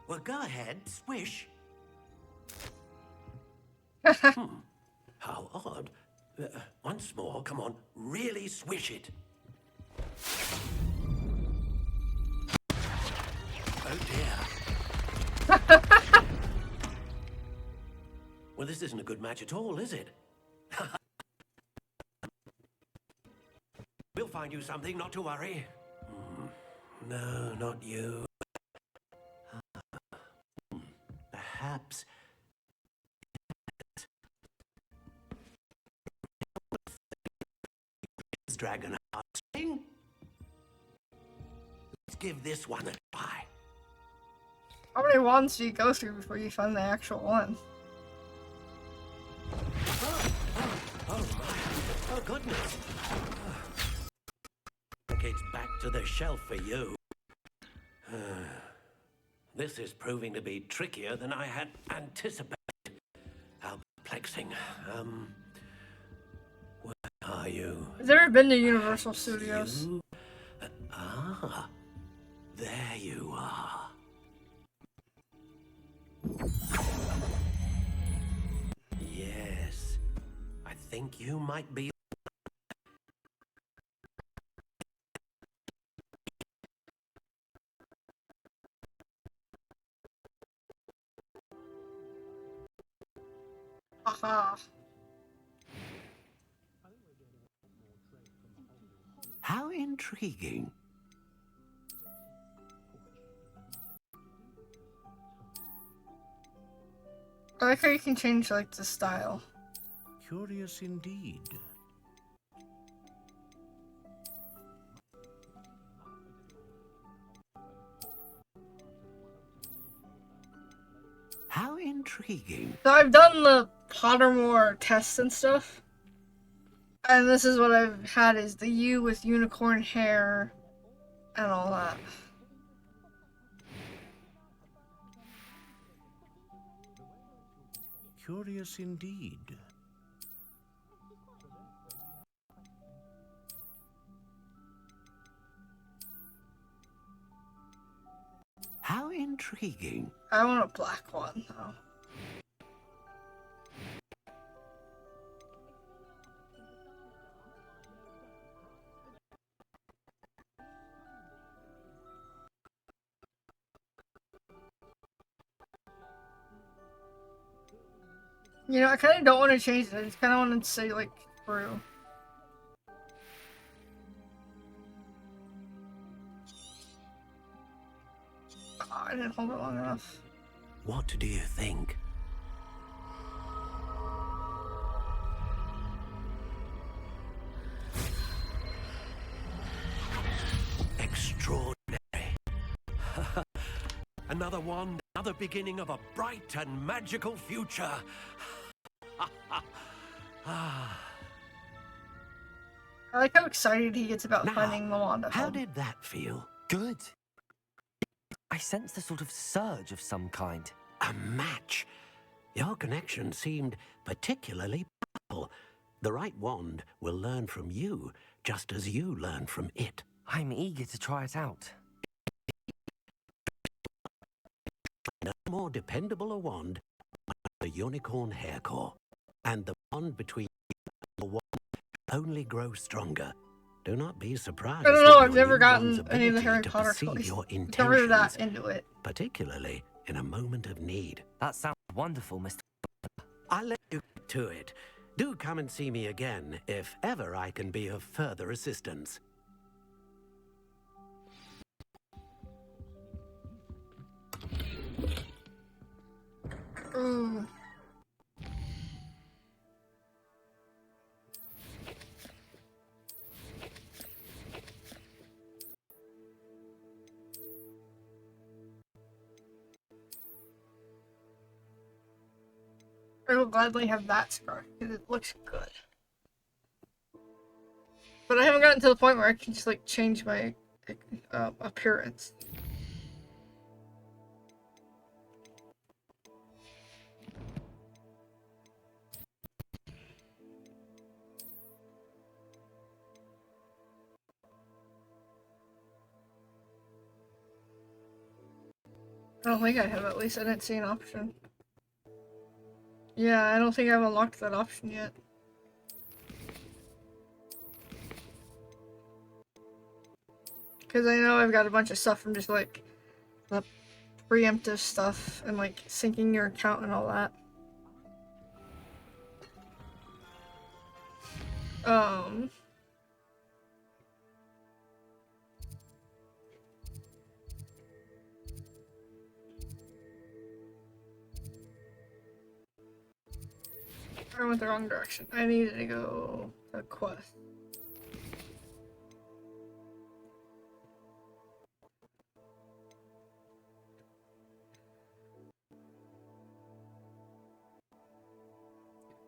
Well, go ahead, swish. How odd. Once more, come on, really swish it. Oh dear. Well, this isn't a good match at all, is it? We'll find you something, not to worry. No, not you. Perhaps... Dragon heartstring? Let's give this one a try. How many wands do you go through before you find the actual one? Oh goodness. Okay, it's back to the shelf for you. This is proving to be trickier than I had anticipated. How perplexing. Where are you? I've never been to Universal Studios. There you are. Yes, I think you might be. Aha. How intriguing. I like how you can change, like, the style. Curious indeed. How intriguing. So I've done the Pottermore tests and stuff. And this is what I've had is the U with unicorn hair and all that. Curious indeed. How intriguing. I want a black one, though. You know, I kind of don't want to change it. I just kind of want to say, like, brew. Oh, I didn't hold it long enough. What do you think? Extraordinary. Another wand, another beginning of a bright and magical future. I like how excited he gets about finding the wand. How did that feel? Good. I sensed a sort of surge of some kind. A match. Your connection seemed particularly powerful. The right wand will learn from you, just as you learn from it. I'm eager to try it out. No more dependable a wand than the unicorn hair core. And the bond between you and the wand only grows stronger. Do not be surprised. I don't know, at I've your never new one's gotten any of the ability Harry to Potter perceive toys. your Never that intentions, into it. particularly in a moment of need. That sounds wonderful, Mr. I'll let you get to it. Do come and see me again if ever I can be of further assistance. Ooh. I will gladly have that scar because it looks good. But I haven't gotten to the point where I can just like change my appearance. I don't think I have, at least I didn't see an option. Yeah, I don't think I've unlocked that option yet. Because I know I've got a bunch of stuff from just like the preemptive stuff and like syncing your account and all that. I went the wrong direction. I needed to go to quest.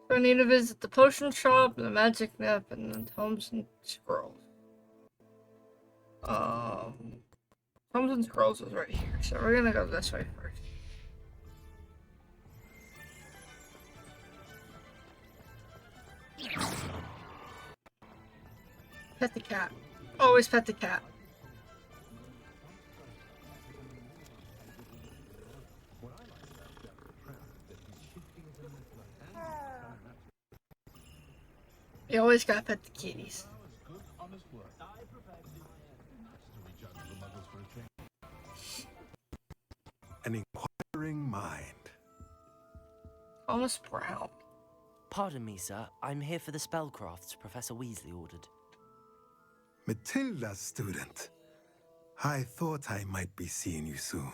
So I need to visit the potion shop, the magic nip, and the tomes and scrolls. Tomes and scrolls is right here, so we're gonna go this way first. Pet the cat. Always pet the cat. You always gotta pet the kitties. An inquiring mind. Thomas Brown. Pardon me, sir. I'm here for the spellcrafts Professor Weasley ordered. Matilda's student. I thought I might be seeing you soon.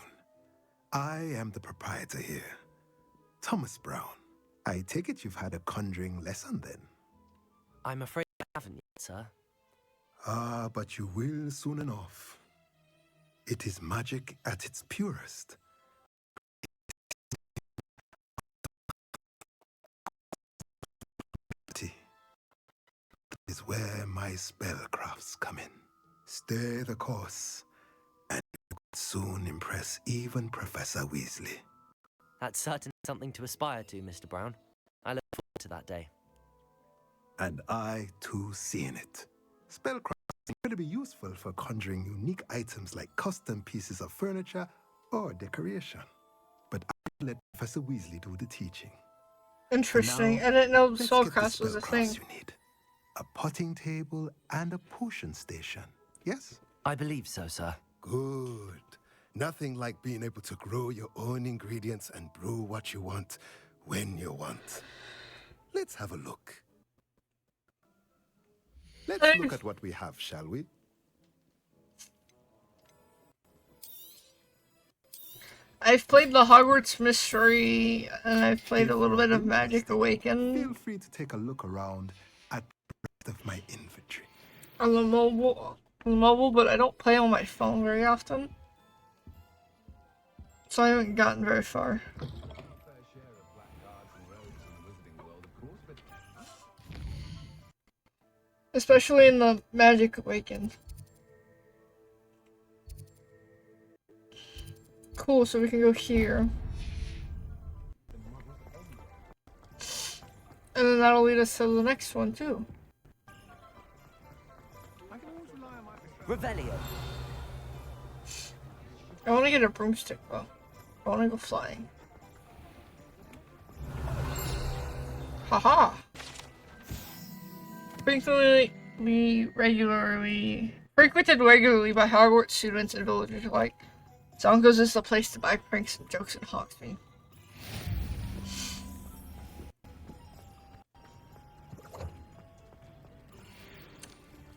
I am the proprietor here, Thomas Brown. I take it you've had a conjuring lesson then? I'm afraid I haven't yet, sir. Ah, but you will soon enough. It is magic at its purest. That is where my spellcrafts come in. Stay the course, and you could soon impress even Professor Weasley. That's certainly something to aspire to, Mr. Brown. I look forward to that day. And I, too, seeing it. Spellcraft is incredibly useful for conjuring unique items like custom pieces of furniture or decoration. But I let Professor Weasley do the teaching. Interesting. Now, I didn't know the let's soul get the cross was a thing. spellcrafts you need. A potting table and a potion station, yes? I believe so, sir. Good. Nothing like being able to grow your own ingredients and brew what you want when you want. Let's have a look. Let's look at what we have, shall we? I've played the Hogwarts Mystery, and I've played a little bit of Magic Awakened. Feel free to take a look around at the rest of my inventory. On the mobile, but I don't play on my phone very often. So I haven't gotten very far. Especially in the Magic Awakened. Cool, so we can go here. And then that'll lead us to the next one, too. Revelio. I want to get a broomstick, though. I want to go flying. Haha! Thankfully, frequented regularly by Hogwarts students and villagers alike. Zonko's is the place to buy pranks and jokes in Hogsmeade.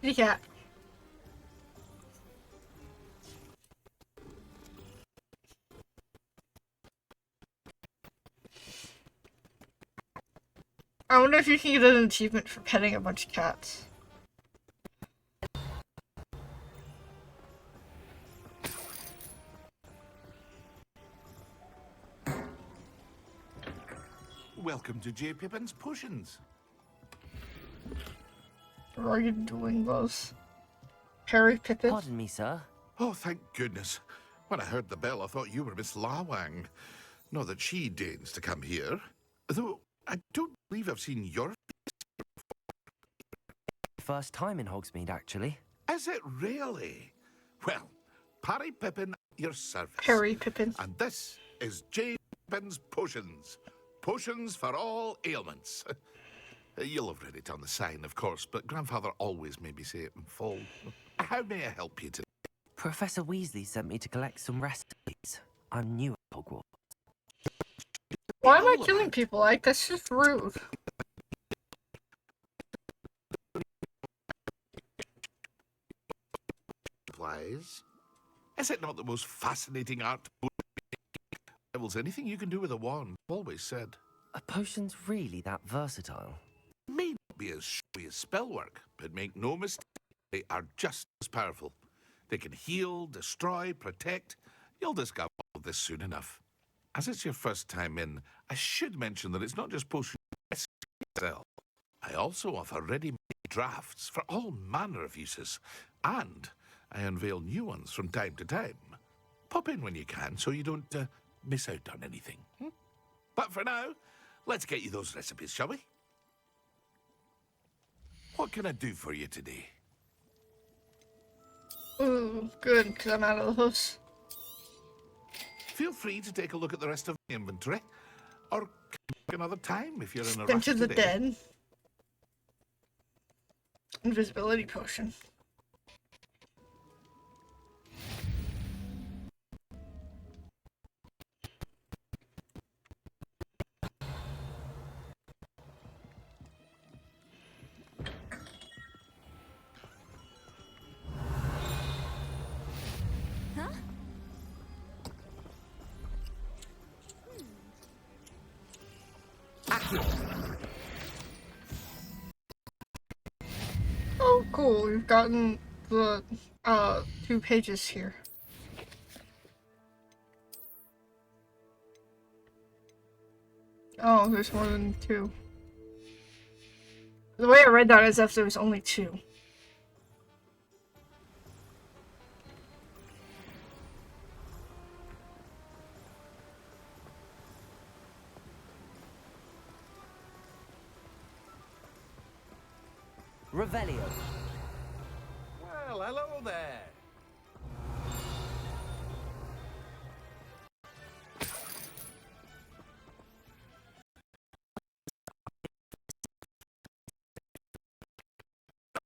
Kitty cat. I wonder if you can get an achievement for petting a bunch of cats. Welcome to J. Pippin's Potions. What are you doing, those? Harry Pippin? Pardon me, sir. Oh, thank goodness. When I heard the bell, I thought you were Miss Lawang. Not that she deigns to come here. Though, I don't believe I've seen your First time in Hogsmeade, actually. Is it really? Well, Parry Pippin at your service. Harry Pippin. And this is J. Pippin's Potions. Potions for all ailments. You'll have read it on the sign, of course, but Grandfather always made me say it in full. How may I help you today? Professor Weasley sent me to collect some recipes. I'm new at Hogwarts. Why am I killing people? Like, that's just rude. Supplies? Is it not the most fascinating art rivals anything you can do with a wand? I've always said. Are potions really that versatile? May not be as showy as spellwork, but make no mistake, they are just as powerful. They can heal, destroy, protect. You'll discover all this soon enough. As it's your first time in, I should mention that it's not just potions I sell. I also offer ready-made drafts for all manner of uses, and I unveil new ones from time to time. Pop in when you can so you don't miss out on anything. But for now, let's get you those recipes, shall we? What can I do for you today? Ooh, good, because I'm out of the house. Feel free to take a look at the rest of the inventory, or come back another time if you're in a rush Into the today. den. Invisibility potion. Huh? Oh, cool. We've gotten the 2 pages here. Oh, there's more than 2. The way I read that is if there was only 2. Revelio. Well, hello there.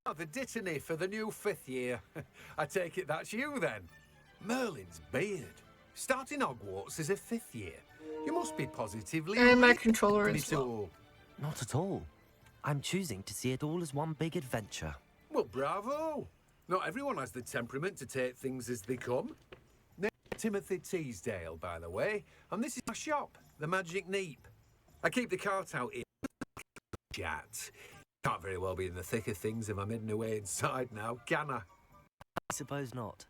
Oh, the dittany for the new 5th year. I take it that's you then. Merlin's beard. Starting Hogwarts as a 5th year. You must be positively... And my controller ready as to- well. Not at all. I'm choosing to see it all as one big adventure. Well, bravo. Not everyone has the temperament to take things as they come. Name's Timothy Teasdale, by the way, and this is my shop, the Magic Neep. I keep the cart out here. Chat. Can't very well be in the thick of things if I'm hidden away inside now, can I? I suppose not.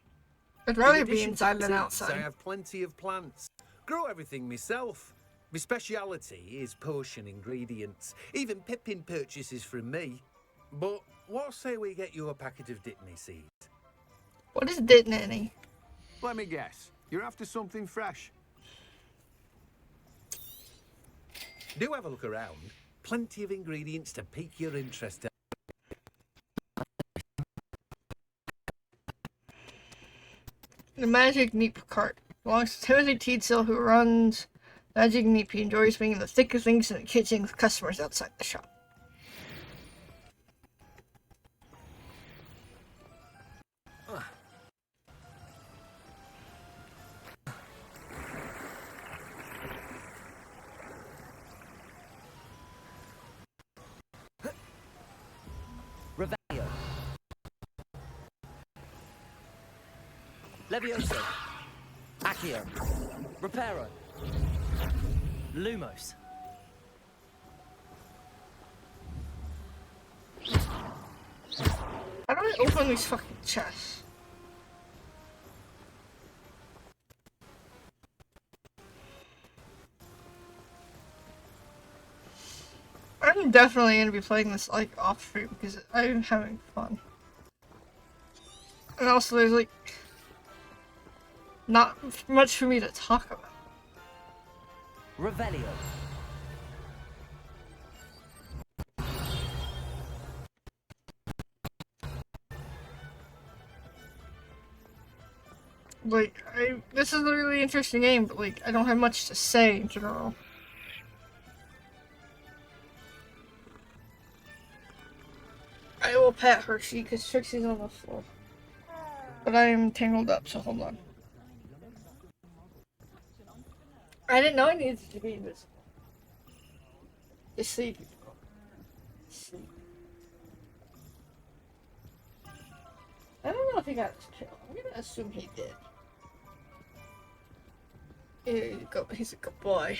I'd rather In be addition to inside than teas, outside. I have plenty of plants. Grow everything myself. My speciality is potion ingredients. Even Pippin purchases from me. But what say we get you a packet of Dittany seeds? What is Dittany? Let me guess. You're after something fresh. Do have a look around. Plenty of ingredients to pique your interest. The Magic Neep cart belongs to Timothy Teasdale, who runs Magic Neep. He enjoys being in the thick of things in the kitchen with customers outside the shop. Levioso. Accio. Reparo. Lumos. How do I open these fucking chests? I'm definitely gonna be playing this like off stream because I'm having fun. And also there's like not much for me to talk about. Revelio. Like, this is a really interesting game, but like, I don't have much to say in general. I will pet Hershey because Trixie's on the floor. But I am tangled up, so hold on. I didn't know I needed to be invisible. Just sleep. Sleep. I don't know if he got his kill. I'm gonna assume he did. Here you go. He's a good boy.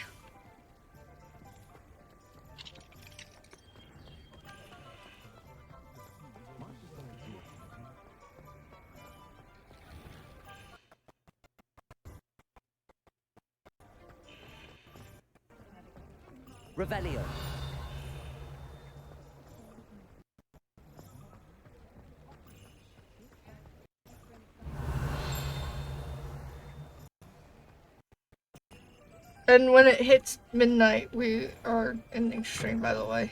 Revelio. And when it hits midnight, we are ending stream, by the way.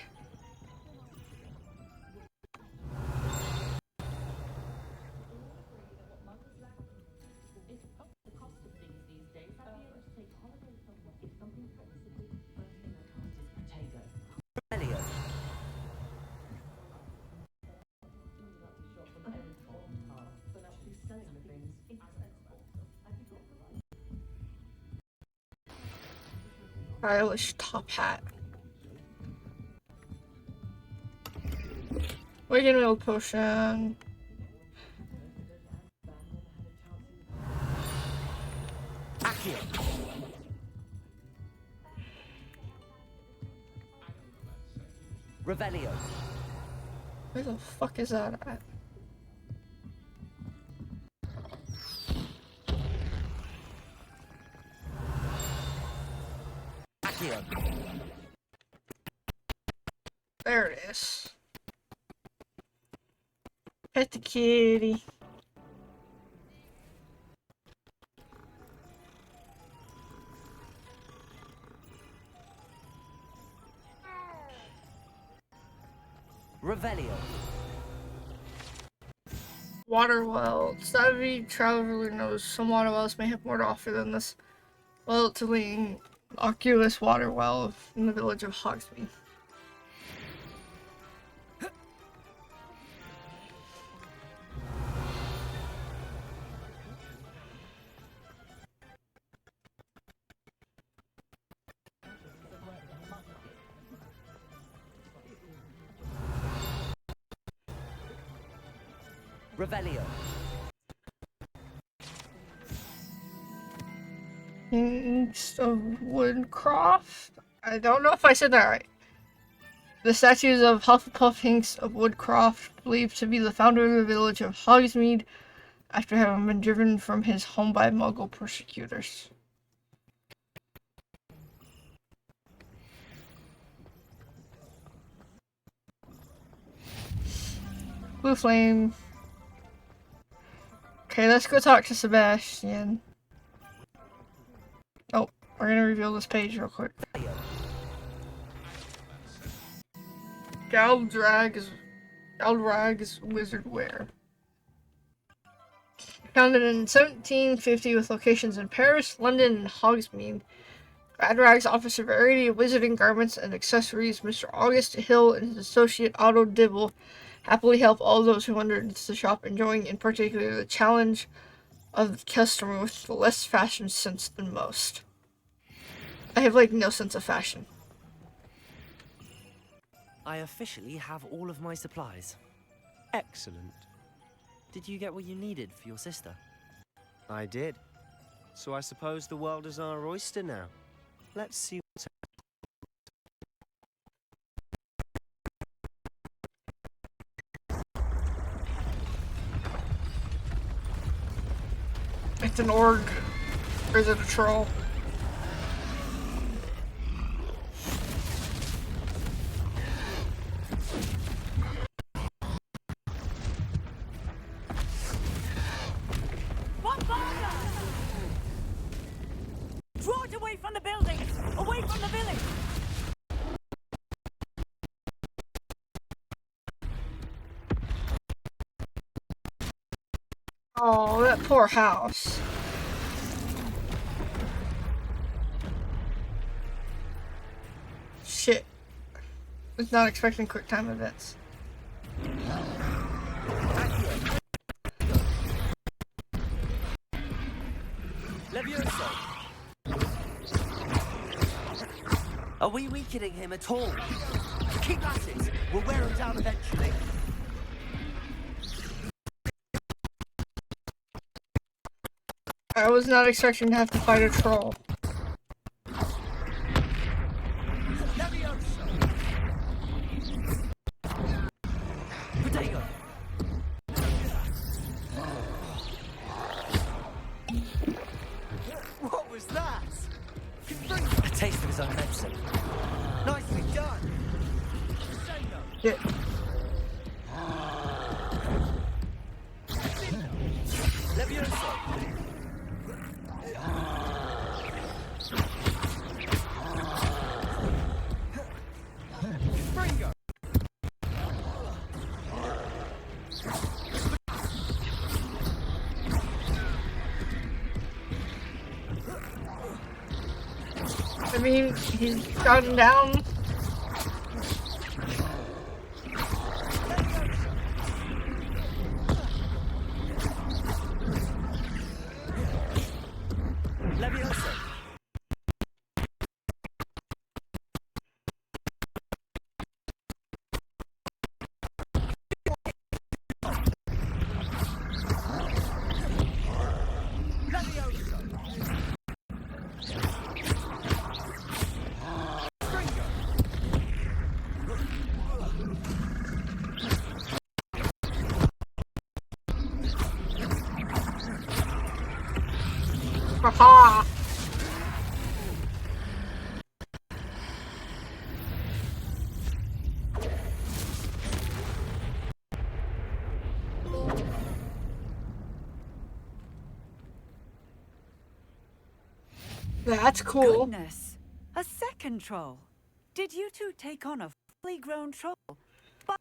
Revelio. Stylish top hat. Wagon wheel potion. Accio. Revelio. Where the fuck is that at? Accio. There it is. Pet the kitty. Revelio. Water well. Savvy traveler knows some water wells may have more to offer than this relatively innocuous water well in the village of Hogsmeade. Revelio. Kings of Woodcroft? I don't know if I said that right. The statues of Hufflepuff Hinks of Woodcroft, believed to be the founder of the village of Hogsmeade, after having been driven from his home by Muggle persecutors. Blue Flame. Okay, let's go talk to Sebastian. Oh, we're gonna reveal this page real quick. Galdrag's wizard wear. Founded in 1750 with locations in Paris, London, and Hogsmeade. Galdrag's offers a variety of wizarding garments and accessories. Mr. August Hill and his associate Otto Dibble happily help all those who wander into the shop, enjoying in particular the challenge of the customer with the less fashion sense than most. I have like no sense of fashion. I officially have all of my supplies. Excellent. Did you get what you needed for your sister? I did. So I suppose the world is our oyster now. Let's see what's... It's an orc. Or is it a troll? Draw it away from the buildings! Away from the village! Oh, that poor house. Shit. Was not expecting quick time events. Are we weakening him at all? Keep at it. We'll wear him down eventually. I was not expecting to have to fight a troll. Potato. What was that? A taste of his own medicine. Nicely done. Yeah. Levioso. Springo. I mean, he's gotten down. Levioso. Haha. That's cool. Goodness, a second troll. Did you two take on a fully grown troll by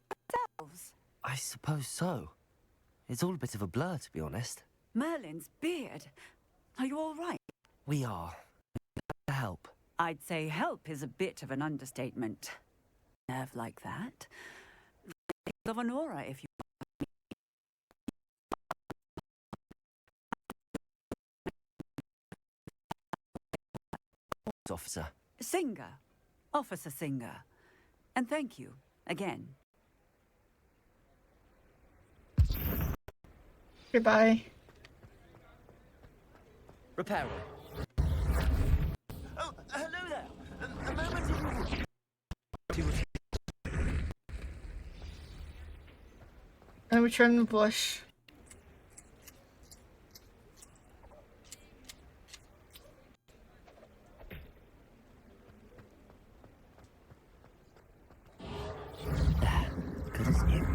yourselves? I suppose so. It's all a bit of a blur, to be honest. Merlin's beard. Are you all right? We are. Help. I'd say help is a bit of an understatement. Nerve like that. Of an aura, if you... Officer. Singer. Officer Singer. And thank you, again. Goodbye. Reparo. Oh, hello there. A moment. And we trim the bush. Good as new.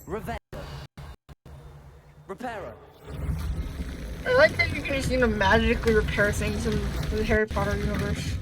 Revello. Reparo. I like that you can just, magically repair things in the Harry Potter universe.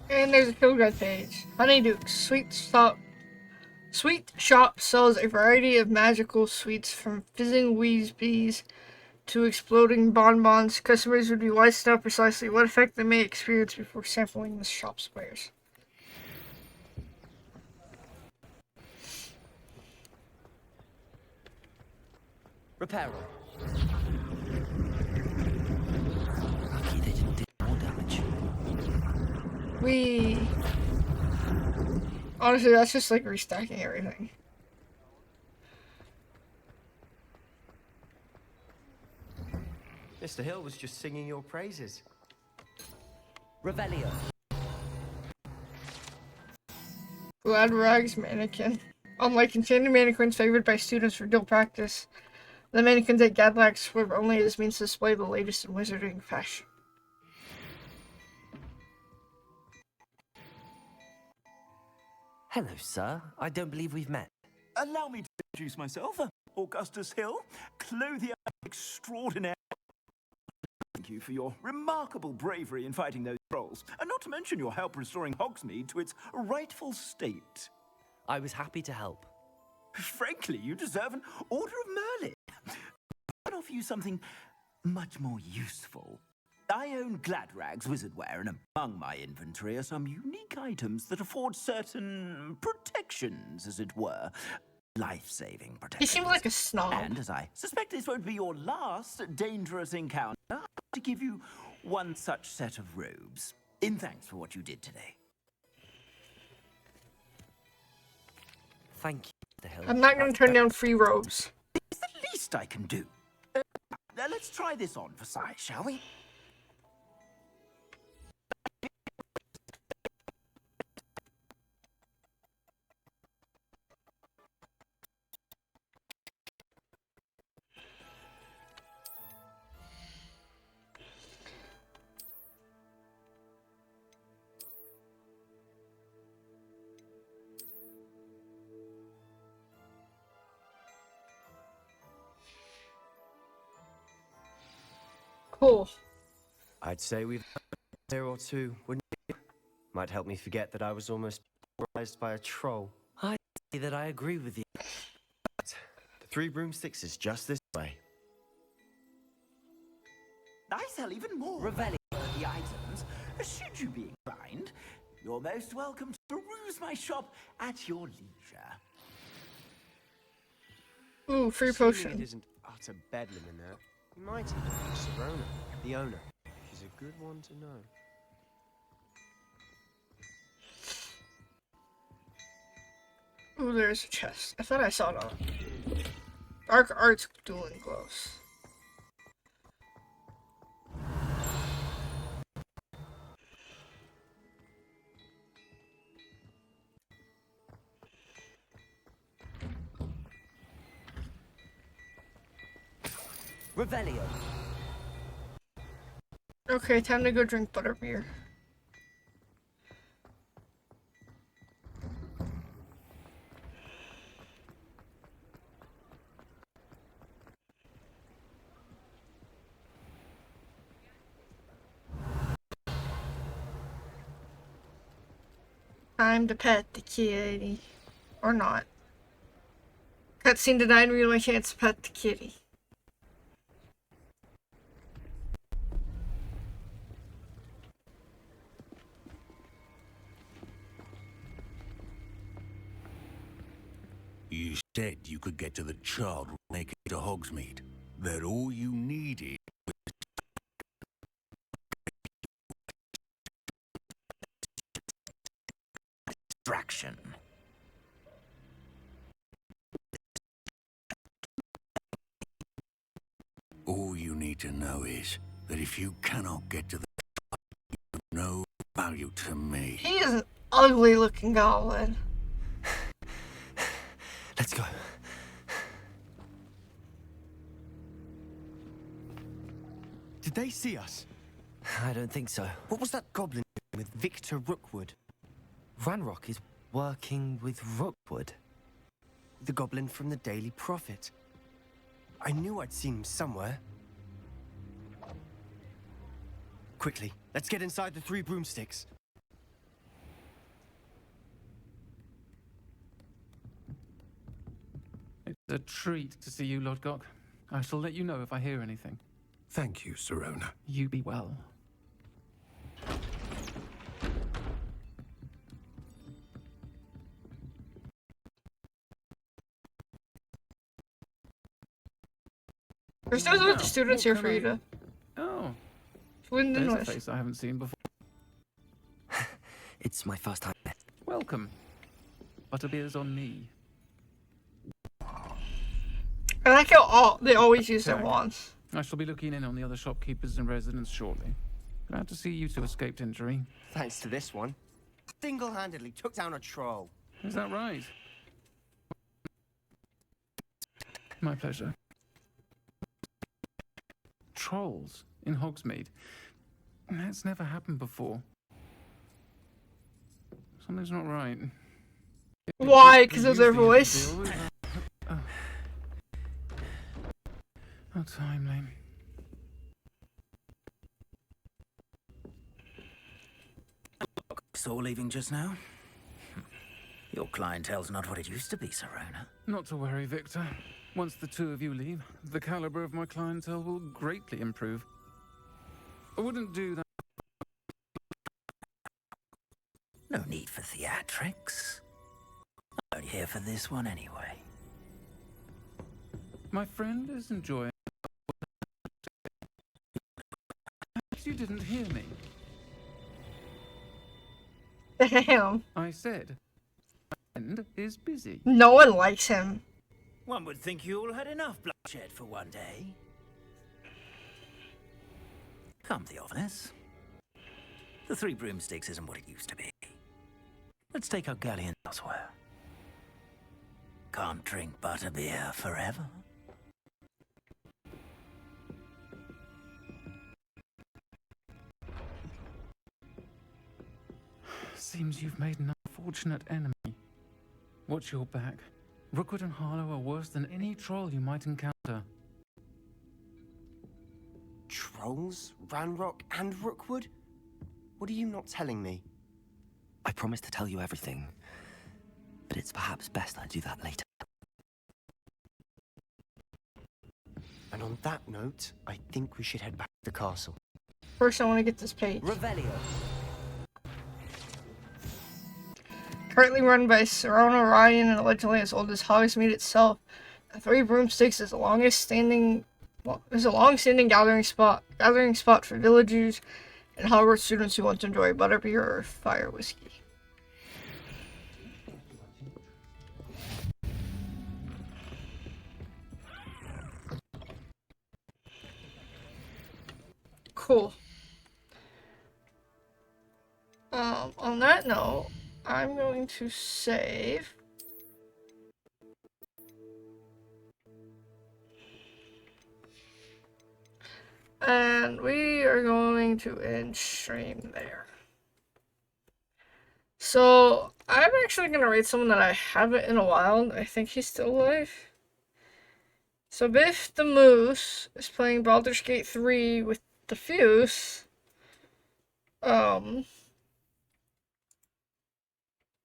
And there's a field guide page. Honeyduke Sweet Shop sells a variety of magical sweets from fizzing wheeze bees to exploding bonbons, customers would be wise to know precisely what effect they may experience before sampling the shop's wares. Repairer. Lucky they didn't do more damage. Honestly, that's just like restacking everything. Mr. Hill was just singing your praises. Revelio. Glad Rags mannequin. Unlike enchanted mannequins favored by students for dual practice, the mannequins at Gadlax were only as means to display the latest in wizarding fashion. Hello, sir. I don't believe we've met. Allow me to introduce myself. Augustus Hill, clothier extraordinaire. Thank you for your remarkable bravery in fighting those trolls, and not to mention your help restoring Hogsmeade to its rightful state. I was happy to help. Frankly, you deserve an Order of Merlin. I can offer you something much more useful. I own Gladrag's wizardware, and among my inventory are some unique items that afford certain protections, as it were. Life-saving protections. He seems like a snob. And as I suspect this won't be your last dangerous encounter, I have to give you one such set of robes, in thanks for what you did today. Thank you, Mr. Hill. I'm not going to turn down free robes. It's the least I can do. Let's try this on for size, shall we? Cool. I'd say we've a year or two, wouldn't you? Might help me forget that I was almost paralyzed by a troll. I say that I agree with you. The 3 broomsticks is just this way. I sell even more Revelio. the items. Should you be inclined, you're most welcome to peruse my shop at your leisure. Ooh, free Assuming potion. It isn't utter bedlam in there. You might even be Serona, the owner. She's a good one to know. Ooh, there's a chest. I thought I saw it on. Dark Arts Dueling Gloves. Revelio. Okay, time to go drink butterbeer. Time to pet the kitty. Or not. Cutscene denied me my chance to pet the kitty. You said you could get to the child naked to Hogsmeade. That all you needed was Distraction. all you need to know is that if you cannot get to the child, you have no value to me. He is an ugly looking goblin. Let's go. Did they see us? I don't think so. What was that goblin doing with Victor Rookwood? Ranrock is working with Rookwood. The goblin from the Daily Prophet. I knew I'd seen him somewhere. Quickly, let's get inside the 3 broomsticks. It's a treat to see you, Lord Gok. I shall let you know if I hear anything. Thank you, Sirona. You be well. There's no other students here What for you can to Oh. win the There's a noise. face I haven't seen before. It's my first time. Welcome. Butterbeer's on me. I like how they always use their Tag. wands. I shall be looking in on the other shopkeepers and residents shortly. Glad to see you two escaped injury. Thanks to this one. Single-handedly took down a troll. Is that right? My pleasure. Trolls in Hogsmeade. That's never happened before. Something's not right. Why? Because of their voice? How timely. Saw leaving just now? Your clientele's not what it used to be, Sirona. Not to worry, Victor. Once the two of you leave, the caliber of my clientele will greatly improve. I wouldn't do that. No need for theatrics. I'm only here for this one anyway. My friend is enjoying. Perhaps you didn't hear me. Damn. I said, my friend is busy. No one likes him. One would think you all had enough bloodshed for one day. Come, Theophilus. The Three Broomsticks isn't what it used to be. Let's take our galleon elsewhere. Can't drink butterbeer forever. Seems you've made an unfortunate enemy. Watch your back. Rookwood and Harlow are worse than any troll you might encounter. Trolls? Ranrock and Rookwood? What are you not telling me? I promised to tell you everything, but it's perhaps best I do that later. And on that note, I think we should head back to the castle. First, I want to get this page. Revelio. Currently run by Sirona Ryan and allegedly as old as Hogsmeade itself, the Three Broomsticks is a long-standing gathering spot for villagers and Hogwarts students who want to enjoy butterbeer or fire whiskey. Cool. On that note, I'm going to save. And we are going to end stream there. So, I'm actually going to read someone that I haven't in a while. I think he's still alive. So, Biff the Moose is playing Baldur's Gate 3 with Diffuse.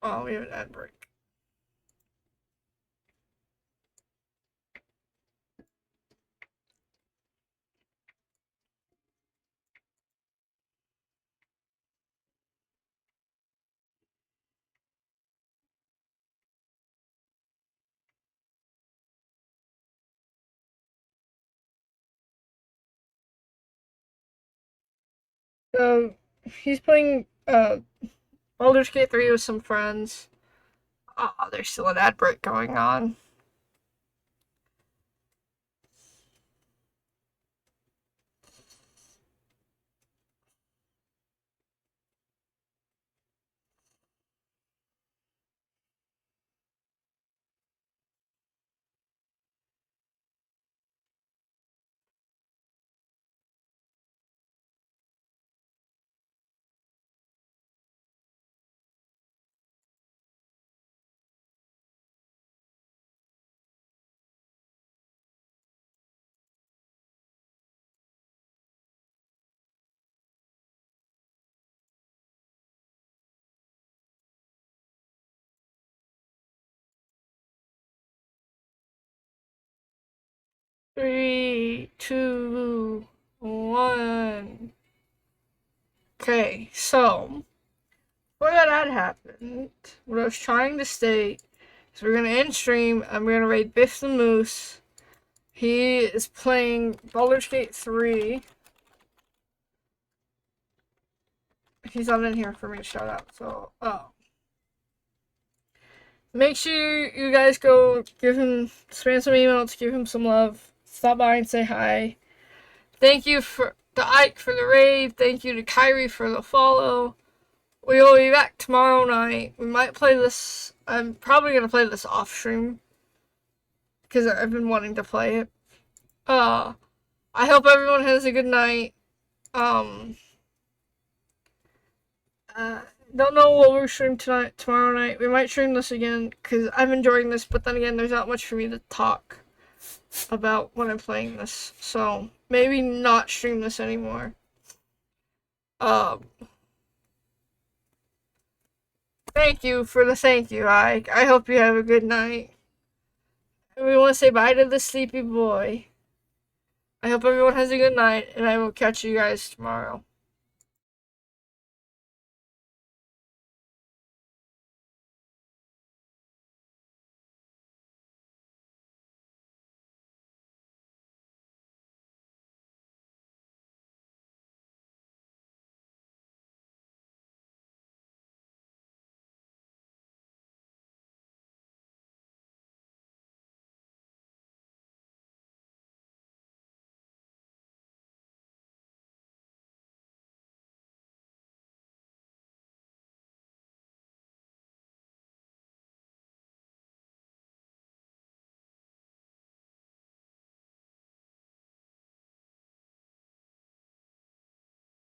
Oh, we have an ad break. So, he's playing Baldur's Gate 3 with some friends. Oh, there's still an ad break going on. 3, 2, 1. Okay, so before that happened, what I was trying to state is we're gonna end stream and we're gonna raid Biff the Moose. He is playing Baldur's Gate 3. He's not in here for me to shout out, so make sure you guys go give him, spam some emails, give him some love, stop by and say hi. Thank you for the Ike for the raid. Thank you to Kyrie for the follow. We will be back tomorrow night. We might play this. I'm probably gonna play this off stream because I've been wanting to play it. I hope everyone has a good night. Don't know what we're streaming tomorrow night. We might stream this again because I'm enjoying this, but then again, there's not much for me to talk about when I'm playing this, so maybe not stream this anymore. Thank you for the thank you, Ike. I hope you have a good night. And we want to say bye to the sleepy boy. I hope everyone has a good night, and I will catch you guys tomorrow.